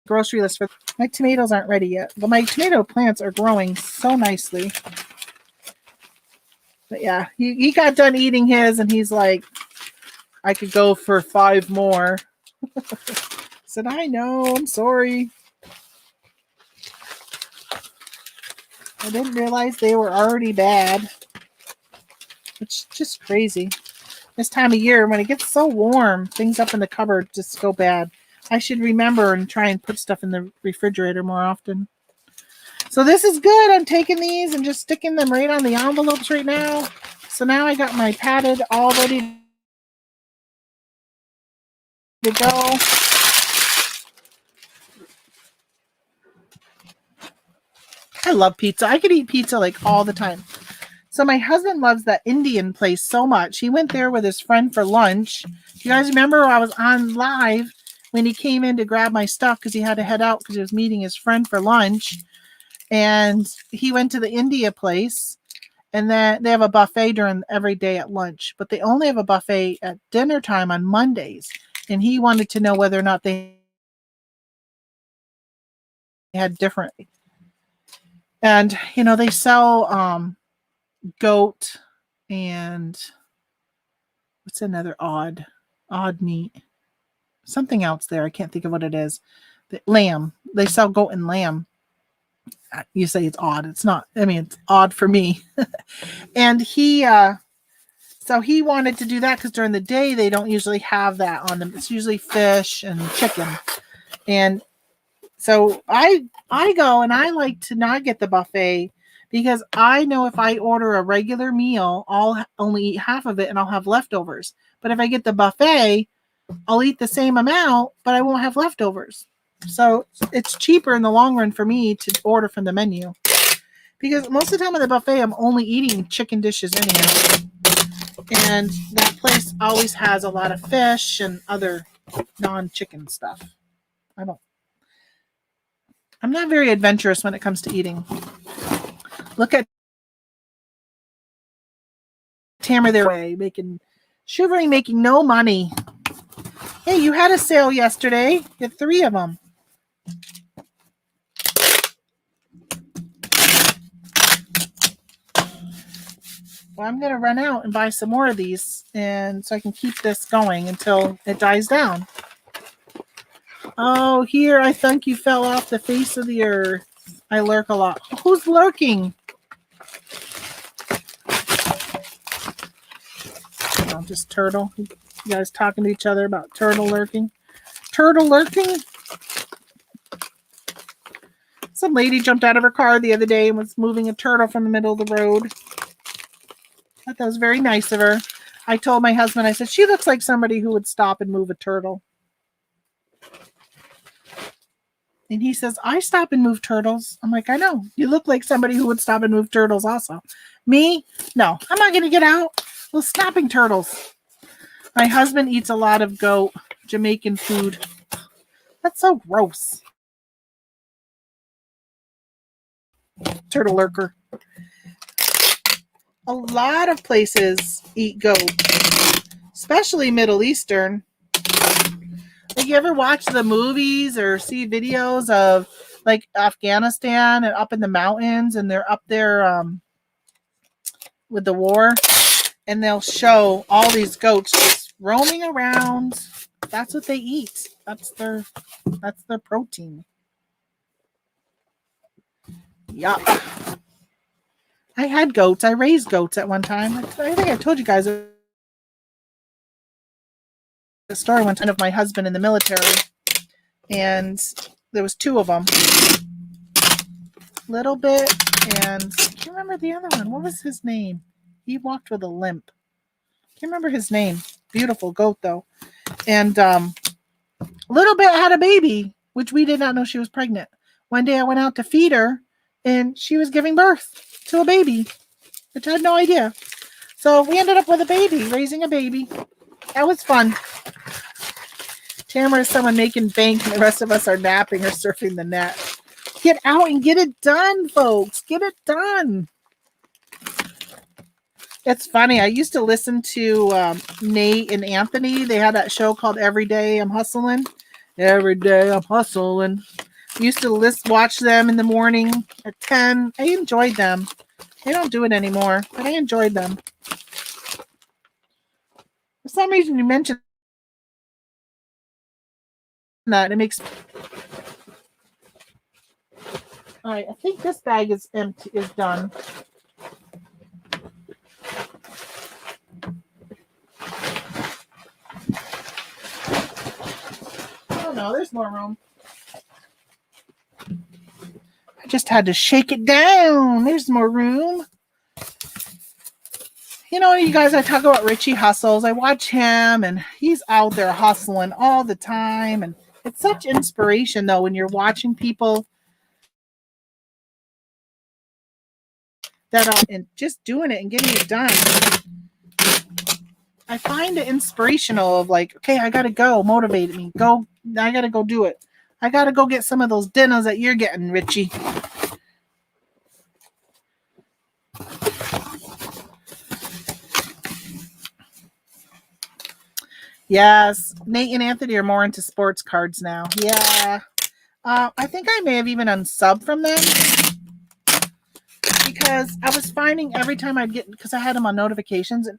grocery list, for my tomatoes aren't ready yet, but my tomato plants are growing so nicely. But yeah, he got done eating his, and he's like, I could go for 5 more. I said, I know, I'm sorry. I didn't realize they were already bad. It's just crazy. This time of year, when it gets so warm, things up in the cupboard just go bad. I should remember and try and put stuff in the refrigerator more often. So this is good. I'm taking these and just sticking them right on the envelopes right now. So now I got my padded all ready to go. I love pizza. I could eat pizza like all the time. So my husband loves that Indian place so much. He went there with his friend for lunch. You guys remember I was on live when he came in to grab my stuff because he had to head out because he was meeting his friend for lunch. And he went to the India place, and then they have a buffet during every day at lunch, but they only have a buffet at dinner time on Mondays. And he wanted to know whether or not they had different. And, they sell goat and what's another odd meat? Something else there. I can't think of what it is. Lamb. They sell goat and lamb. You say it's odd. It's not. I mean, it's odd for me. And so he wanted to do that because during the day they don't usually have that on them. It's usually fish and chicken. And so I go and I like to not get the buffet because I know if I order a regular meal, I'll only eat half of it and I'll have leftovers. But if I get the buffet, I'll eat the same amount, but I won't have leftovers. So it's cheaper in the long run for me to order from the menu. Because most of the time at the buffet, I'm only eating chicken dishes anyhow. And that place always has a lot of fish and other non-chicken stuff. I'm not very adventurous when it comes to eating. Look at Tamara their way, shivering, making no money. Hey, you had a sale yesterday. You had 3 of them. Well, I'm going to run out and buy some more of these, and so I can keep this going until it dies down. Oh, here, I think you fell off the face of the earth. I lurk a lot. Who's lurking? Oh, just turtle. You guys talking to each other about turtle lurking? Turtle lurking? Some lady jumped out of her car the other day and was moving a turtle from the middle of the road. I thought that was very nice of her. I told my husband, I said, she looks like somebody who would stop and move a turtle. And he says, I stop and move turtles. I'm like, I know. You look like somebody who would stop and move turtles also. Me? No, I'm not going to get out. Well, stopping turtles. My husband eats a lot of goat, Jamaican food. That's so gross. Turtle lurker. A lot of places eat goat, especially Middle Eastern. Like, you ever watch the movies or see videos of like Afghanistan and up in the mountains, and they're up there with the war, and they'll show all these goats just roaming around. That's what they eat. That's their protein. Yuck. I had goats. I raised goats at one time. I think I told you guys a story one time of my husband in the military, and there was 2 of them. Little Bit, and I can't remember the other one. What was his name? He walked with a limp. Can't remember his name. Beautiful goat though. And little bit had a baby, which we did not know she was pregnant. One day I went out to feed her and she was giving birth to a baby, which I had no idea. So we ended up with a baby, raising a baby. That was fun. Tamara is someone making bank and the rest of us are napping or surfing the net. Get out and get it done, folks. Get it done. It's funny. I used to listen to Nate and Anthony. They had that show called Every Day I'm Hustling. Every day I'm hustling. I used to watch them in the morning at 10. I enjoyed them. They don't do it anymore, but I enjoyed them. For some reason, you mentioned that. It makes... All right, I think this bag is empty, is done. Oh no, there's more room. I just had to shake it down. There's more room. You know, you guys, I talk about Richie hustles. I watch him and he's out there hustling all the time. And it's such inspiration, though, when you're watching people that are and just doing it and getting it done. I find it inspirational of like, okay, I got to go. Motivate me. Go. I got to go do it. I got to go get some of those dinners that you're getting, Richie. Yes, Nate and Anthony are more into sports cards now. Yeah. I think I may have even unsubbed from them because I was finding every time I'd get, because I had them on notifications, and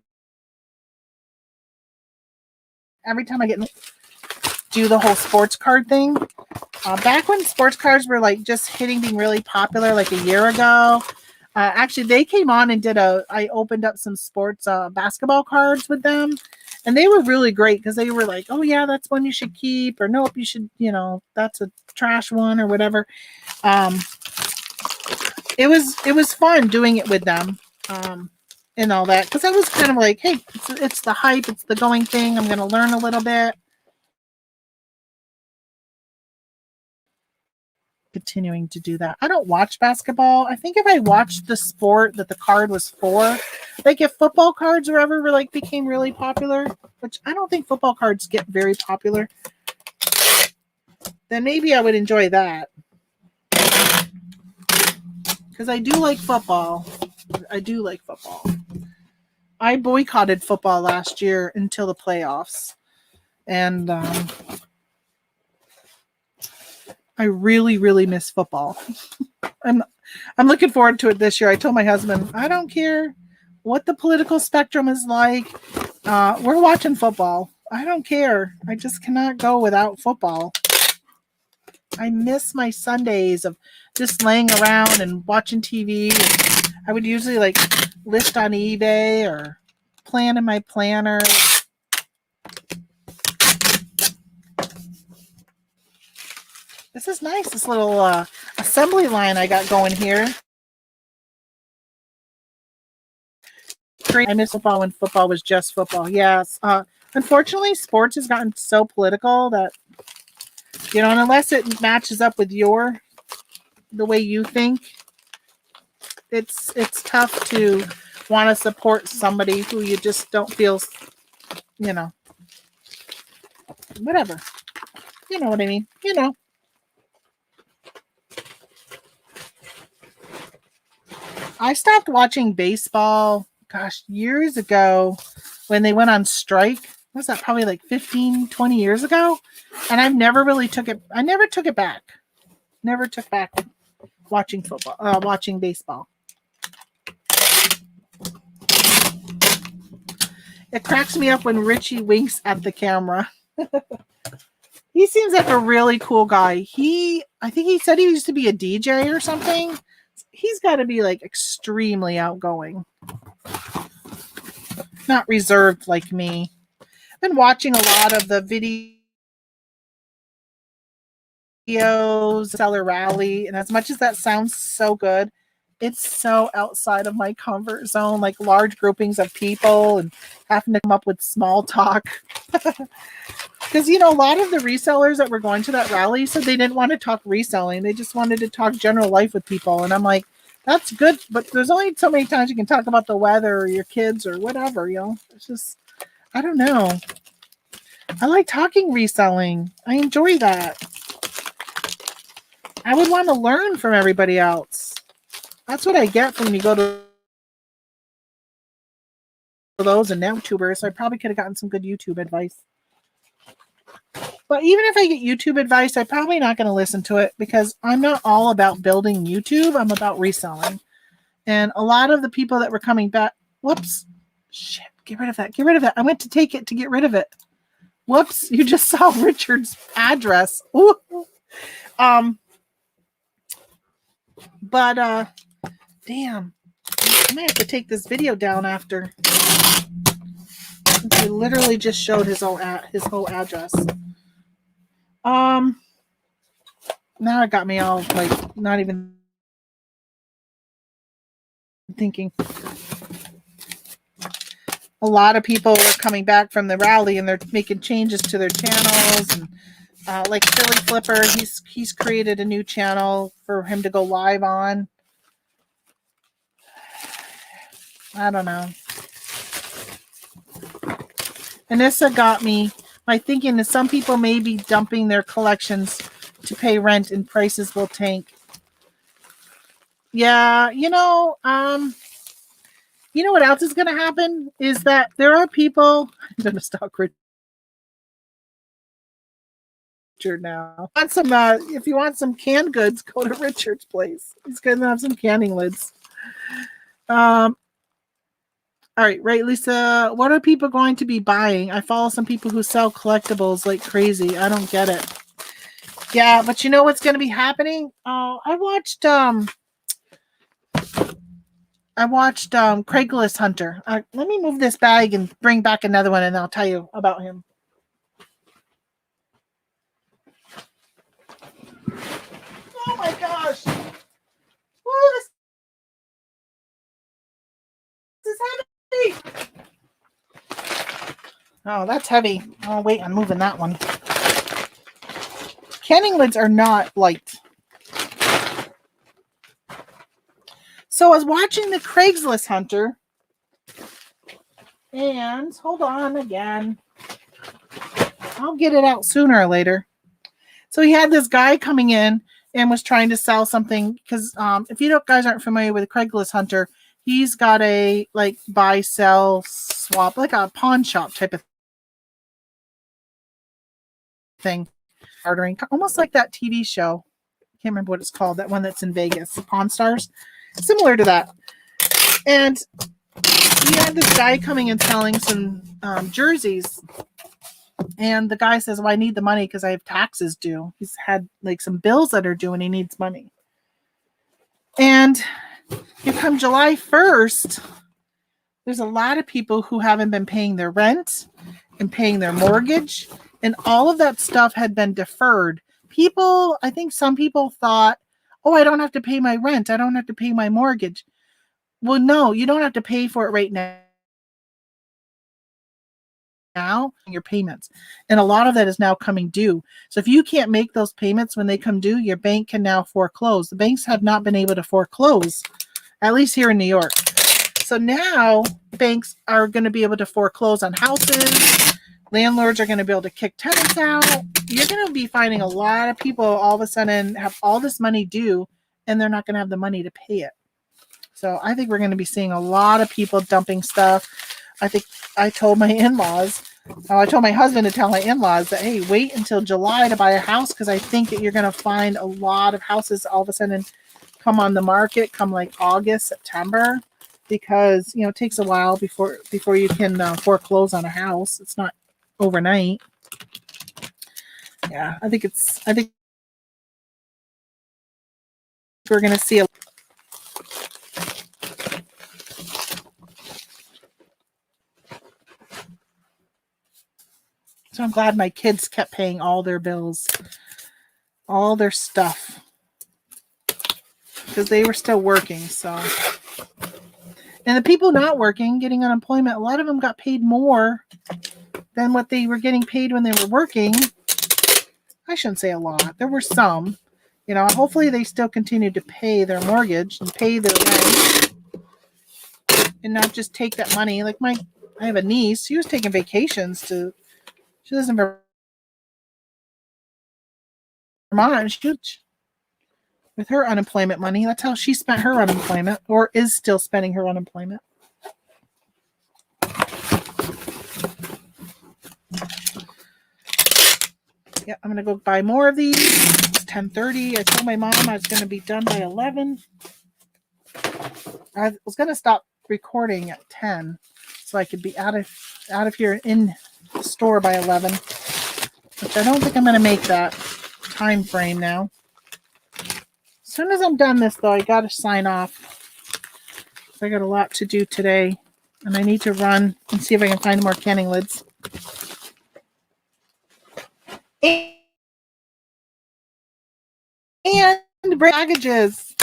every time I get do the whole sports card thing. Back when sports cards were like just hitting being really popular like a year ago, actually they came on and I opened up some sports basketball cards with them. And they were really great because they were like, oh, yeah, that's one you should keep. Or nope, you should, that's a trash one or whatever. It was fun doing it with them and all that. Because I was kind of like, hey, it's the hype. It's the going thing. I'm going to learn a little bit. Continuing to do that. I don't watch basketball. I think if I watched the sport that the card was for, like if football cards or ever became really popular, which I don't think football cards get very popular, then maybe I would enjoy that. Because I do like football. I boycotted football last year until the playoffs. And I really, really miss football. I'm looking forward to it this year. I told my husband, I don't care what the political spectrum is like. We're watching football. I don't care. I just cannot go without football. I miss my Sundays of just laying around and watching TV. I would usually list on eBay or plan in my planner. This is nice, this little assembly line I got going here. I miss football when football was just football. Yes. Unfortunately, sports has gotten so political that, and unless it matches up with the way you think, it's tough to want to support somebody who you just don't feel, whatever. You know what I mean? I stopped watching baseball, years ago when they went on strike. What was that, probably 15, 20 years ago? And I've never really took it back. Never took back watching baseball. It cracks me up when Richie winks at the camera. He seems like a really cool guy. I think he said he used to be a DJ or something. He's got to be extremely outgoing. Not reserved like me. I've been watching a lot of the videos, Seller Rally, and as much as that sounds so good, it's so outside of my comfort zone, large groupings of people and having to come up with small talk. Because, you know, a lot of the resellers that were going to that rally said they didn't want to talk reselling. They just wanted to talk general life with people. And I'm like, that's good. But there's only so many times you can talk about the weather or your kids or whatever, you know. It's just, I don't know. I like talking reselling. I enjoy that. I would want to learn from everybody else. That's what I get from when you go to those and now tubers. So I probably could have gotten some good YouTube advice. But even if I get YouTube advice, I'm probably not going to listen to it because I'm not all about building YouTube. I'm about reselling. And a lot of the people that were coming back, whoops, shit, get rid of that. Get rid of that. I went to take it to get rid of it. Whoops, you just saw Richard's address. Ooh. But damn, I may have to take this video down after. He literally just showed his whole address. Now it got me all like not even thinking. A lot of people are coming back from the rally and they're making changes to their channels. And like Philly Flipper, he's created a new channel for him to go live on. I don't know. Anissa got me. My thinking is some people may be dumping their collections to pay rent and prices will tank. Yeah, you know what else is going to happen is that there are people. I'm going to stalk Richard now. Want some? If you want some canned goods, go to Richard's place. He's going to have some canning lids. All right, Lisa. What are people going to be buying? I follow some people who sell collectibles like crazy. I don't get it. Yeah, but you know what's going to be happening? I watched Craigslist Hunter. Let me move this bag and bring back another one, and I'll tell you about him. Oh my gosh! Whoa, this is heavy. Oh, that's heavy. Oh wait, I'm moving that one. Canning lids are not light. So I was watching the Craigslist Hunter, and hold on again. I'll get it out sooner or later. So he had this guy coming in and was trying to sell something because if you guys aren't familiar with Craigslist Hunter, he's got a like buy, sell, swap, like a pawn shop type of thing. Ordering, almost like that TV show. I can't remember what it's called. That one that's in Vegas, Pawn Stars. Similar to that. And he had this guy coming and selling some jerseys. And the guy says, well, I need the money because I have taxes due. He's had like some bills that are due and he needs money. And here come July 1st, there's a lot of people who haven't been paying their rent and paying their mortgage. And all of that stuff had been deferred. I think some people thought, oh, I don't have to pay my rent. I don't have to pay my mortgage. Well, no, you don't have to pay for it right now. Your payments, and a lot of that is now coming due. So if you can't make those payments when they come due, your bank can now foreclose. The banks have not been able to foreclose, at least here in New York. So now banks are going to be able to foreclose on houses. Landlords are going to be able to kick tenants out. You're going to be finding a lot of people all of a sudden have all this money due and they're not going to have the money to pay it. So I think we're going to be seeing a lot of people dumping stuff. I think I told my in-laws, I told my husband to tell my in-laws that, hey, wait until July to buy a house because I think that you're going to find a lot of houses all of a sudden come on the market come like August, September, because, you know, it takes a while before you can foreclose on a house. It's not overnight. Yeah, I think we're going to see a So I'm glad my kids kept paying all their bills, all their stuff, because they were still working. So, and the people not working, getting unemployment, a lot of them got paid more than what they were getting paid when they were working. I shouldn't say a lot. There were some. You know, hopefully they still continue to pay their mortgage and pay their rent and not just take that money. Like I have a niece. She was taking vacations she lives in Vermont. With her unemployment money, that's how she spent her unemployment, or is still spending her unemployment. Yeah, I'm gonna go buy more of these. It's 10:30. I told my mom I was gonna be done by 11. I was gonna stop recording at 10, so I could be out of here in the store by 11. Which I don't think I'm gonna make that time frame now. As soon as I'm done this, though, I gotta sign off. I got a lot to do today, and I need to run and see if I can find more canning lids. And bring packages.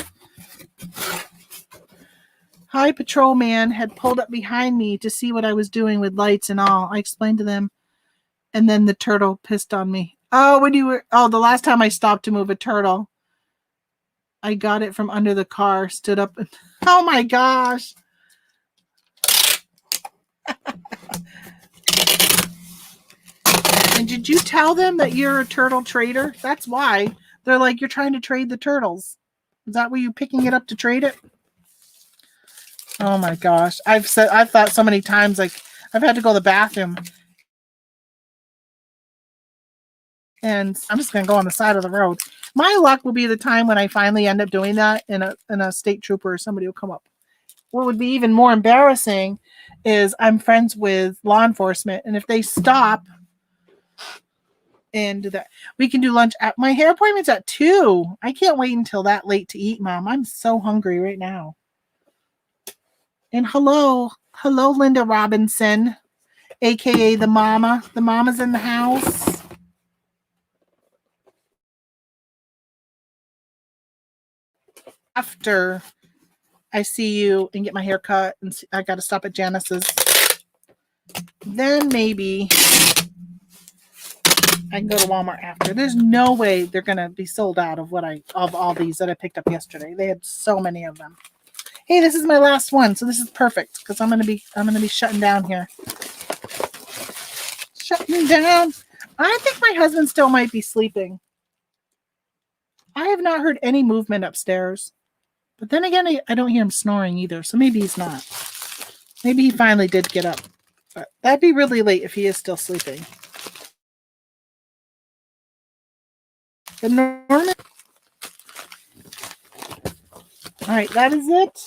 High Patrol Man had pulled up behind me to see what I was doing with lights and all. I explained to them, and then the turtle pissed on me. Oh, the last time I stopped to move a turtle, I got it from under the car, stood up, and oh my gosh. And did you tell them that you're a turtle trader? That's why. They're like, you're trying to trade the turtles. Is that where you picking it up to trade it? Oh my gosh. I've thought so many times, like, I've had to go to the bathroom. And I'm just going to go on the side of the road. My luck will be the time when I finally end up doing that, and a state trooper or somebody will come up. What would be even more embarrassing is I'm friends with law enforcement, and if they stop and do that, we can do lunch at my hair appointment's at 2. I can't wait until that late to eat, Mom. I'm so hungry right now. And hello, Linda Robinson, aka the mama. The mama's in the house. After I see you and get my hair cut, and I got to stop at Janice's, then maybe I can go to Walmart after. There's no way they're gonna be sold out of all these that I picked up yesterday. They had so many of them. Hey, this is my last one, so this is perfect because I'm gonna be shutting down here. Shutting down. I think my husband still might be sleeping. I have not heard any movement upstairs. But then again, I don't hear him snoring either, so maybe he's not. Maybe he finally did get up. But that'd be really late if he is still sleeping. But Norman. All right, that is it.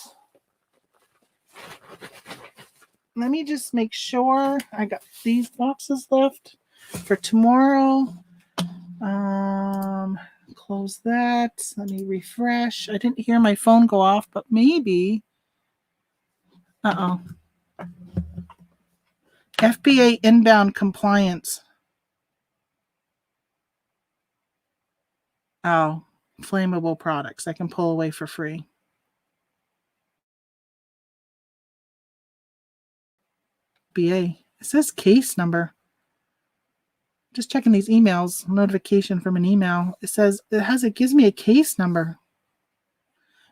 Let me just make sure I got these boxes left for tomorrow. Close that. Let me refresh. I didn't hear my phone go off, but maybe. FBA inbound compliance. Oh, flammable products I can pull away for free. FBA. It says case number. Just checking these emails. Notification from an email. It gives me a case number.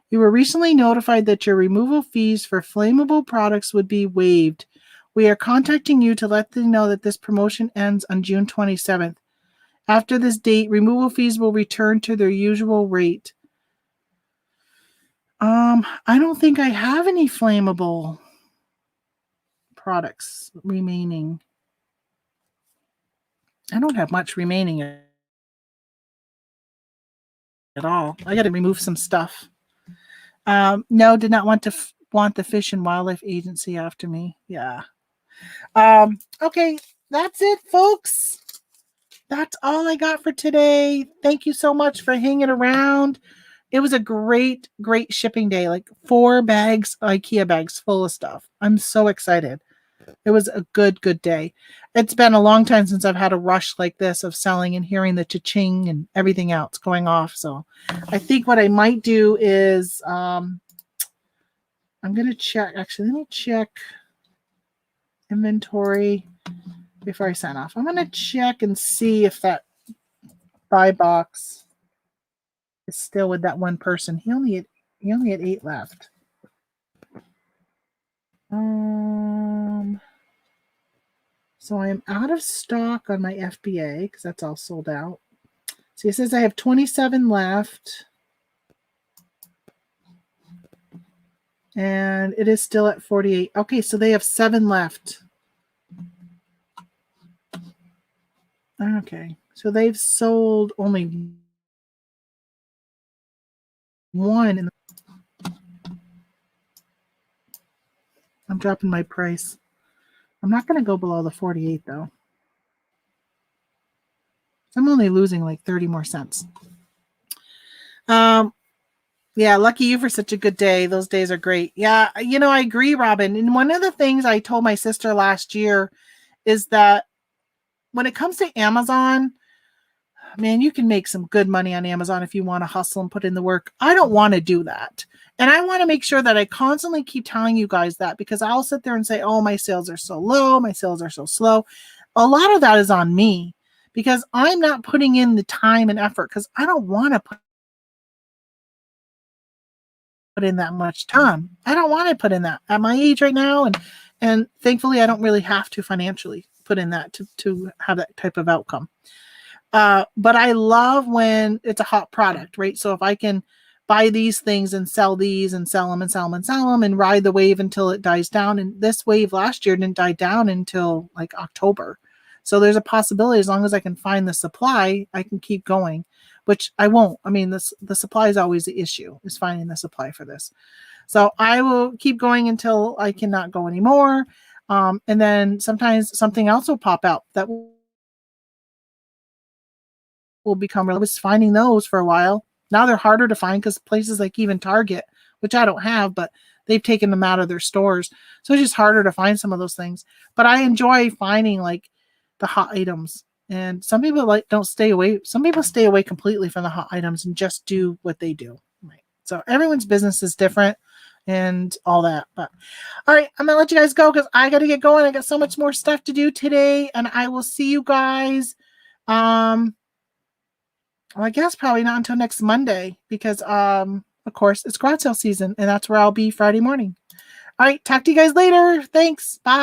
You were recently notified that your removal fees for flammable products would be waived. We are contacting you to let them know that this promotion ends on June 27th. After this date, removal fees will return to their usual rate. I don't think I have any flammable products remaining. I don't have much remaining at all. I got to remove some stuff. No, did not want the Fish and Wildlife Agency after me. Yeah. Okay, that's it, folks. That's all I got for today. Thank you so much for hanging around. It was a great shipping day. Like 4 bags, IKEA bags full of stuff. I'm so excited. It was a good day. It's been a long time since I've had a rush like this of selling and hearing the cha-ching and everything else going off. So I think what I might do is I'm going to check. Actually, let me check inventory. before I sign off. I'm going to check and see if that buy box is still with that one person. He only had 8 left. So I am out of stock on my FBA because that's all sold out. So he says I have 27 left. And it is still at 48. Okay, so they have 7 left. Okay, so they've sold only 1. I'm dropping my price. I'm not going to go below the 48 though. I'm only losing like 30 more cents. Yeah, lucky you for such a good day. Those days are great. Yeah, I agree, Robin. And one of the things I told my sister last year is that when it comes to Amazon, man, you can make some good money on Amazon if you want to hustle and put in the work. I don't want to do that. And I want to make sure that I constantly keep telling you guys that, because I'll sit there and say, oh, my sales are so low. My sales are so slow. A lot of that is on me because I'm not putting in the time and effort, because I don't want to put in that much time. I don't want to put in that at my age right now. And thankfully, I don't really have to financially put in that to have that type of outcome. But I love when it's a hot product, right? So if I can buy these things and sell these and sell them and sell them and sell them and ride the wave until it dies down. And this wave last year didn't die down until like October. So there's a possibility, as long as I can find the supply, I can keep going, which I won't. I mean, the supply is always the issue, is finding the supply for this. So I will keep going until I cannot go anymore. And then sometimes something else will pop out that will become. I was finding those for a while. Now they're harder to find because places like even Target, which I don't have, but they've taken them out of their stores. So it's just harder to find some of those things. But I enjoy finding like the hot items. And some people don't stay away. Some people stay away completely from the hot items and just do what they do. Right. So everyone's business is different and all that. But all right, I'm gonna let you guys go because I got to get going. I got so much more stuff to do today, and I will see you guys. Well, I guess probably not until next Monday because, of course, it's garage sale season, and that's where I'll be Friday morning. All right, talk to you guys later. Thanks. Bye.